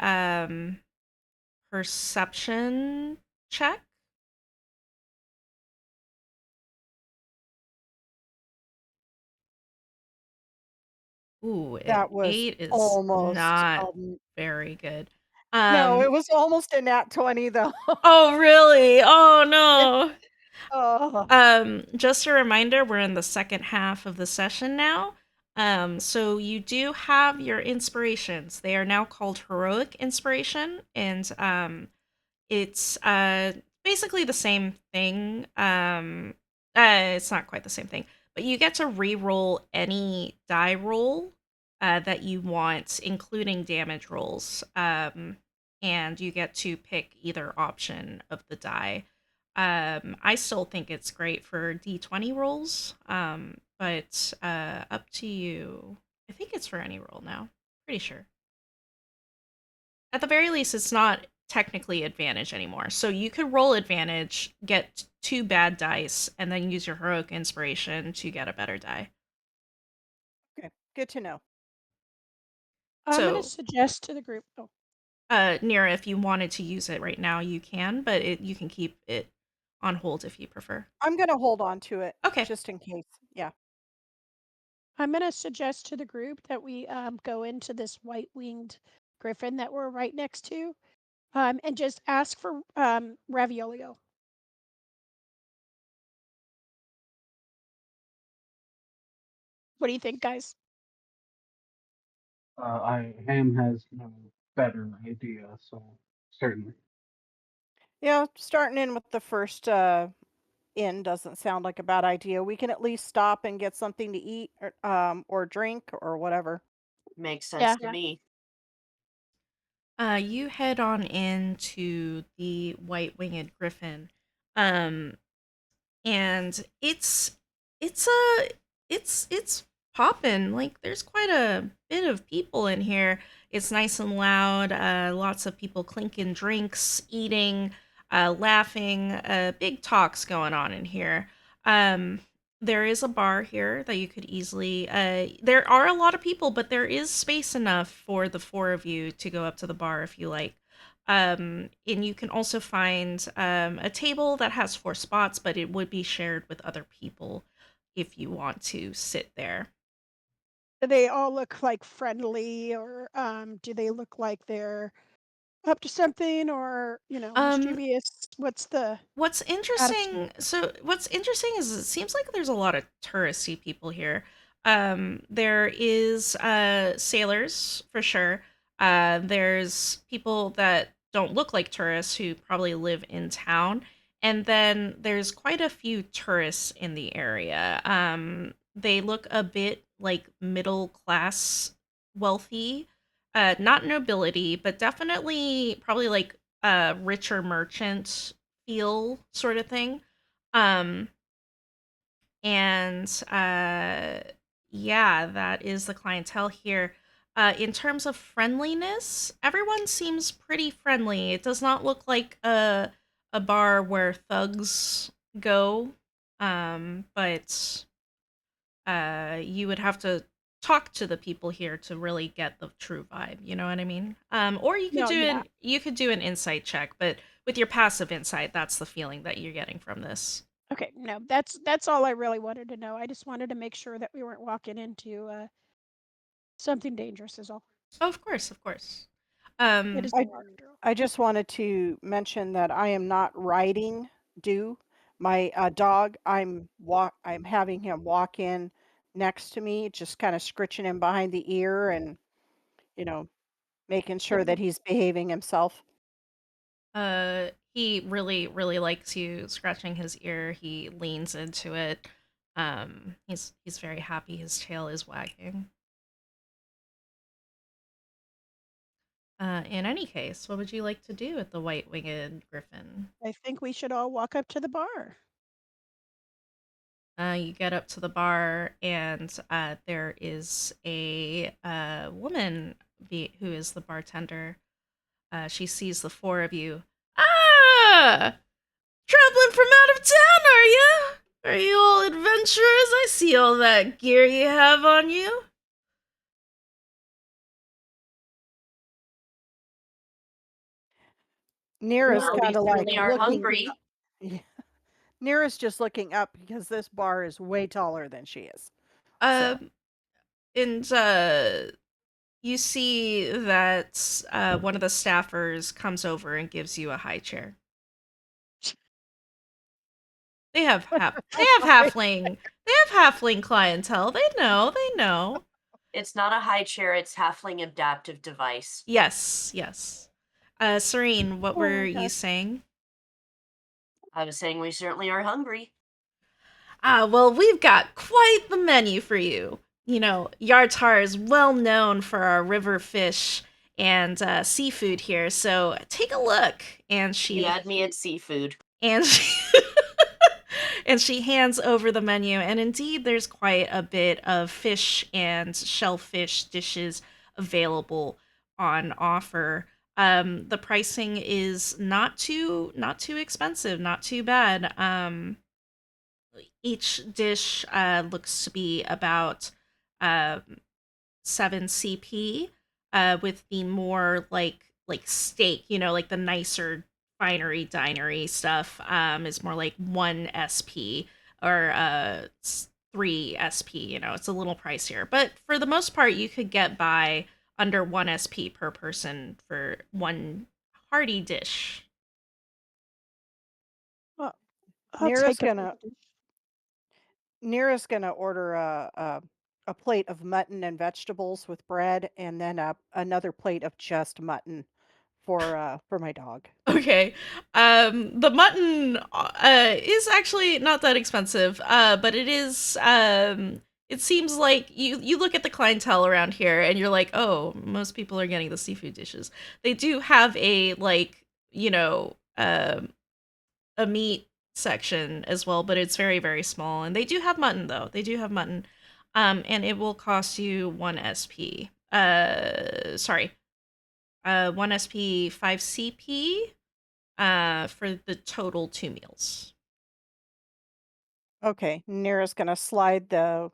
Speaker 1: perception check. Ooh, an
Speaker 2: That was
Speaker 1: 8 is
Speaker 2: almost
Speaker 1: not very good.
Speaker 2: no,
Speaker 1: Um
Speaker 2: it was almost a nat 20 though.
Speaker 1: oh, really? Oh,
Speaker 2: Yeah.
Speaker 1: no.
Speaker 2: Oh.
Speaker 1: Just a reminder, we're in the second half of the session now. So you do have your inspirations. They are now called heroic inspiration, and it's basically the same thing. It's not quite the same thing, but you get to re-roll any die roll that you want, including damage rolls. And you get to pick either option of the die. I still think it's great for D20 rolls, but up to you. I think it's for any roll now. Pretty sure. At the very least, it's not technically advantage anymore. So you could roll advantage, get 2 bad dice, and then use your heroic inspiration to get a better die.
Speaker 2: Okay, good to know.
Speaker 5: I'm going to
Speaker 1: So,
Speaker 5: suggest to the group. Oh,
Speaker 1: Nira, if you wanted to use it right now, you can, but you can keep it on hold if you prefer.
Speaker 2: I'm gonna hold on to it
Speaker 1: Okay.
Speaker 2: just in case. Yeah.
Speaker 5: I'm going to suggest to the group that we go into this white-winged griffin that we're right next to, and just ask for Raviolio. What do you think, guys?
Speaker 4: Ham has no better idea, so certainly.
Speaker 2: Yeah, starting in with the first inn doesn't sound like a bad idea. We can at least stop and get something to eat or drink or whatever.
Speaker 3: Makes sense
Speaker 5: Yeah.
Speaker 3: to me.
Speaker 1: You head on into the White Winged Griffin. Um, and it's a it's poppin'. Like there's quite a bit of people in here. It's nice and loud. Lots of people clinking drinks, eating, laughing. Big talks going on in here. Um, there is a bar here that you could easily. There are a lot of people, but there is space enough for the 4 of you to go up to the bar if you like. And you can also find a table that has 4 spots, but it would be shared with other people if you want to sit there.
Speaker 5: Do they all look like friendly, or do they look like they're up to something, or
Speaker 1: Um,
Speaker 5: mischievous? What's the
Speaker 1: What's
Speaker 5: attitude?
Speaker 1: interesting? So what's interesting is it seems like there's a lot of touristy people here. There is sailors for sure. There's people that don't look like tourists who probably live in town, and then there's quite a few tourists in the area. They look a bit like middle class, wealthy, not nobility, but definitely probably like a richer merchant feel sort of thing. Um and Yeah, that is the clientele here. In terms of friendliness, everyone seems pretty friendly. It does not look like a bar where thugs go. But You would have to talk to the people here to really get the true vibe. You know what I mean? Or
Speaker 5: No, yeah.
Speaker 1: you could do an insight check, but with your passive insight, that's the feeling that you're getting from this.
Speaker 5: Okay, no, that's all I really wanted to know. I just wanted to make sure that we weren't walking into something dangerous is all.
Speaker 1: Oh, of course, of course.
Speaker 5: It is
Speaker 1: Um,
Speaker 5: the
Speaker 2: I
Speaker 5: bark girl.
Speaker 2: I just wanted to mention that I am not riding Dew, my dog. I'm having him walk in next to me, just kind of scritching him behind the ear and you know making sure that
Speaker 5: Okay.
Speaker 2: he's behaving himself.
Speaker 1: he really, really likes you scratching his ear. He leans into it. He's very happy. His tail is wagging. In any case, what would you like to do at the White Winged Griffin?
Speaker 5: I think we should all walk up to the bar.
Speaker 1: You get up to the bar, and there is a woman who is the bartender. She sees the 4 of you. Ah! Traveling from out of town, are you? Are you all adventurers? I see all that gear you have on you.
Speaker 2: Neera's
Speaker 3: Well, we
Speaker 2: kind of like
Speaker 3: certainly are
Speaker 2: looking.
Speaker 3: hungry.
Speaker 2: Yeah, Neera's just looking up because this bar is way taller than she is. So
Speaker 1: Um, and You see that one of the staffers comes over and gives you a high chair. They have halfling clientele. They know, they know.
Speaker 3: It's not a high chair, it's halfling adaptive device.
Speaker 1: Yes, yes. Serene, what
Speaker 5: Oh
Speaker 1: were
Speaker 5: my
Speaker 1: you
Speaker 5: gosh.
Speaker 1: saying?
Speaker 3: I was saying we certainly are hungry.
Speaker 1: Ah, well, we've got quite the menu for you. You know, Yartar is well known for our river fish and seafood here, so take a look.
Speaker 3: You had me at seafood.
Speaker 1: And she, and she hands over the menu, and indeed, there's quite a bit of fish and shellfish dishes available on offer. The pricing is not too expensive, not too bad. Each dish looks to be about um 7 CP, with the more like steak, like the nicer finery dinery stuff, is more like 1 SP or 3 SP. It's a little pricier, but for the most part, you could get by under 1 SP per person for one hearty dish.
Speaker 5: Well, I'll
Speaker 2: Nira's
Speaker 5: take a
Speaker 2: gonna
Speaker 5: fish dish.
Speaker 2: Nira's gonna order a plate of mutton and vegetables with bread, and then another plate of just mutton for my dog.
Speaker 1: Okay. The mutton is actually not that expensive, but it seems like you look at the clientele around here and you're like, "Oh, most people are getting the seafood dishes." They do have a a meat section as well, but it's very very small, and they do have mutton though. They do have mutton. And it will cost you 1 SP. Sorry. 1 SP 5 CP for the total 2 meals.
Speaker 2: Okay, Nira's gonna slide the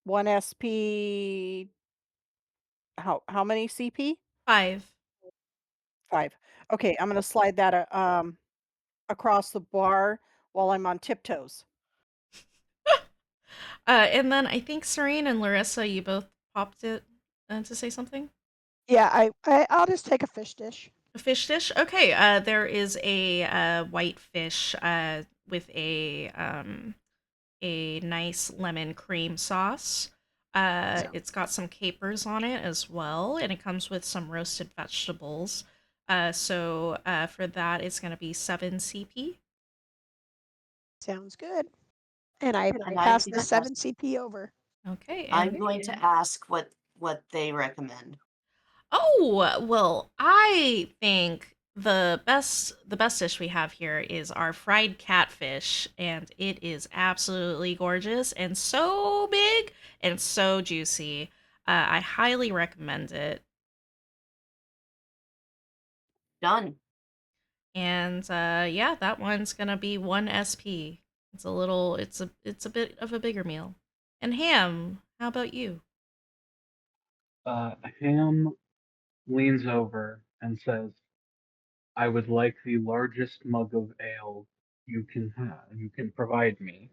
Speaker 2: 1 SP. How many CP?
Speaker 1: 5.
Speaker 2: 5. Okay, I'm gonna slide that across the bar while I'm on tiptoes.
Speaker 1: And then I think Serene and Larissa, you both popped it to say something.
Speaker 5: Yeah, I'll just take a fish dish.
Speaker 1: A fish dish. Okay. There is a white fish with a nice lemon cream sauce.
Speaker 5: So
Speaker 1: It's got some capers on it as well, and it comes with some roasted vegetables. So for that, it's going to be 7 CP.
Speaker 5: sounds good. And I
Speaker 3: And I'm
Speaker 5: pass
Speaker 3: going
Speaker 5: the
Speaker 3: to ask,
Speaker 5: 7 CP over.
Speaker 1: Okay.
Speaker 3: I'm
Speaker 1: And
Speaker 3: going to ask what they recommend.
Speaker 1: oh, well, I think the best dish we have here is our fried catfish, and it is absolutely gorgeous and so big and so juicy. I highly recommend it.
Speaker 3: Done.
Speaker 1: And yeah, that one's gonna be 1 SP. It's a bit of a bigger meal. And Ham, how about you?
Speaker 4: Ham leans over and says, "I would like the largest mug of ale you can provide me."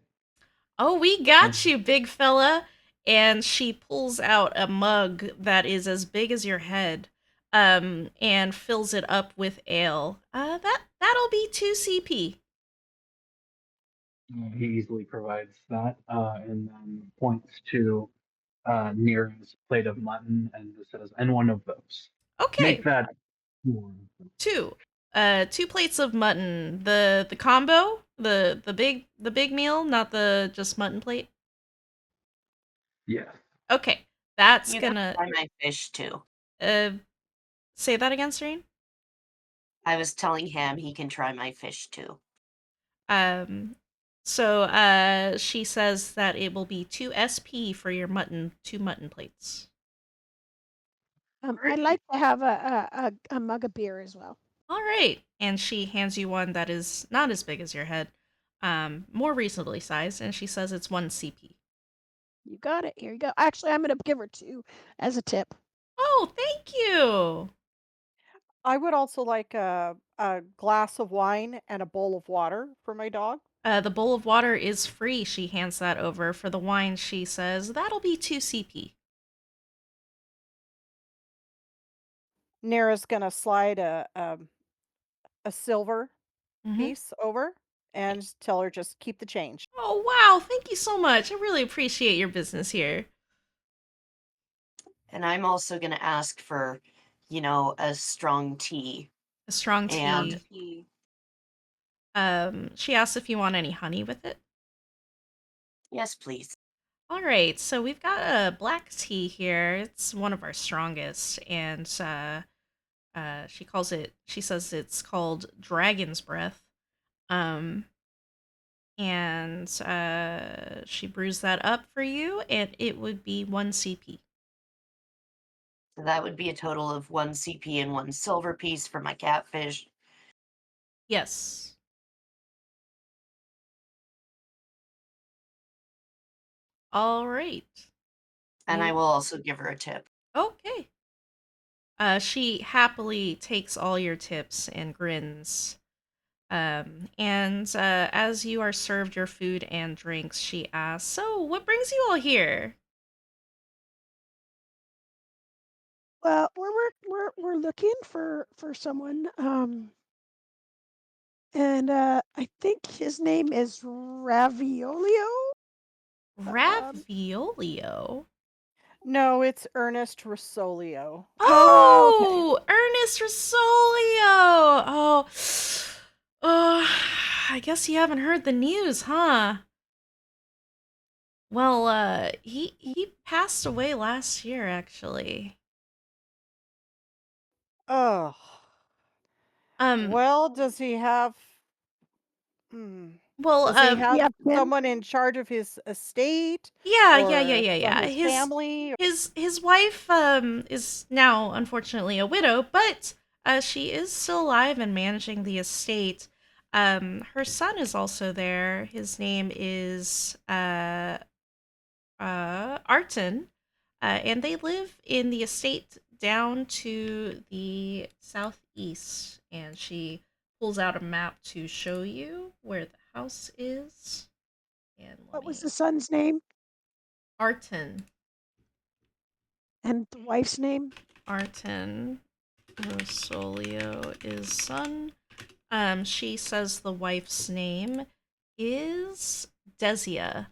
Speaker 1: Oh, we
Speaker 4: And
Speaker 1: got you, big fella. And she pulls out a mug that is as big as your head, and fills it up with ale. That'll be 2 CP.
Speaker 4: he easily provides that, and then points to Nira's plate of mutton and says, "And one of those. Make
Speaker 1: Okay,
Speaker 4: that more."
Speaker 1: 2. 2 plates of mutton. The combo, the big meal, not the just mutton plate.
Speaker 4: Yes.
Speaker 1: Okay, that's
Speaker 3: You can
Speaker 1: gonna
Speaker 3: try my fish too.
Speaker 1: uh say that again, Serene.
Speaker 3: I was telling him he can try my fish too.
Speaker 1: Um, so she says that it will be 2 SP for your mutton, 2 mutton plates.
Speaker 5: I'd like to have a mug of beer as well.
Speaker 1: All right, and she hands you one that is not as big as your head, more reasonably sized, and she says it's 1 CP.
Speaker 5: You got it. Here you go. Actually, I'm going to give her 2 as a tip.
Speaker 1: Oh, thank you.
Speaker 2: I would also like a glass of wine and a bowl of water for my dog.
Speaker 1: The bowl of water is free. She hands that over. For the wine, she says that'll be 2 CP.
Speaker 2: Nira's gonna slide a silver
Speaker 1: Mm-hmm.
Speaker 2: piece over and tell her just keep the change.
Speaker 1: Oh, wow. Thank you so much. I really appreciate your business here.
Speaker 3: And I'm also going to ask for, a strong tea.
Speaker 1: A strong
Speaker 3: And
Speaker 1: tea. She asks if you want any honey with it.
Speaker 3: yes, please.
Speaker 1: All right, so we've got a black tea here. It's one of our strongest, and she says it's called Dragon's Breath. Um, and she brews that up for you, and it would be 1 CP.
Speaker 3: So that would be a total of 1 CP and 1 silver piece for my catfish.
Speaker 1: Yes. All right.
Speaker 3: And I
Speaker 1: You
Speaker 3: will also give her a tip.
Speaker 1: okay? She happily takes all your tips and grins. And as you are served your food and drinks, she asks, "So, what brings you all here?"
Speaker 5: Well, we're looking for someone, and I think his name is Raviolio. Um,
Speaker 1: Raviolio.
Speaker 2: No, it's Ernest Rosolio.
Speaker 5: oh, okay.
Speaker 1: Oh, Ernest Rosolio. Oh, oh, I guess you haven't heard the news, huh? Well, he passed away last year, actually.
Speaker 2: Oh,
Speaker 1: Um,
Speaker 2: well, does he have? Hmm,
Speaker 1: well,
Speaker 2: does he
Speaker 5: You
Speaker 2: have
Speaker 5: have kin?
Speaker 2: someone in charge of his estate or from
Speaker 1: yeah.
Speaker 2: his family?
Speaker 1: His wife is now unfortunately a widow, but she is still alive and managing the estate. Her son is also there. His name is Arton, and they live in the estate down to the southeast. And she pulls out a map to show you where the house is. And let
Speaker 5: What was
Speaker 1: me
Speaker 5: the son's name
Speaker 1: Arton.
Speaker 5: and the wife's name?
Speaker 1: Arton Rosolio is son. She says the wife's name is Desia.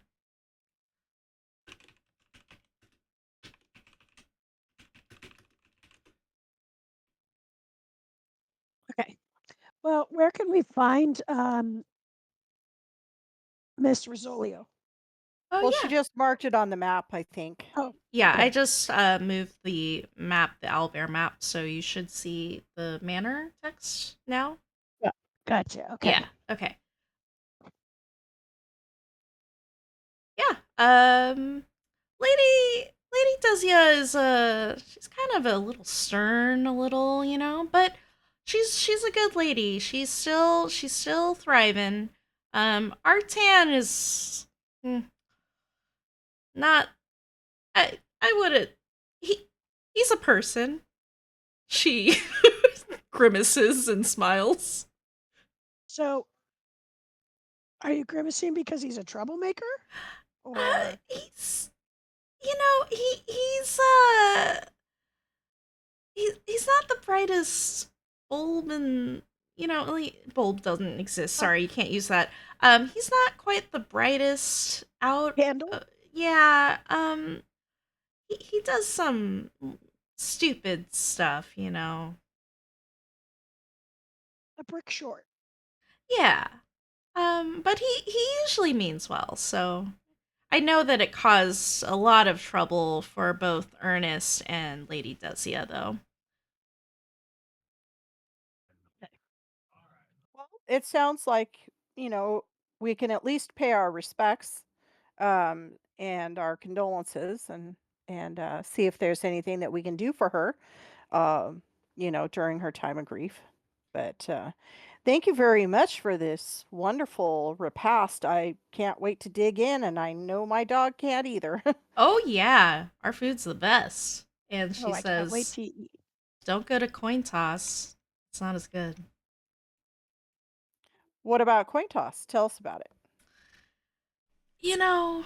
Speaker 5: Okay. Well, where can we find Miss Rosolio?
Speaker 2: Well,
Speaker 1: Oh
Speaker 2: she
Speaker 1: yeah,
Speaker 2: just marked it on the map, I think.
Speaker 5: Oh,
Speaker 1: yeah. I
Speaker 5: okay.
Speaker 1: just moved the map, the owlbear map, so you should see the manor text now.
Speaker 5: Yeah. Gotcha.
Speaker 1: Yeah.
Speaker 5: Okay.
Speaker 1: Okay. Yeah. Lady Desia is she's kind of a little stern, a little, but she's a good lady. She's still thriving. Artan is mm, not. I wouldn't. He he's a person. She grimaces and smiles.
Speaker 5: So, are you grimacing because he's a troublemaker, or
Speaker 1: He's he's not the brightest bulb, and bulb doesn't exist.
Speaker 5: oh,
Speaker 1: Sorry, you can't use that. He's not quite the brightest out.
Speaker 5: candle?
Speaker 1: Yeah. He does some stupid stuff.
Speaker 5: A brick short.
Speaker 1: Yeah. But he usually means well. So I know that it caused a lot of trouble for both Ernest and Lady Desia, though.
Speaker 2: Well, it sounds like, you know, we can at least pay our respects and our condolences and see if there's anything that we can do for her, um, during her time of grief. But thank you very much for this wonderful repast. I can't wait to dig in, and I know my dog can't either.
Speaker 1: Oh yeah, our food's the best. And
Speaker 5: Oh,
Speaker 1: she
Speaker 5: I can't wait
Speaker 1: says,
Speaker 5: to eat.
Speaker 1: "Don't go to coin toss. It's not as good."
Speaker 2: What about coin toss? Tell us about it.
Speaker 1: You know,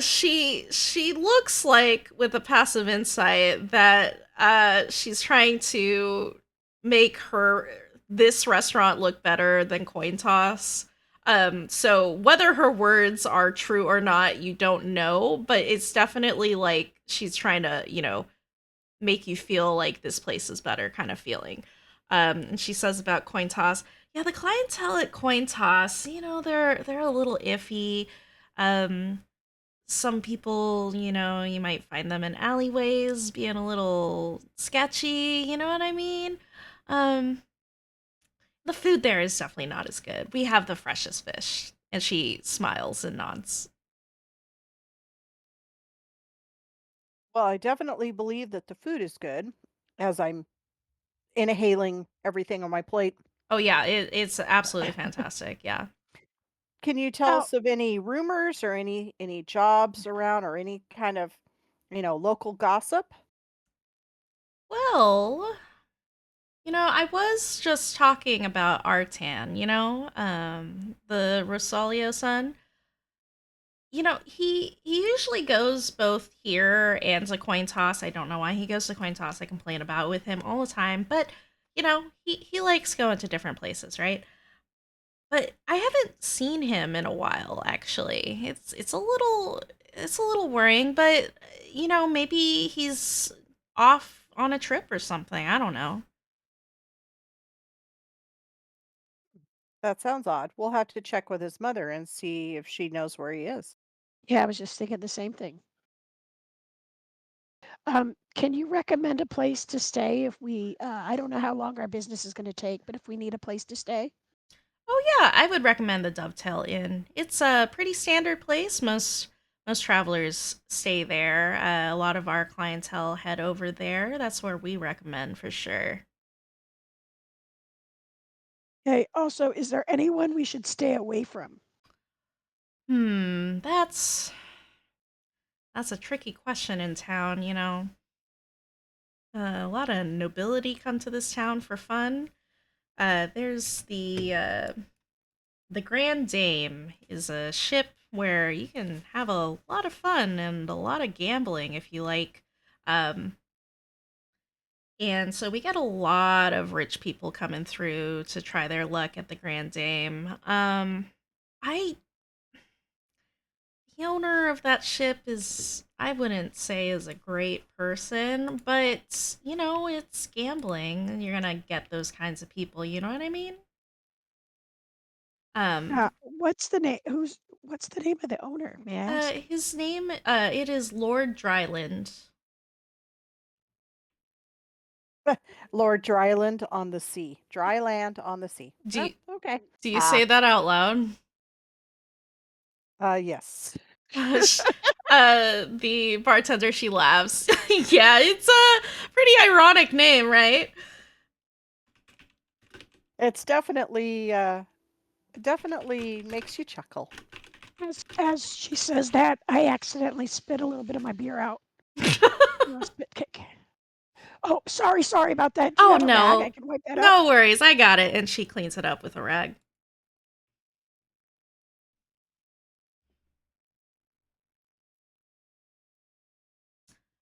Speaker 1: she looks like, with a passive insight, that she's trying to make her this restaurant look better than coin toss. So whether her words are true or not, you don't know, but it's definitely like she's trying to, make you feel like this place is better kind of feeling. And she says about coin toss, yeah, the clientele at coin toss, they're a little iffy. Um, some people, you might find them in alleyways being a little sketchy, you know what I mean? Um, the food there is definitely not as good. We have the freshest fish. And she smiles and nods.
Speaker 2: Well, I definitely believe that the food is good as I'm inhaling everything on my plate.
Speaker 1: Oh yeah, it's absolutely fantastic. Yeah.
Speaker 2: Can you tell
Speaker 5: Now,
Speaker 2: us of any rumors or any jobs around or any kind of, local gossip?
Speaker 1: Well, I was just talking about Artan, the Rosalio son. He usually goes both here and to coin toss. I don't know why he goes to coin toss. I complain about with him all the time, but he likes going to different places, right? But I haven't seen him in a while actually. It's a little worrying, but maybe he's off on a trip or something. I don't know.
Speaker 2: That sounds odd. We'll have to check with his mother and see if she knows where he is.
Speaker 5: yeah, I was just thinking the same thing. Can you recommend a place to stay if we, I don't know how long our business is going to take, but if we need a place to stay?
Speaker 1: Oh yeah, I would recommend the Dovetail Inn. It's a pretty standard place. Most travelers stay there. A lot of our clientele head over there. That's where we recommend for sure.
Speaker 5: Okay. Also, is there anyone we should stay away from?
Speaker 1: That's a tricky question in town. A lot of nobility come to this town for fun. There's the Grand Dame is a ship where you can have a lot of fun and a lot of gambling if you like. Um, and so we get a lot of rich people coming through to try their luck at the Grand Dame. I The owner of that ship is, I wouldn't say is a great person, but it's gambling and you're gonna get those kinds of people, you know what I mean? Um
Speaker 5: What's the name of the owner, may I ask?
Speaker 1: his name, it is Lord Dryland.
Speaker 2: Lord Dryland on the sea. Dryland on the sea.
Speaker 1: Do
Speaker 2: Oh,
Speaker 1: you,
Speaker 2: okay.
Speaker 1: do you
Speaker 3: Ah,
Speaker 1: say that out loud?
Speaker 2: Yes.
Speaker 1: Gosh. The bartender, she laughs. Yeah, it's a pretty ironic name, right?
Speaker 2: It's definitely makes you chuckle.
Speaker 5: As she says that, I accidentally spit a little bit of my beer out. Spit cake. Oh, sorry about that. Do you
Speaker 1: Oh
Speaker 5: have a rag? I
Speaker 1: no.
Speaker 5: can wipe that up.
Speaker 1: No worries, I got it. And she cleans it up with a rag.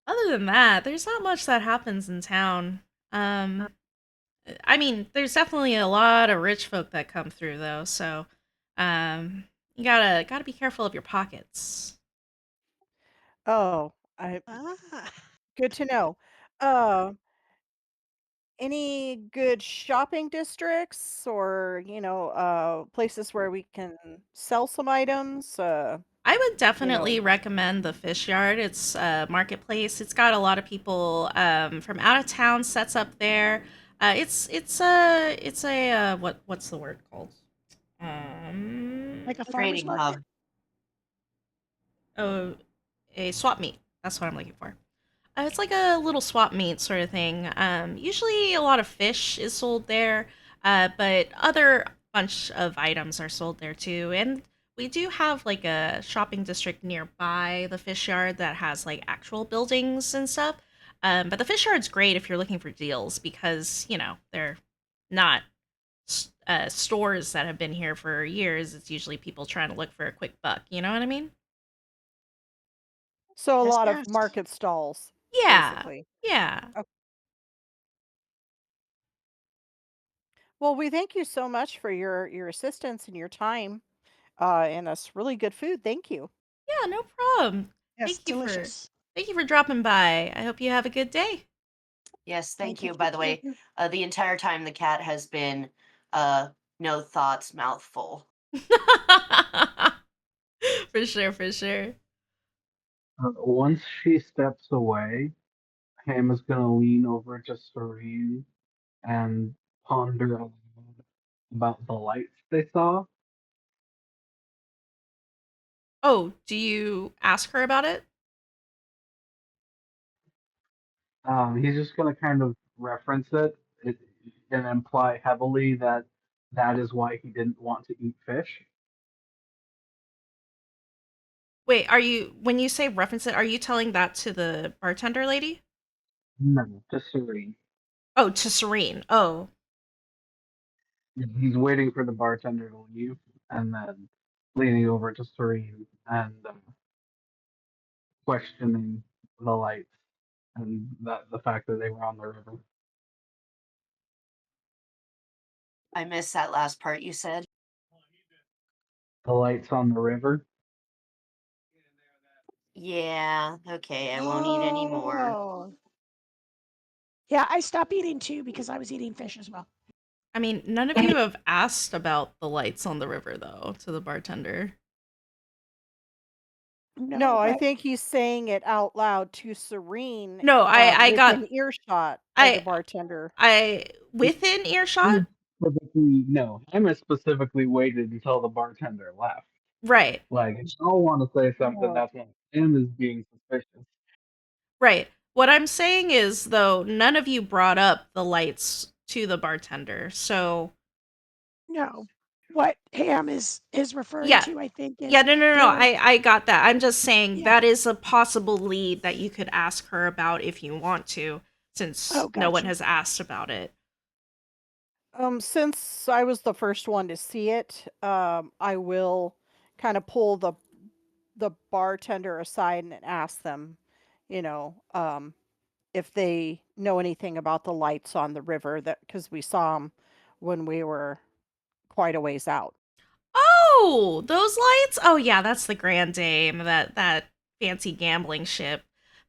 Speaker 1: Other than that, there's not much that happens in town. Um, I mean, there's definitely a lot of rich folk that come through though, so you gotta be careful of your pockets.
Speaker 2: Oh, I
Speaker 5: Ah.
Speaker 2: good to know. Uh, any good shopping districts or, places where we can sell some items?
Speaker 1: I would
Speaker 2: You know,
Speaker 1: definitely recommend the Fish Yard. It's a marketplace. It's got a lot of people from out of town sets up there. It's a what's the word called?
Speaker 5: Like a farmer's
Speaker 3: trading
Speaker 5: market?
Speaker 3: hub.
Speaker 1: Oh, a swap meet. That's what I'm looking for. It's like a little swap meet sort of thing. Usually, a lot of fish is sold there, but other bunch of items are sold there too. And we do have like a shopping district nearby the fish yard that has like actual buildings and stuff. But the fish yard's great if you're looking for deals because they're not stores that have been here for years. It's usually people trying to look for a quick buck. You know what I mean?
Speaker 2: so a
Speaker 5: Yes,
Speaker 2: lot of
Speaker 5: yes.
Speaker 2: market stalls,
Speaker 1: Yeah,
Speaker 2: basically.
Speaker 1: yeah.
Speaker 2: Oh, well, we thank you so much for your assistance and your time, and this really good food. Thank you.
Speaker 1: Yeah, no problem.
Speaker 5: Yes,
Speaker 1: Thank you for
Speaker 5: delicious.
Speaker 1: thank you for dropping by. I hope you have a good day.
Speaker 3: Yes, thank you.
Speaker 5: Thank you
Speaker 3: By the way,
Speaker 5: too.
Speaker 3: the entire time the cat has been uh no thoughts, mouthful.
Speaker 1: For sure, for sure.
Speaker 4: Once she steps away, Ham is gonna lean over to Serene and ponder aloud about the lights they saw.
Speaker 1: Oh, do you ask her about it?
Speaker 4: He's just going to kind of reference it and imply heavily that that is why he didn't want to eat fish.
Speaker 1: Wait, are you when you say reference it, are you telling that to the bartender lady?
Speaker 4: No, to Serene.
Speaker 1: Oh, to Serene. Oh.
Speaker 4: He's waiting for the bartender to leave and then leaning over to Serene and questioning the lights and the fact that they were on the river.
Speaker 3: I missed that last part you said.
Speaker 4: The lights on the river.
Speaker 3: Yeah, okay, I won't eat anymore.
Speaker 5: Oh. Yeah, I stopped eating too because I was eating fish as well.
Speaker 1: I mean, none of you have asked about the lights on the river though to the bartender.
Speaker 2: No,
Speaker 5: No,
Speaker 2: I
Speaker 5: but
Speaker 2: think he's saying it out loud to Serene,
Speaker 1: No, I got
Speaker 2: within earshot of the
Speaker 1: I
Speaker 2: bartender.
Speaker 1: I within earshot?
Speaker 4: Hannah specifically, no, Hannah specifically waited until the bartender left.
Speaker 1: Right.
Speaker 4: Like, if y'all want to say something,
Speaker 2: Oh.
Speaker 4: that's when Hannah's being suspicious.
Speaker 1: Right. What I'm saying is though, none of you brought up the lights to the bartender. So,
Speaker 5: no. What Ham is referring
Speaker 1: yeah.
Speaker 5: to, I think,
Speaker 1: Yeah,
Speaker 5: is
Speaker 1: no.
Speaker 5: there.
Speaker 1: I got that. I'm just saying
Speaker 5: Yeah.
Speaker 1: that is a possible lead that you could ask her about if you want to, since
Speaker 5: Oh,
Speaker 1: no one
Speaker 5: gotcha.
Speaker 1: has asked about it.
Speaker 2: Since I was the first one to see it, I will kind of pull the bartender aside and ask them, you know, if they know anything about the lights on the river, that because we saw them when we were quite a ways out.
Speaker 1: Oh, those lights? Oh yeah, that's the Grand Dame, that fancy gambling ship.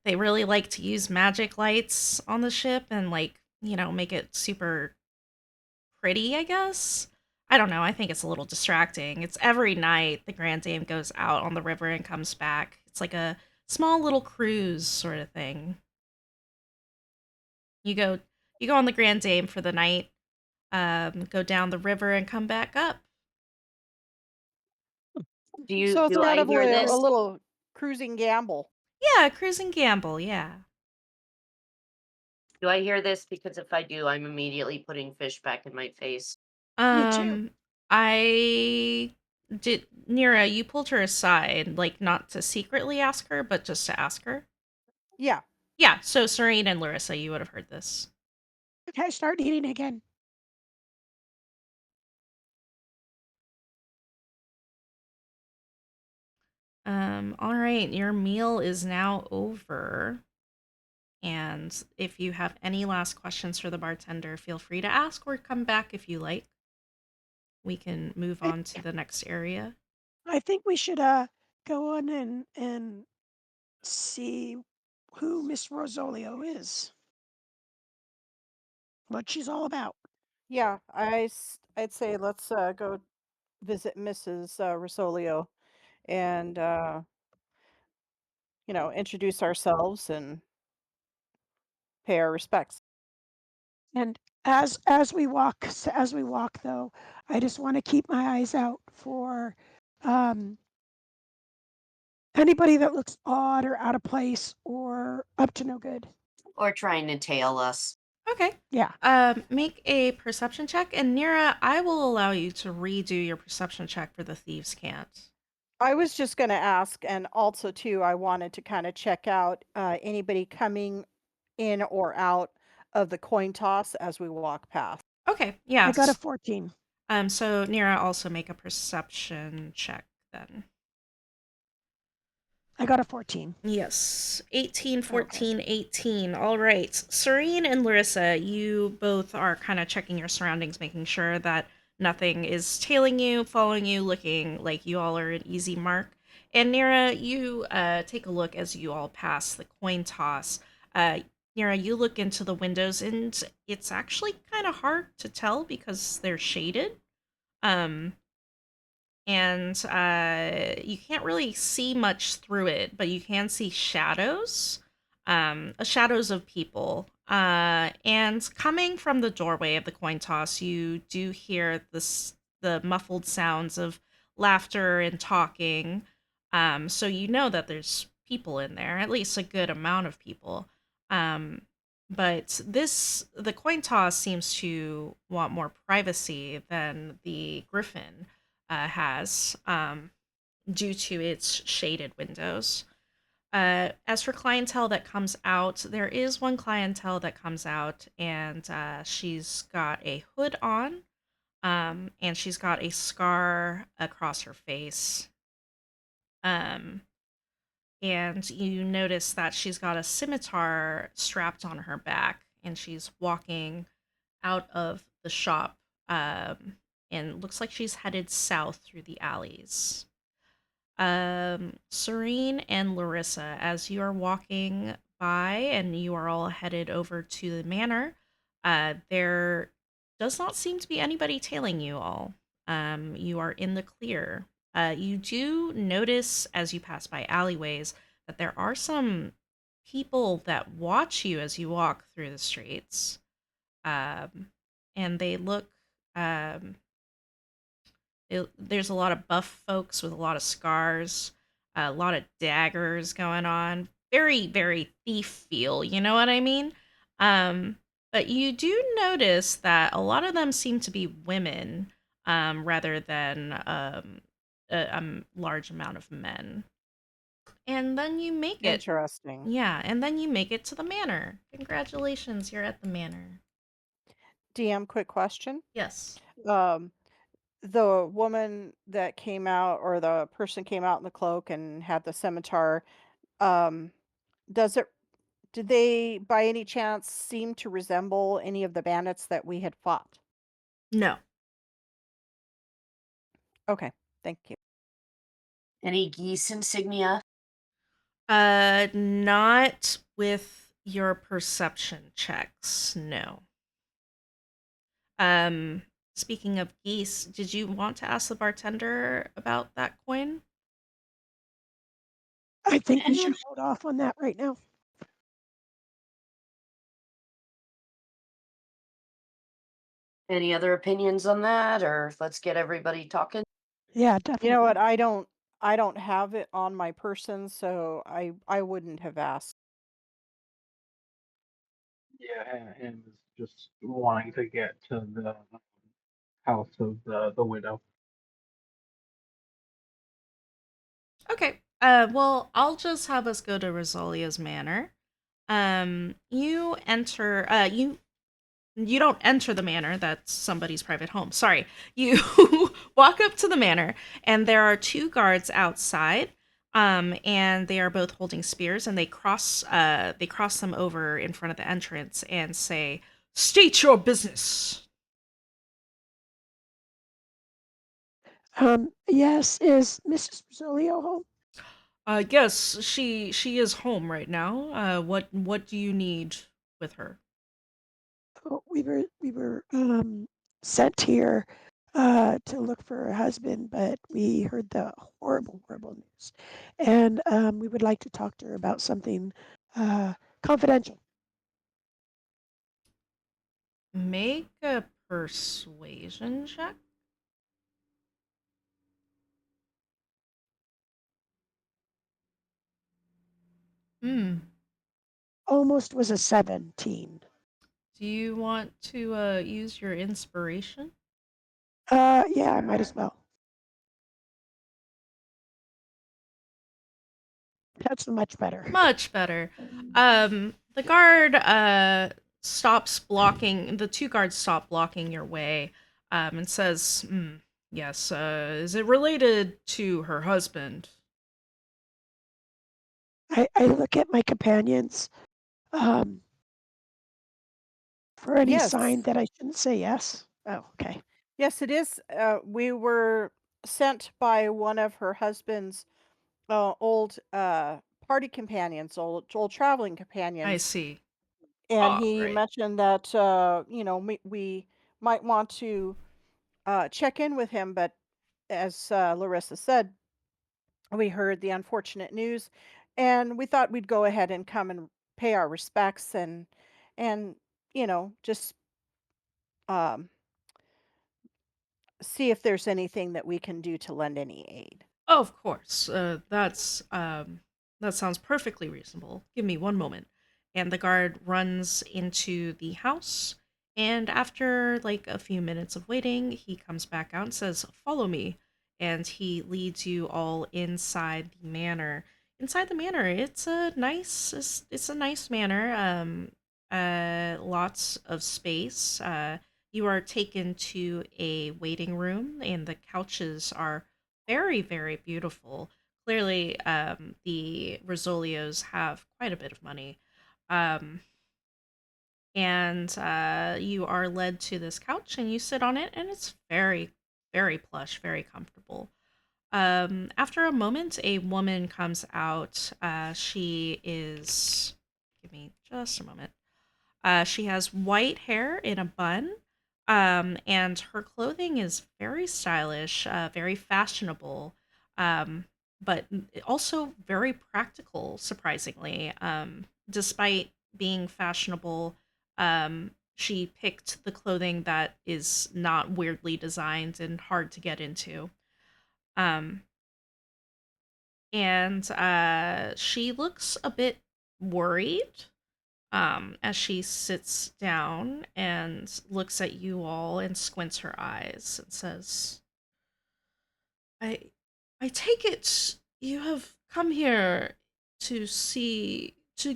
Speaker 1: They really like to use magic lights on the ship and make it super pretty, I guess. I don't know. I think it's a little distracting. It's every night the Grand Dame goes out on the river and comes back. It's like a small little cruise sort of thing. You go you go on the Grand Dame for the night, go down the river and come back up.
Speaker 2: So it's
Speaker 3: Do
Speaker 2: kind
Speaker 3: I
Speaker 2: of
Speaker 3: hear
Speaker 2: a
Speaker 3: this?
Speaker 2: little cruising gamble.
Speaker 1: Yeah, cruise and gamble, yeah.
Speaker 3: Do I hear this? Because if I do, I'm immediately putting fish back in my face.
Speaker 5: Me too.
Speaker 1: Um, I did Nira, you pulled her aside, like not to secretly ask her, but just to ask her.
Speaker 2: Yeah.
Speaker 1: Yeah, so Serene and Larissa, you would have heard this.
Speaker 5: Okay, start eating again.
Speaker 1: All right, your meal is now over. And if you have any last questions for the bartender, feel free to ask or come back if you like. We can move
Speaker 5: I,
Speaker 1: on to the next area.
Speaker 5: I think we should go on and see who Miss Rosolio is, what she's all about.
Speaker 2: Yeah, I'd say let's go visit Mrs. Rosolio and introduce ourselves and pay our respects.
Speaker 5: And as we walk though, I just want to keep my eyes out for um, anybody that looks odd or out of place or up to no good.
Speaker 3: Or trying to tail us.
Speaker 1: Okay.
Speaker 5: Yeah,
Speaker 1: Make a perception check, and Nira, I will allow you to redo your perception check for the thieves' cant.
Speaker 2: I was just going to ask, and also too, I wanted to kind of check out anybody coming in or out of the coin toss as we walk past.
Speaker 1: Okay,
Speaker 5: I got a
Speaker 1: yes.
Speaker 5: 14.
Speaker 1: So Nira, also make a perception check then.
Speaker 5: I got a 14.
Speaker 1: Yes. 18,
Speaker 5: Okay.
Speaker 1: 14, 18. All right. Serene and Larissa, you both are kind of checking your surroundings, making sure that nothing is tailing you, following you, looking like you all are an easy mark. And Nira, you take a look as you all pass the coin toss. Uh, Nira, you look into the windows, and it's actually kind of hard to tell because they're shaded. Um, and you can't really see much through it, but you can see shadows, shadows of people. And coming from the doorway of the coin toss, you do hear the muffled sounds of laughter and talking. So you know that there's people in there, at least a good amount of people. Um, But the coin toss seems to want more privacy than the griffin has, due to its shaded windows. As for clientele that comes out, there is one clientele that comes out, and she's got a hood on, and she's got a scar across her face. Um, and you notice that she's got a scimitar strapped on her back, and she's walking out of the shop, and looks like she's headed south through the alleys. Serene and Larissa, as you are walking by and you are all headed over to the manor, there does not seem to be anybody tailing you all. You are in the clear. You do notice as you pass by alleyways that there are some people that watch you as you walk through the streets. Um, and they look um, there's a lot of buff folks with a lot of scars, a lot of daggers going on. Very, very thief feel, you know what I mean? Um, but you do notice that a lot of them seem to be women, rather than a large amount of men. And then you make it.
Speaker 2: Interesting.
Speaker 1: Yeah, and then you make it to the manor. Congratulations, you're at the manor.
Speaker 2: DM, quick question.
Speaker 1: Yes.
Speaker 2: Um, the woman that came out, or the person came out in the cloak and had the scimitar, um, does it did they by any chance seem to resemble any of the bandits that we had fought?
Speaker 1: No.
Speaker 2: Okay, thank you.
Speaker 3: Any geese insignia?
Speaker 1: Not with your perception checks, no. Um, Speaking of geese, did you want to ask the bartender about that coin?
Speaker 5: I think we
Speaker 3: Eh,
Speaker 5: should hold off on that right now.
Speaker 3: Any other opinions on that, or let's get everybody talking?
Speaker 5: Yeah,
Speaker 2: You know
Speaker 5: definitely.
Speaker 2: what? I don't have it on my person, so I wouldn't have asked.
Speaker 4: Yeah, him is just wanting to get to the house of the widow.
Speaker 1: Okay. Well, I'll just have us go to Rosalia's manor. You enter. You don't enter the manor. That's somebody's private home. Sorry. You walk up to the manor, and there are two guards outside. And they are both holding spears, and they cross them over in front of the entrance and say, "State your business."
Speaker 5: Yes, is Mrs. Rosolio home?
Speaker 1: Yes, she is home right now. What do you need with her?
Speaker 5: Oh, we were sent here to look for a husband, but we heard the horrible, horrible news, and we would like to talk to her about something uh, confidential.
Speaker 1: Make a persuasion check. Hmm.
Speaker 5: Almost was a 17.
Speaker 1: Do you want to use your inspiration?
Speaker 5: Yeah, I might as well. That's much better.
Speaker 1: Much better. The guard stops blocking. The two guards stop blocking your way, and says, "Yes. Is it related to her husband?"
Speaker 5: I look at my companions um, for any sign
Speaker 2: Yes.
Speaker 5: that I shouldn't say yes. Oh, okay.
Speaker 2: Yes, it is. We were sent by one of her husband's old party companions, old traveling
Speaker 1: I
Speaker 2: companions,
Speaker 1: see.
Speaker 2: and
Speaker 1: All
Speaker 2: he
Speaker 1: right.
Speaker 2: mentioned that we might want to check in with him, but as Larissa said, we heard the unfortunate news, and we thought we'd go ahead and come and pay our respects and just um, see if there's anything that we can do to lend any aid.
Speaker 1: Oh, of course. That sounds perfectly reasonable. Give me one moment. and the guard runs into the house. And after like a few minutes of waiting, he comes back out and says, "Follow me." And he leads you all inside the manor. Inside the manor, it's a nice manor. Lots of space. You are taken to a waiting room, and the couches are very, very beautiful. Clearly, the Rosolios have quite a bit of money. Um, and you are led to this couch, and you sit on it, and it's very, very plush, very comfortable. After a moment, a woman comes out. She is. Give me just a moment. She has white hair in a bun, and her clothing is very stylish, very fashionable, um, but also very practical, surprisingly. Despite being fashionable, she picked the clothing that is not weirdly designed and hard to get into. Um, and she looks a bit worried as she sits down and looks at you all and squints her eyes and says, "I, I take it you have come here to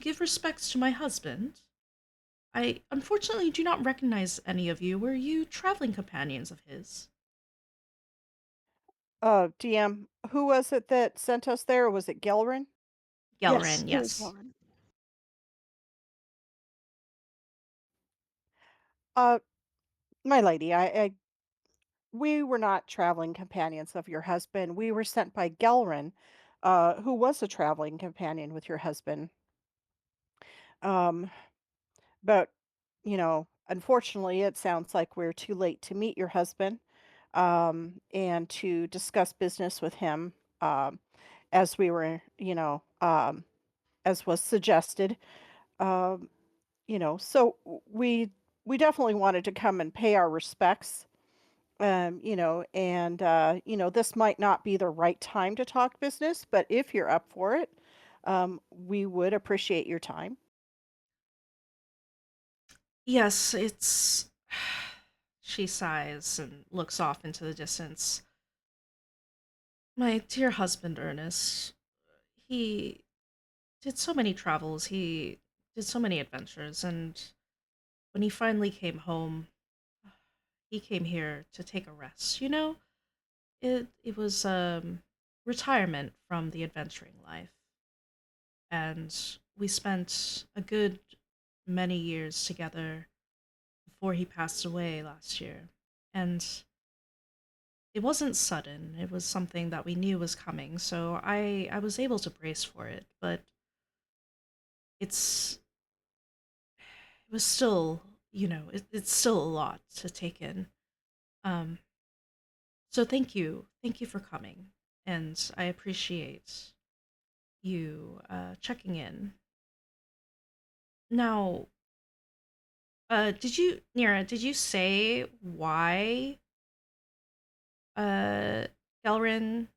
Speaker 1: give respects to my husband. I unfortunately do not recognize any of you. Were you traveling companions of his?"
Speaker 2: DM, who was it that sent us there? Was it Gelrin?
Speaker 5: Yes,
Speaker 1: Gelrin,
Speaker 5: it was
Speaker 1: yes.
Speaker 5: Lauren.
Speaker 2: Uh, my lady, we were not traveling companions of your husband. We were sent by Gelrin, who was a traveling companion with your husband. Um, but, unfortunately, it sounds like we're too late to meet your husband, and to discuss business with him, as we were, as was suggested. Um, so we definitely wanted to come and pay our respects. And this might not be the right time to talk business, but if you're up for it, we would appreciate your time.
Speaker 1: Yes, it's. She sighs and looks off into the distance. My dear husband, Ernest, he did so many travels, he did so many adventures, and when he finally came home, he came here to take a rest. It was retirement from the adventuring life, and we spent a good many years together before he passed away last year. And it wasn't sudden. It was something that we knew was coming, so I was able to brace for it, but it's it was still, it's still a lot to take in. Um, so thank you for coming, and I appreciate you checking in. Now, Nira, did you say why uh, Gelrin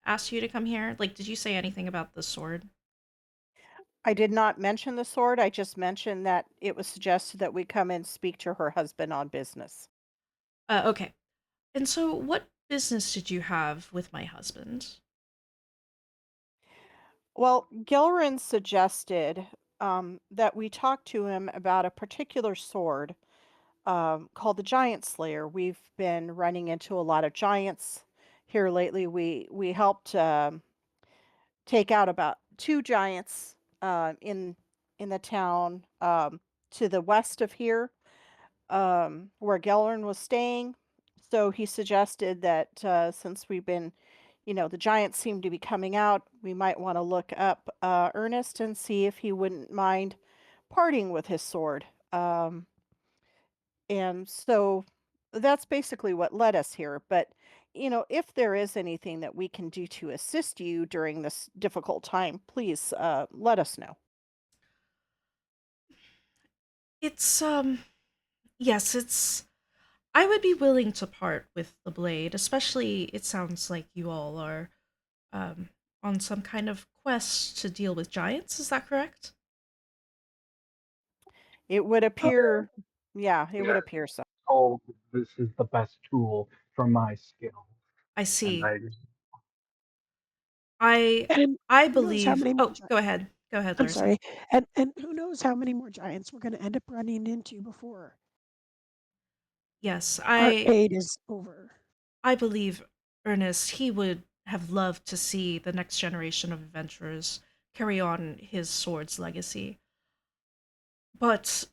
Speaker 1: asked you to come here? Like, did you say anything about the sword?
Speaker 2: I did not mention the sword. I just mentioned that it was suggested that we come and speak to her husband on business.
Speaker 1: Okay. And so, what business did you have with my husband?
Speaker 2: Well, Gilrin suggested that we talk to him about a particular sword called the Giant Slayer. We've been running into a lot of giants here lately. We helped take out about two giants in the town to the west of here, where Gellern was staying. So he suggested that since we've been, the giants seem to be coming out, we might want to look up Ernest and see if he wouldn't mind parting with his sword. And so that's basically what led us here. But, if there is anything that we can do to assist you during this difficult time, please let us know.
Speaker 1: It's yes, it's I would be willing to part with the blade, especially it sounds like you all are um on some kind of quest to deal with giants, is that correct?
Speaker 2: It would
Speaker 5: Oh,
Speaker 2: appear, yeah, it would
Speaker 4: Yeah,
Speaker 2: appear so.
Speaker 4: told this is the best tool for my skill,
Speaker 1: I
Speaker 4: and
Speaker 1: see.
Speaker 4: I
Speaker 1: I
Speaker 5: and
Speaker 1: I
Speaker 5: who knows how
Speaker 1: believe.
Speaker 5: many more
Speaker 1: Oh, go ahead. Go ahead,
Speaker 5: I'm
Speaker 1: Larissa.
Speaker 5: sorry, and who knows how many more giants we're gonna end up running into before
Speaker 1: Yes,
Speaker 5: our aid is over.
Speaker 1: I believe Ernest, he would have loved to see the next generation of adventurers carry on his sword's legacy. But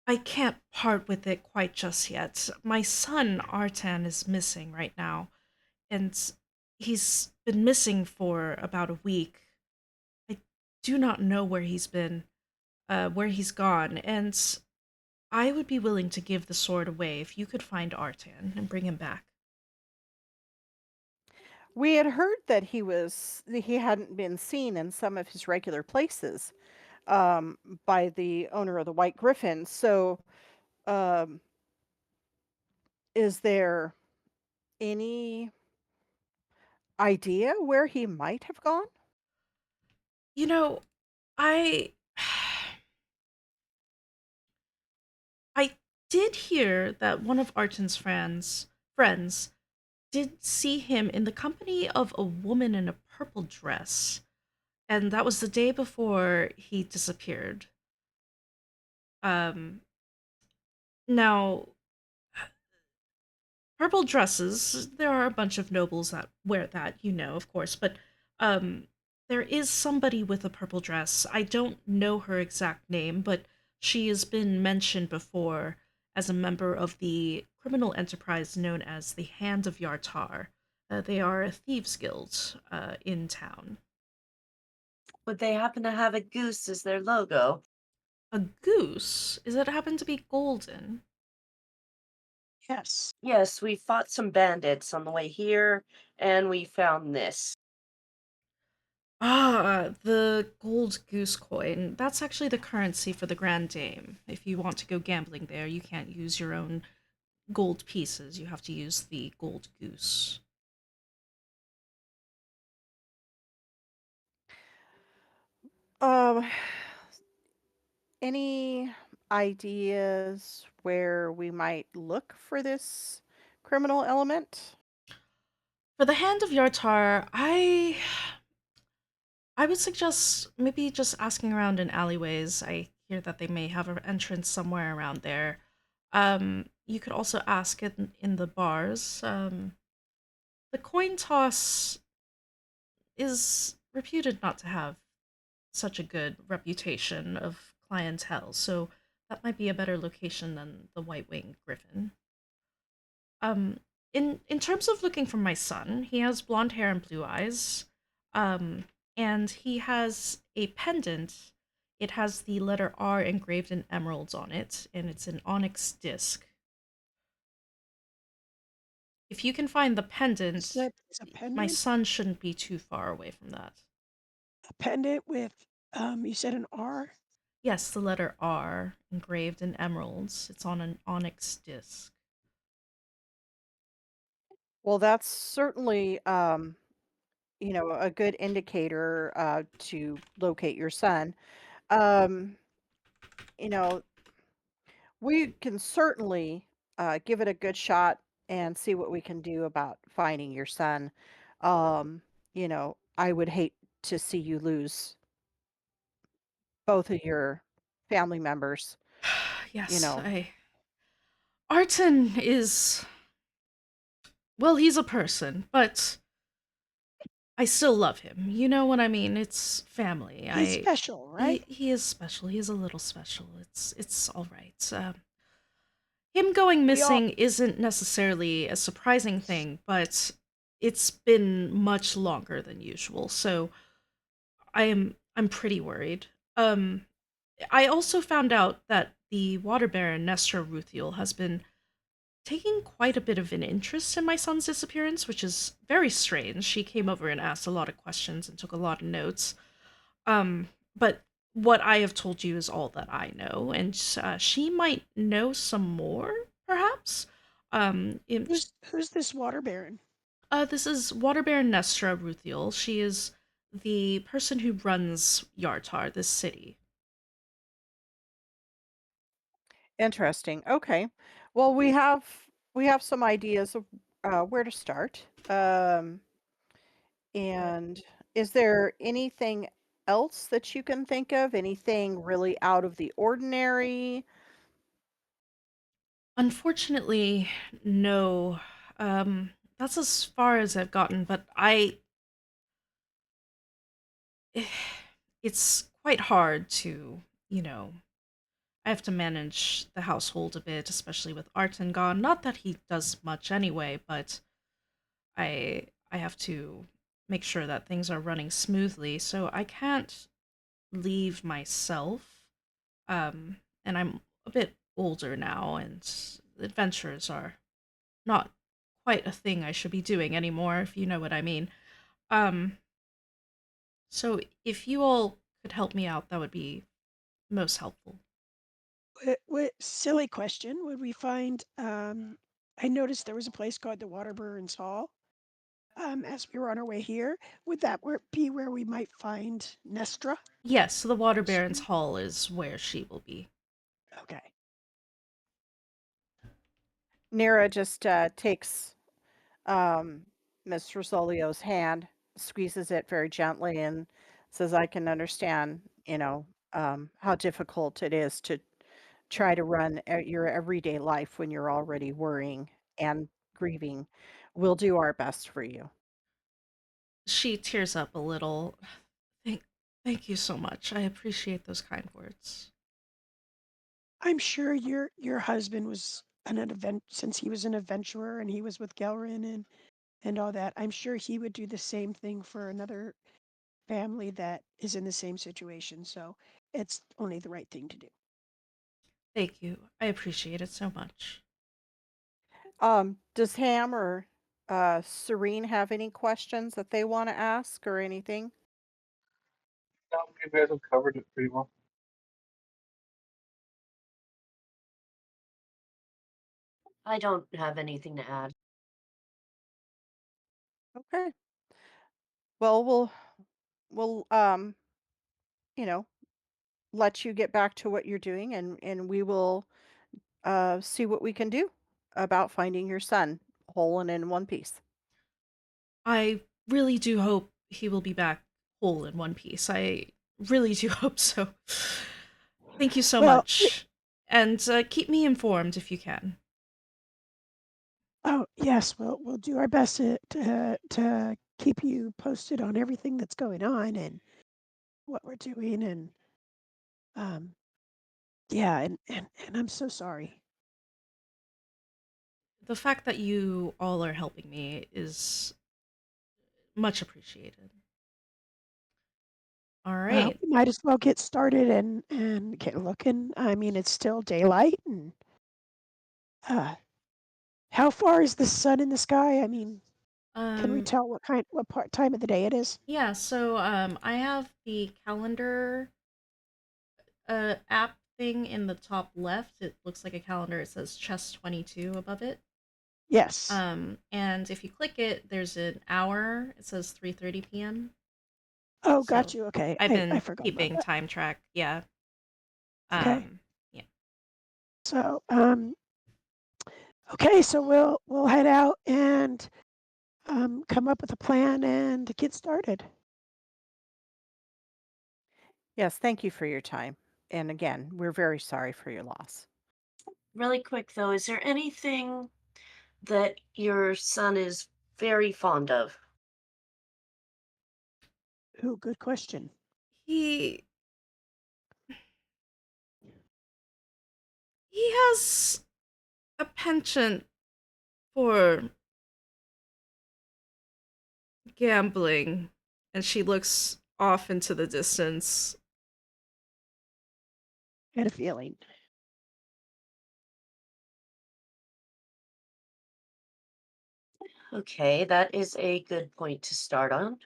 Speaker 1: I can't part with it quite just yet. My son Artan is missing right now, and he's been missing for about a week. I do not know where he's been, where he's gone, and I would be willing to give the sword away if you could find Artan and bring him back.
Speaker 2: We had heard that he hadn't been seen in some of his regular places by the owner of the White Griffin. So, um, is there any idea where he might have gone?
Speaker 1: You know, I I did hear that one of Arton's friends did see him in the company of a woman in a purple dress, and that was the day before he disappeared. Um, now purple dresses, there are a bunch of nobles that wear that, you know, of course, but um there is somebody with a purple dress. I don't know her exact name, but she has been mentioned before as a member of the criminal enterprise known as the Hand of Yartar. They are a thieves guild in town.
Speaker 3: Would they happen to have a goose as their logo?
Speaker 1: A goose? Is it happen to be golden?
Speaker 5: Yes.
Speaker 3: Yes, we fought some bandits on the way here, and we found this.
Speaker 1: Ah, the gold goose coin. That's actually the currency for the Grand Dame. If you want to go gambling there, you can't use your own gold pieces. You have to use the gold goose.
Speaker 2: Um, any ideas where we might look for this criminal element?
Speaker 1: For the Hand of Yartar, I would suggest maybe just asking around in alleyways. I hear that they may have an entrance somewhere around there. You could also ask in the bars. The coin toss is reputed not to have such a good reputation of clientele, so that might be a better location than the White Winged Griffin. Um, in terms of looking for my son, he has blonde hair and blue eyes, um, and he has a pendant. It has the letter R engraved in emeralds on it, and it's an onyx disc. If you can find the
Speaker 5: You
Speaker 1: pendant,
Speaker 5: said it's a
Speaker 1: my
Speaker 5: pendant?
Speaker 1: son shouldn't be too far away from that.
Speaker 5: A pendant with, you said an R?
Speaker 1: Yes, the letter R engraved in emeralds. It's on an onyx disc.
Speaker 2: Well, that's certainly, a good indicator to locate your son. Um, you know, we can certainly give it a good shot and see what we can do about finding your son. I would hate to see you lose both of your family members, you
Speaker 1: Yes,
Speaker 2: know.
Speaker 1: I. Arton is. Well, he's a person, but I still love him. You know what I mean? It's family.
Speaker 5: He's special, right?
Speaker 1: He is special. He is a little special. It's all right. Him going
Speaker 5: We all
Speaker 1: missing isn't necessarily a surprising thing, but it's been much longer than usual. So I'm pretty worried. I also found out that the water baron Nestor Ruthiel has been taking quite a bit of an interest in my son's disappearance, which is very strange. She came over and asked a lot of questions and took a lot of notes. But what I have told you is all that I know, and she might know some more, perhaps.
Speaker 5: who's this water baron?
Speaker 1: This is Water Baron Nestra Ruthiel. She is the person who runs Yartar, this city.
Speaker 2: Interesting. Okay. Well, we have some ideas of where to start. And is there anything else that you can think of? Anything really out of the ordinary?
Speaker 1: Unfortunately, no. Um, that's as far as I've gotten, but it's quite hard to, you know, I have to manage the household a bit, especially with Arton gone. Not that he does much anyway, but I have to make sure that things are running smoothly, so I can't leave myself. And I'm a bit older now, and adventures are not quite a thing I should be doing anymore, if you know what I mean. Um, so if you all could help me out, that would be most helpful.
Speaker 5: Silly question. Would we find? I noticed there was a place called the Waterburns Hall. As we were on our way here, would that be where we might find Nestra?
Speaker 1: Yes, so the Water Baron's
Speaker 5: Sweet.
Speaker 1: Hall is where she will be.
Speaker 5: Okay.
Speaker 2: Nera just takes um, Miss Rosolio's hand, squeezes it very gently, and says, "I can understand, how difficult it is to try to run your everyday life when you're already worrying and grieving. We'll do our best for you."
Speaker 1: She tears up a little. Thank, thank you so much. I appreciate those kind words.
Speaker 5: I'm sure your husband was an advent since he was an adventurer and he was with Gelrin and all that. I'm sure he would do the same thing for another family that is in the same situation. So it's only the right thing to do.
Speaker 1: Thank you. I appreciate it so much.
Speaker 2: Does Ham or Serene have any questions that they want to ask or anything?
Speaker 4: No, you guys have covered it pretty well.
Speaker 3: I don't have anything to add.
Speaker 2: Okay. Well, we'll you know, let you get back to what you're doing, and we will see what we can do about finding your son whole and in one piece.
Speaker 1: I really do hope he will be back whole in one piece. I really do hope so. Thank you so
Speaker 5: Well,
Speaker 1: much. And keep me informed if you can.
Speaker 5: oh yes, we'll do our best to keep you posted on everything that's going on and what we're doing and um yeah and I'm so sorry.
Speaker 1: The fact that you all are helping me is much appreciated. All
Speaker 5: Well,
Speaker 1: right.
Speaker 5: we might as well get started and get looking. I mean, it's still daylight and uh how far is the sun in the sky? I mean, can we
Speaker 1: Um
Speaker 5: tell what part time of the day it is?
Speaker 1: yeah, so I have the calendar app thing in the top left. It looks like a calendar. It says chess 22 above it.
Speaker 5: Yes.
Speaker 1: And if you click it, there's an hour. It says 3:30 p.m.
Speaker 5: Oh, got
Speaker 1: So
Speaker 5: you. Okay.
Speaker 1: I've
Speaker 5: I
Speaker 1: been
Speaker 5: forgot about
Speaker 1: keeping
Speaker 5: that.
Speaker 1: time track. Yeah.
Speaker 5: Okay.
Speaker 1: Yeah.
Speaker 5: So, okay, so we'll head out and come up with a plan and get started.
Speaker 2: Yes, thank you for your time. And again, we're very sorry for your loss.
Speaker 3: Really quick though, is there anything that your son is very fond of?
Speaker 5: Ooh, good question.
Speaker 1: He he has a penchant for gambling, and she looks off into the distance.
Speaker 5: Had a feeling.
Speaker 3: Okay, that is a good point to start on.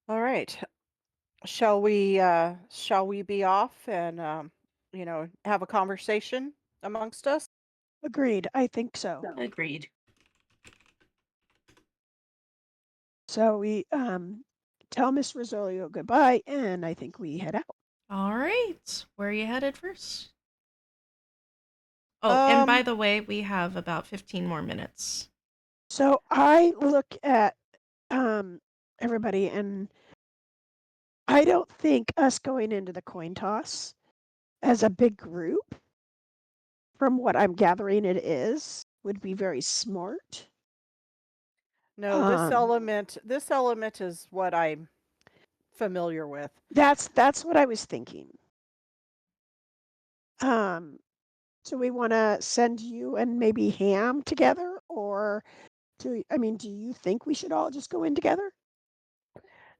Speaker 2: All right. Shall we be off and have a conversation amongst us?
Speaker 5: Agreed. I think so.
Speaker 3: Agreed.
Speaker 5: So we tell Miss Rosolio goodbye, and I think we head out.
Speaker 1: All right. Where are you headed first? Oh, and by
Speaker 2: Um,
Speaker 1: the way, we have about 15 more minutes.
Speaker 5: So I look at everybody, and I don't think us going into the coin toss as a big group, from what I'm gathering it is, would be very smart.
Speaker 2: no,
Speaker 5: Um,
Speaker 2: this element is what I'm familiar with.
Speaker 5: that's what I was thinking. Um, so we want to send you and maybe Ham together, or do you think we should all just go in together?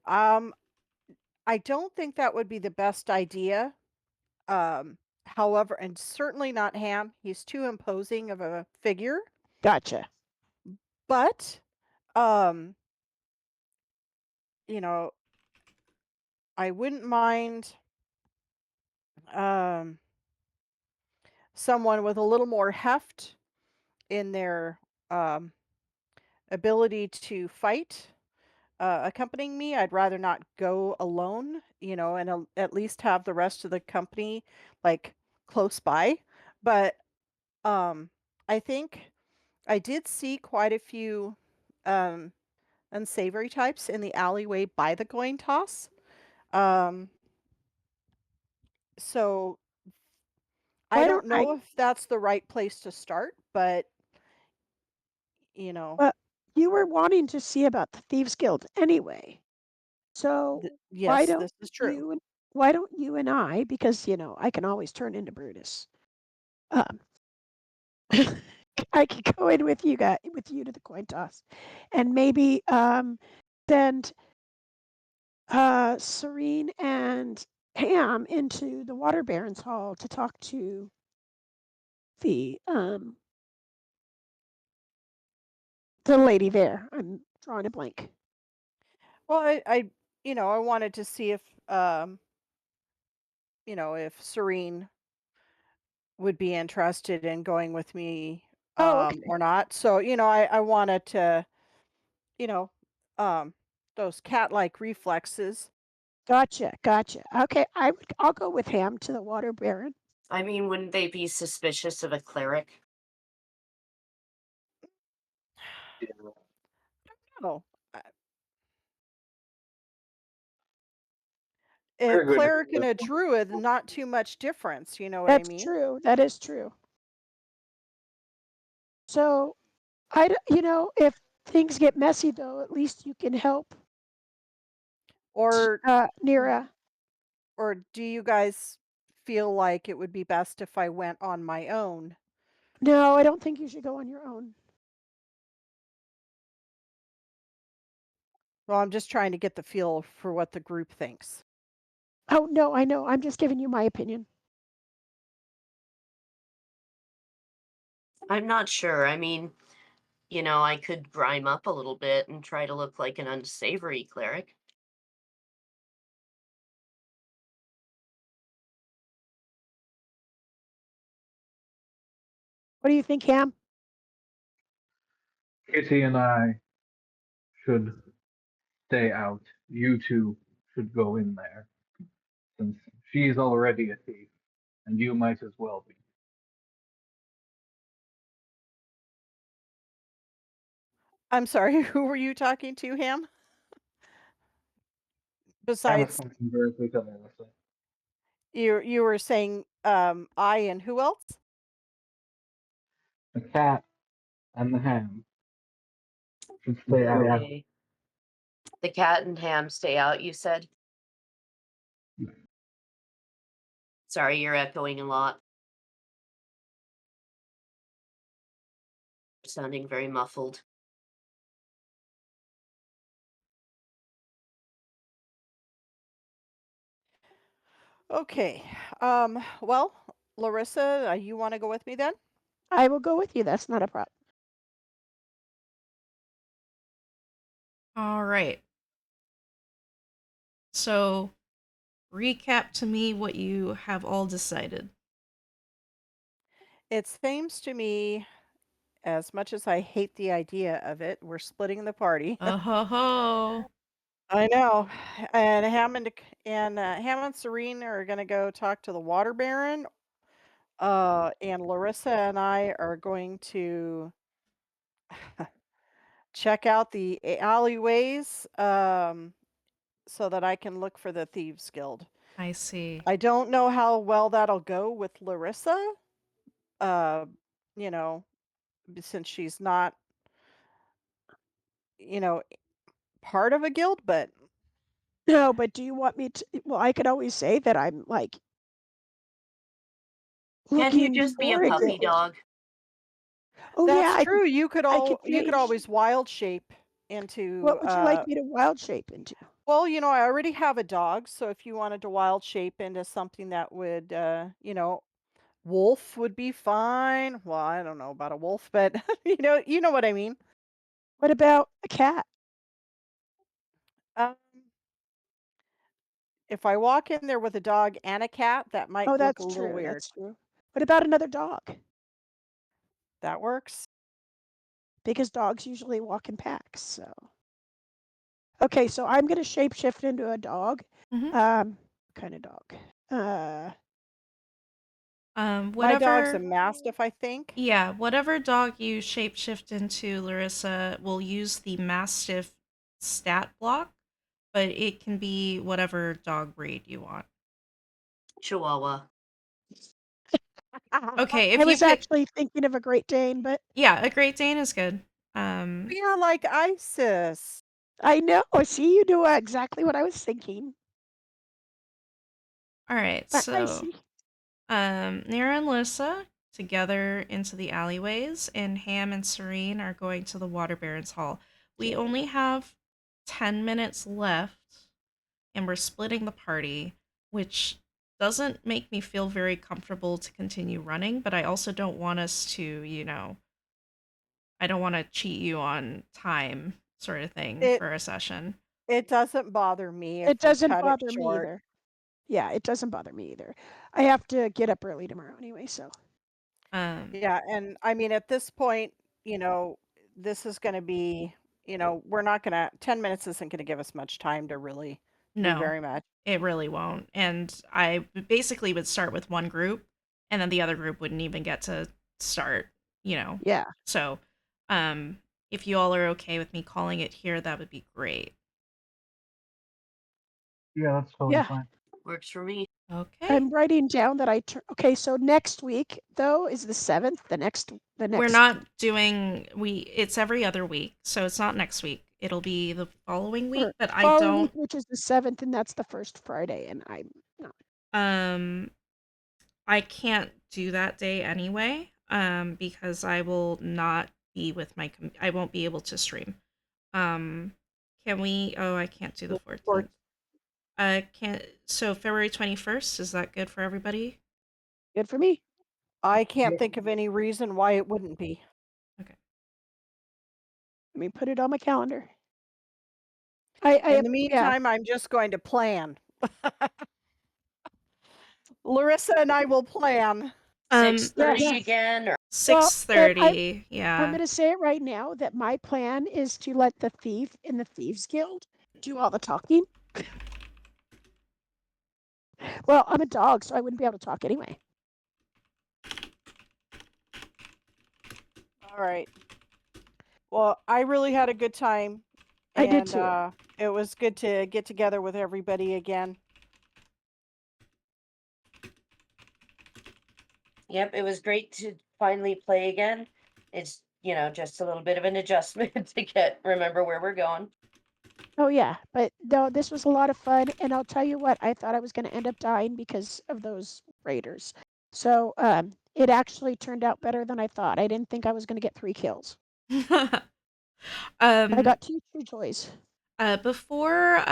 Speaker 2: Um, I don't think that would be the best idea. However, and certainly not Ham. He's too imposing of a figure.
Speaker 5: Gotcha.
Speaker 2: But um, you know, I wouldn't mind um someone with a little more heft in their um ability to fight accompanying me. I'd rather not go alone, and at least have the rest of the company like close by. But um, I think I did see quite a few um, unsavory types in the alleyway by the coin toss. Um, so I
Speaker 5: Why don't
Speaker 2: don't
Speaker 5: I?
Speaker 2: know if that's the right place to start, but you know,
Speaker 5: Well, you were wanting to see about the Thieves Guild anyway. So why
Speaker 2: yes,
Speaker 5: don't
Speaker 2: this is true.
Speaker 5: you and why don't you and I, because I can always turn into Brutus. Um, I could go in with you to the coin toss, and maybe send Serene and Ham into the Water Barons Hall to talk to the the lady there. I'm drawing a blank.
Speaker 2: Well, I wanted to see if Serene would be interested in going with me,
Speaker 5: Oh, okay.
Speaker 2: or not. So, I wanted to, you know, um, those cat-like reflexes.
Speaker 5: Gotcha, gotcha. Okay, I'll go with Ham to the Water Baron.
Speaker 3: I mean, wouldn't they be suspicious of a cleric?
Speaker 4: Yeah.
Speaker 2: Oh, uh, a
Speaker 4: We're going to
Speaker 2: cleric
Speaker 4: do
Speaker 2: and
Speaker 4: this
Speaker 2: a
Speaker 4: one.
Speaker 2: druid, not too much difference. You know what I
Speaker 5: That's
Speaker 2: mean?
Speaker 5: true. That is true. So if things get messy though, at least you can help
Speaker 2: Or,
Speaker 5: Nira.
Speaker 2: or do you guys feel like it would be best if I went on my own?
Speaker 5: No, I don't think you should go on your own.
Speaker 2: Well, I'm just trying to get the feel for what the group thinks.
Speaker 5: Oh no, I know. I'm just giving you my opinion.
Speaker 3: I'm not sure. I mean, I could grime up a little bit and try to look like an unsavory cleric.
Speaker 5: What do you think, Ham?
Speaker 4: Kitty and I should stay out. You two should go in there, since she's already a thief, and you might as well be.
Speaker 2: I'm sorry, who were you talking to, Ham?
Speaker 4: I was
Speaker 2: Besides,
Speaker 4: thinking very quickly, honestly.
Speaker 2: you were saying I and who else?
Speaker 4: The cat and the ham should stay out.
Speaker 3: Okay. The cat and ham stay out, you said? Sorry, you're echoing a lot. Sounding very muffled.
Speaker 2: Okay. Well, Larissa, you want to go with me then?
Speaker 5: I will go with you. That's not a problem.
Speaker 1: All right. So, recap to me what you have all decided.
Speaker 2: It seems to me, as much as I hate the idea of it, we're splitting the party.
Speaker 1: Oh ho ho.
Speaker 2: I know. And Ham and Serene are gonna go talk to the Water Baron. And Larissa and I are going to check out the alleyways, so that I can look for the Thieves Guild.
Speaker 1: I see.
Speaker 2: I don't know how well that'll go with Larissa, uh, you know, since she's not, you know, part of a guild, but
Speaker 5: No, but do you want me to? Well, I could always say that I'm like
Speaker 3: Can't you
Speaker 5: looking
Speaker 3: just be a
Speaker 5: for a
Speaker 3: puppy
Speaker 5: guild.
Speaker 3: dog?
Speaker 5: Oh yeah,
Speaker 2: that's true.
Speaker 5: I could
Speaker 2: You could
Speaker 5: change.
Speaker 2: always wild shape into
Speaker 5: What would you like me to wild shape into?
Speaker 2: well, I already have a dog, so if you wanted to wild shape into something that would wolf would be fine. Well, I don't know about a wolf, but you know what I mean.
Speaker 5: What about a cat?
Speaker 2: Um, if I walk in there with a dog and a cat, that might
Speaker 5: Oh,
Speaker 2: look a
Speaker 5: that's
Speaker 2: little
Speaker 5: true.
Speaker 2: weird.
Speaker 5: That's true. What about another dog?
Speaker 2: That works.
Speaker 5: Because dogs usually walk in packs. So okay, so I'm gonna shapeshift into a dog.
Speaker 1: Hmm.
Speaker 5: Kind of dog. Uh,
Speaker 2: My dog's a
Speaker 1: Whatever.
Speaker 2: mastiff, I think.
Speaker 1: Yeah, whatever dog you shapeshift into, Larissa will use the Mastiff stat block, but it can be whatever dog breed you want.
Speaker 3: Chihuahua.
Speaker 1: Okay,
Speaker 5: I
Speaker 1: if you
Speaker 5: was
Speaker 1: pick,
Speaker 5: actually thinking of a Great Dane, but
Speaker 1: yeah, a Great Dane is good. Um,
Speaker 2: Yeah, like Isis.
Speaker 5: I know. See, you knew exactly what I was thinking.
Speaker 1: all right,
Speaker 5: I
Speaker 1: so
Speaker 5: see.
Speaker 1: Nira and Lissa together into the alleyways, and Ham and Serene are going to the Water Baron's Hall. We
Speaker 5: Okay.
Speaker 1: only have 10 minutes left, and we're splitting the party, which doesn't make me feel very comfortable to continue running, but I also don't want us to, I don't want to cheat you on time sort of thing
Speaker 2: It
Speaker 1: for a session.
Speaker 2: it doesn't bother me
Speaker 5: It
Speaker 2: if we
Speaker 5: doesn't
Speaker 2: cut it
Speaker 5: bother me
Speaker 2: short.
Speaker 5: either. Yeah, it doesn't bother me either. I have to get up early tomorrow anyway, so
Speaker 1: Um,
Speaker 2: Yeah, and I mean at this point, this is going to be, we're not going to 10 minutes isn't going to give us much time to really do
Speaker 1: no,
Speaker 2: very much.
Speaker 1: it really won't. And I basically would start with one group, and then the other group wouldn't even get to start, you know.
Speaker 5: yeah.
Speaker 1: So, um, if you all are okay with me calling it here, that would be great.
Speaker 4: Yeah, that's totally
Speaker 5: Yeah.
Speaker 4: fine.
Speaker 3: Works for me.
Speaker 1: Okay.
Speaker 5: I'm writing down that okay, so next week though is the 7th, the
Speaker 1: We're
Speaker 5: next
Speaker 1: not doing it's every other week, so it's not next week. It'll be the following week,
Speaker 5: or
Speaker 1: but I
Speaker 5: following week,
Speaker 1: don't
Speaker 5: which is the 7th, and that's the first Friday, and I'm not.
Speaker 1: um I can't do that day anyway, because I will not be with I won't be able to stream. Um can we oh, I can't do the
Speaker 2: Or
Speaker 1: 14th. Can so February 21st, is that good for everybody?
Speaker 5: Good for me.
Speaker 2: I can't
Speaker 4: Yeah,
Speaker 2: think of any reason why it wouldn't be.
Speaker 1: Okay.
Speaker 5: Let me put it on my calendar.
Speaker 2: In the
Speaker 5: Yeah.
Speaker 2: meantime, I'm just going to plan. Larissa and I will plan.
Speaker 1: Um
Speaker 5: Yeah.
Speaker 3: 6:30 again, or
Speaker 5: Well, but
Speaker 1: 6:30,
Speaker 5: I'm
Speaker 1: yeah.
Speaker 5: gonna say it right now that my plan is to let the thief in the Thieves Guild do all the talking. Well, I'm a dog, so I wouldn't be able to talk anyway.
Speaker 2: All right. Well, I really had a good time,
Speaker 5: I did
Speaker 2: and
Speaker 5: too.
Speaker 2: it was good to get together with everybody again.
Speaker 3: yep, it was great to finally play again. It's, just a little bit of an adjustment to remember where we're going.
Speaker 5: Oh yeah, but no, this was a lot of fun, and I'll tell you what, I thought I was going to end up dying because of those raiders. So it actually turned out better than I thought. I didn't think I was going to get 3 kills. I
Speaker 1: um
Speaker 5: got two true toys.
Speaker 1: Before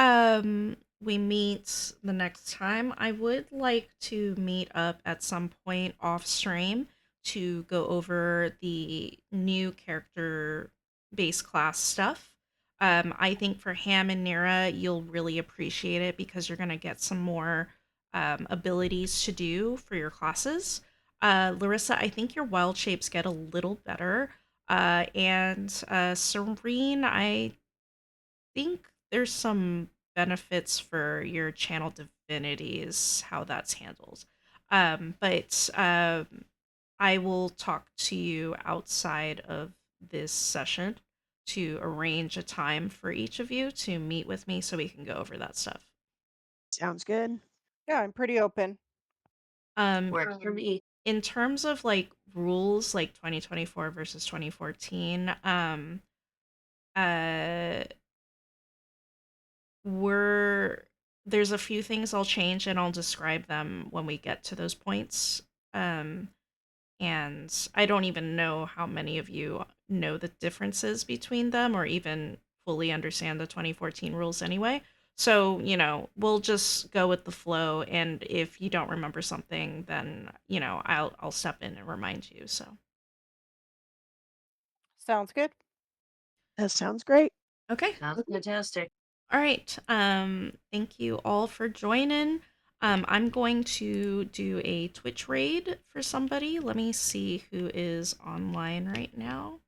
Speaker 1: we meet the next time, I would like to meet up at some point off stream to go over the new character base class stuff. I think for Ham and Nira, you'll really appreciate it because you're gonna get some more abilities to do for your classes. Larissa, I think your wild shapes get a little better. And Serene, I think there's some benefits for your channel divinities, how that's handled. But I will talk to you outside of this session to arrange a time for each of you to meet with me so we can go over that stuff.
Speaker 5: Sounds good.
Speaker 2: Yeah, I'm pretty open.
Speaker 3: Works for me.
Speaker 1: In terms of like rules, like 2024 versus 2014, uh, we're there's a few things I'll change and I'll describe them when we get to those points. Um, and I don't even know how many of you know the differences between them or even fully understand the 2014 rules anyway. So, we'll just go with the flow, and if you don't remember something, then, I'll step in and remind you. So,
Speaker 2: Sounds good.
Speaker 5: That sounds great.
Speaker 1: okay.
Speaker 3: Sounds fantastic.
Speaker 1: All right. Thank you all for joining. I'm going to do a Twitch raid for somebody. Let me see who is online right now.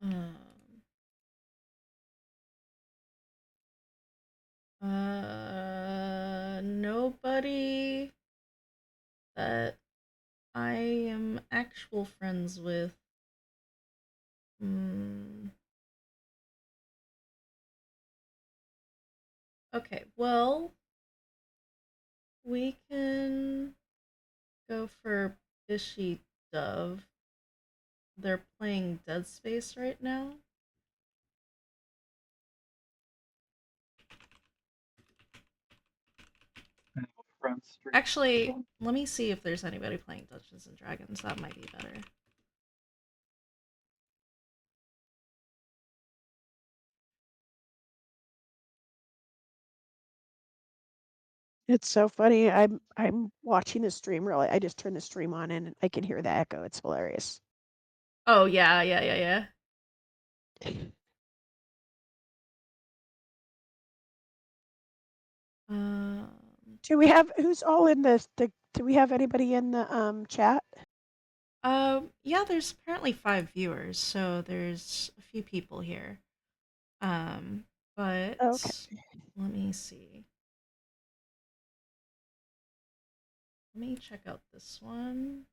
Speaker 1: Um, nobody that I am actual friends with. Hmm. Okay, well, we can go for Fishy Dove. They're playing Dead Space right now.
Speaker 4: Front Street.
Speaker 1: Actually, let me see if there's anybody playing Dungeons and Dragons. That might be better.
Speaker 5: It's so funny. I'm watching the stream really. I just turned the stream on and I can hear the echo. It's hilarious.
Speaker 1: Oh, yeah. Um,
Speaker 5: Do we have who's all in the do we have anybody in the chat?
Speaker 1: yeah, there's apparently 5 viewers, so there's a few people here. But
Speaker 5: Okay.
Speaker 1: let me see. Let me check out this one.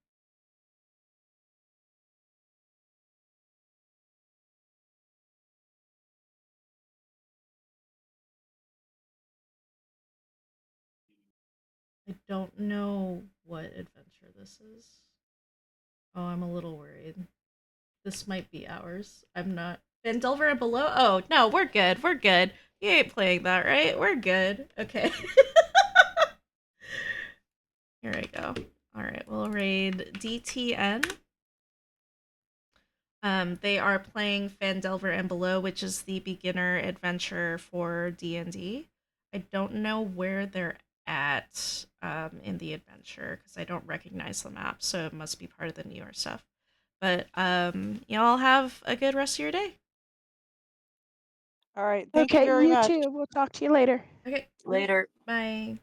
Speaker 1: I don't know what adventure this is. Oh, I'm a little worried. This might be ours. I'm not. Van Delver and below? Oh, no, we're good. We're good. You ain't playing that, right? We're good. Okay. Here I go. All right, we'll raid DTN. They are playing Fandelver and Below, which is the beginner adventure for D&D. I don't know where they're at in the adventure because I don't recognize the map, so it must be part of the newer stuff. But y'all have a good rest of your day.
Speaker 2: All right. Thank you
Speaker 5: Okay,
Speaker 2: very
Speaker 5: you
Speaker 2: much.
Speaker 5: too. We'll talk to you later.
Speaker 1: Okay,
Speaker 3: Later.
Speaker 1: bye.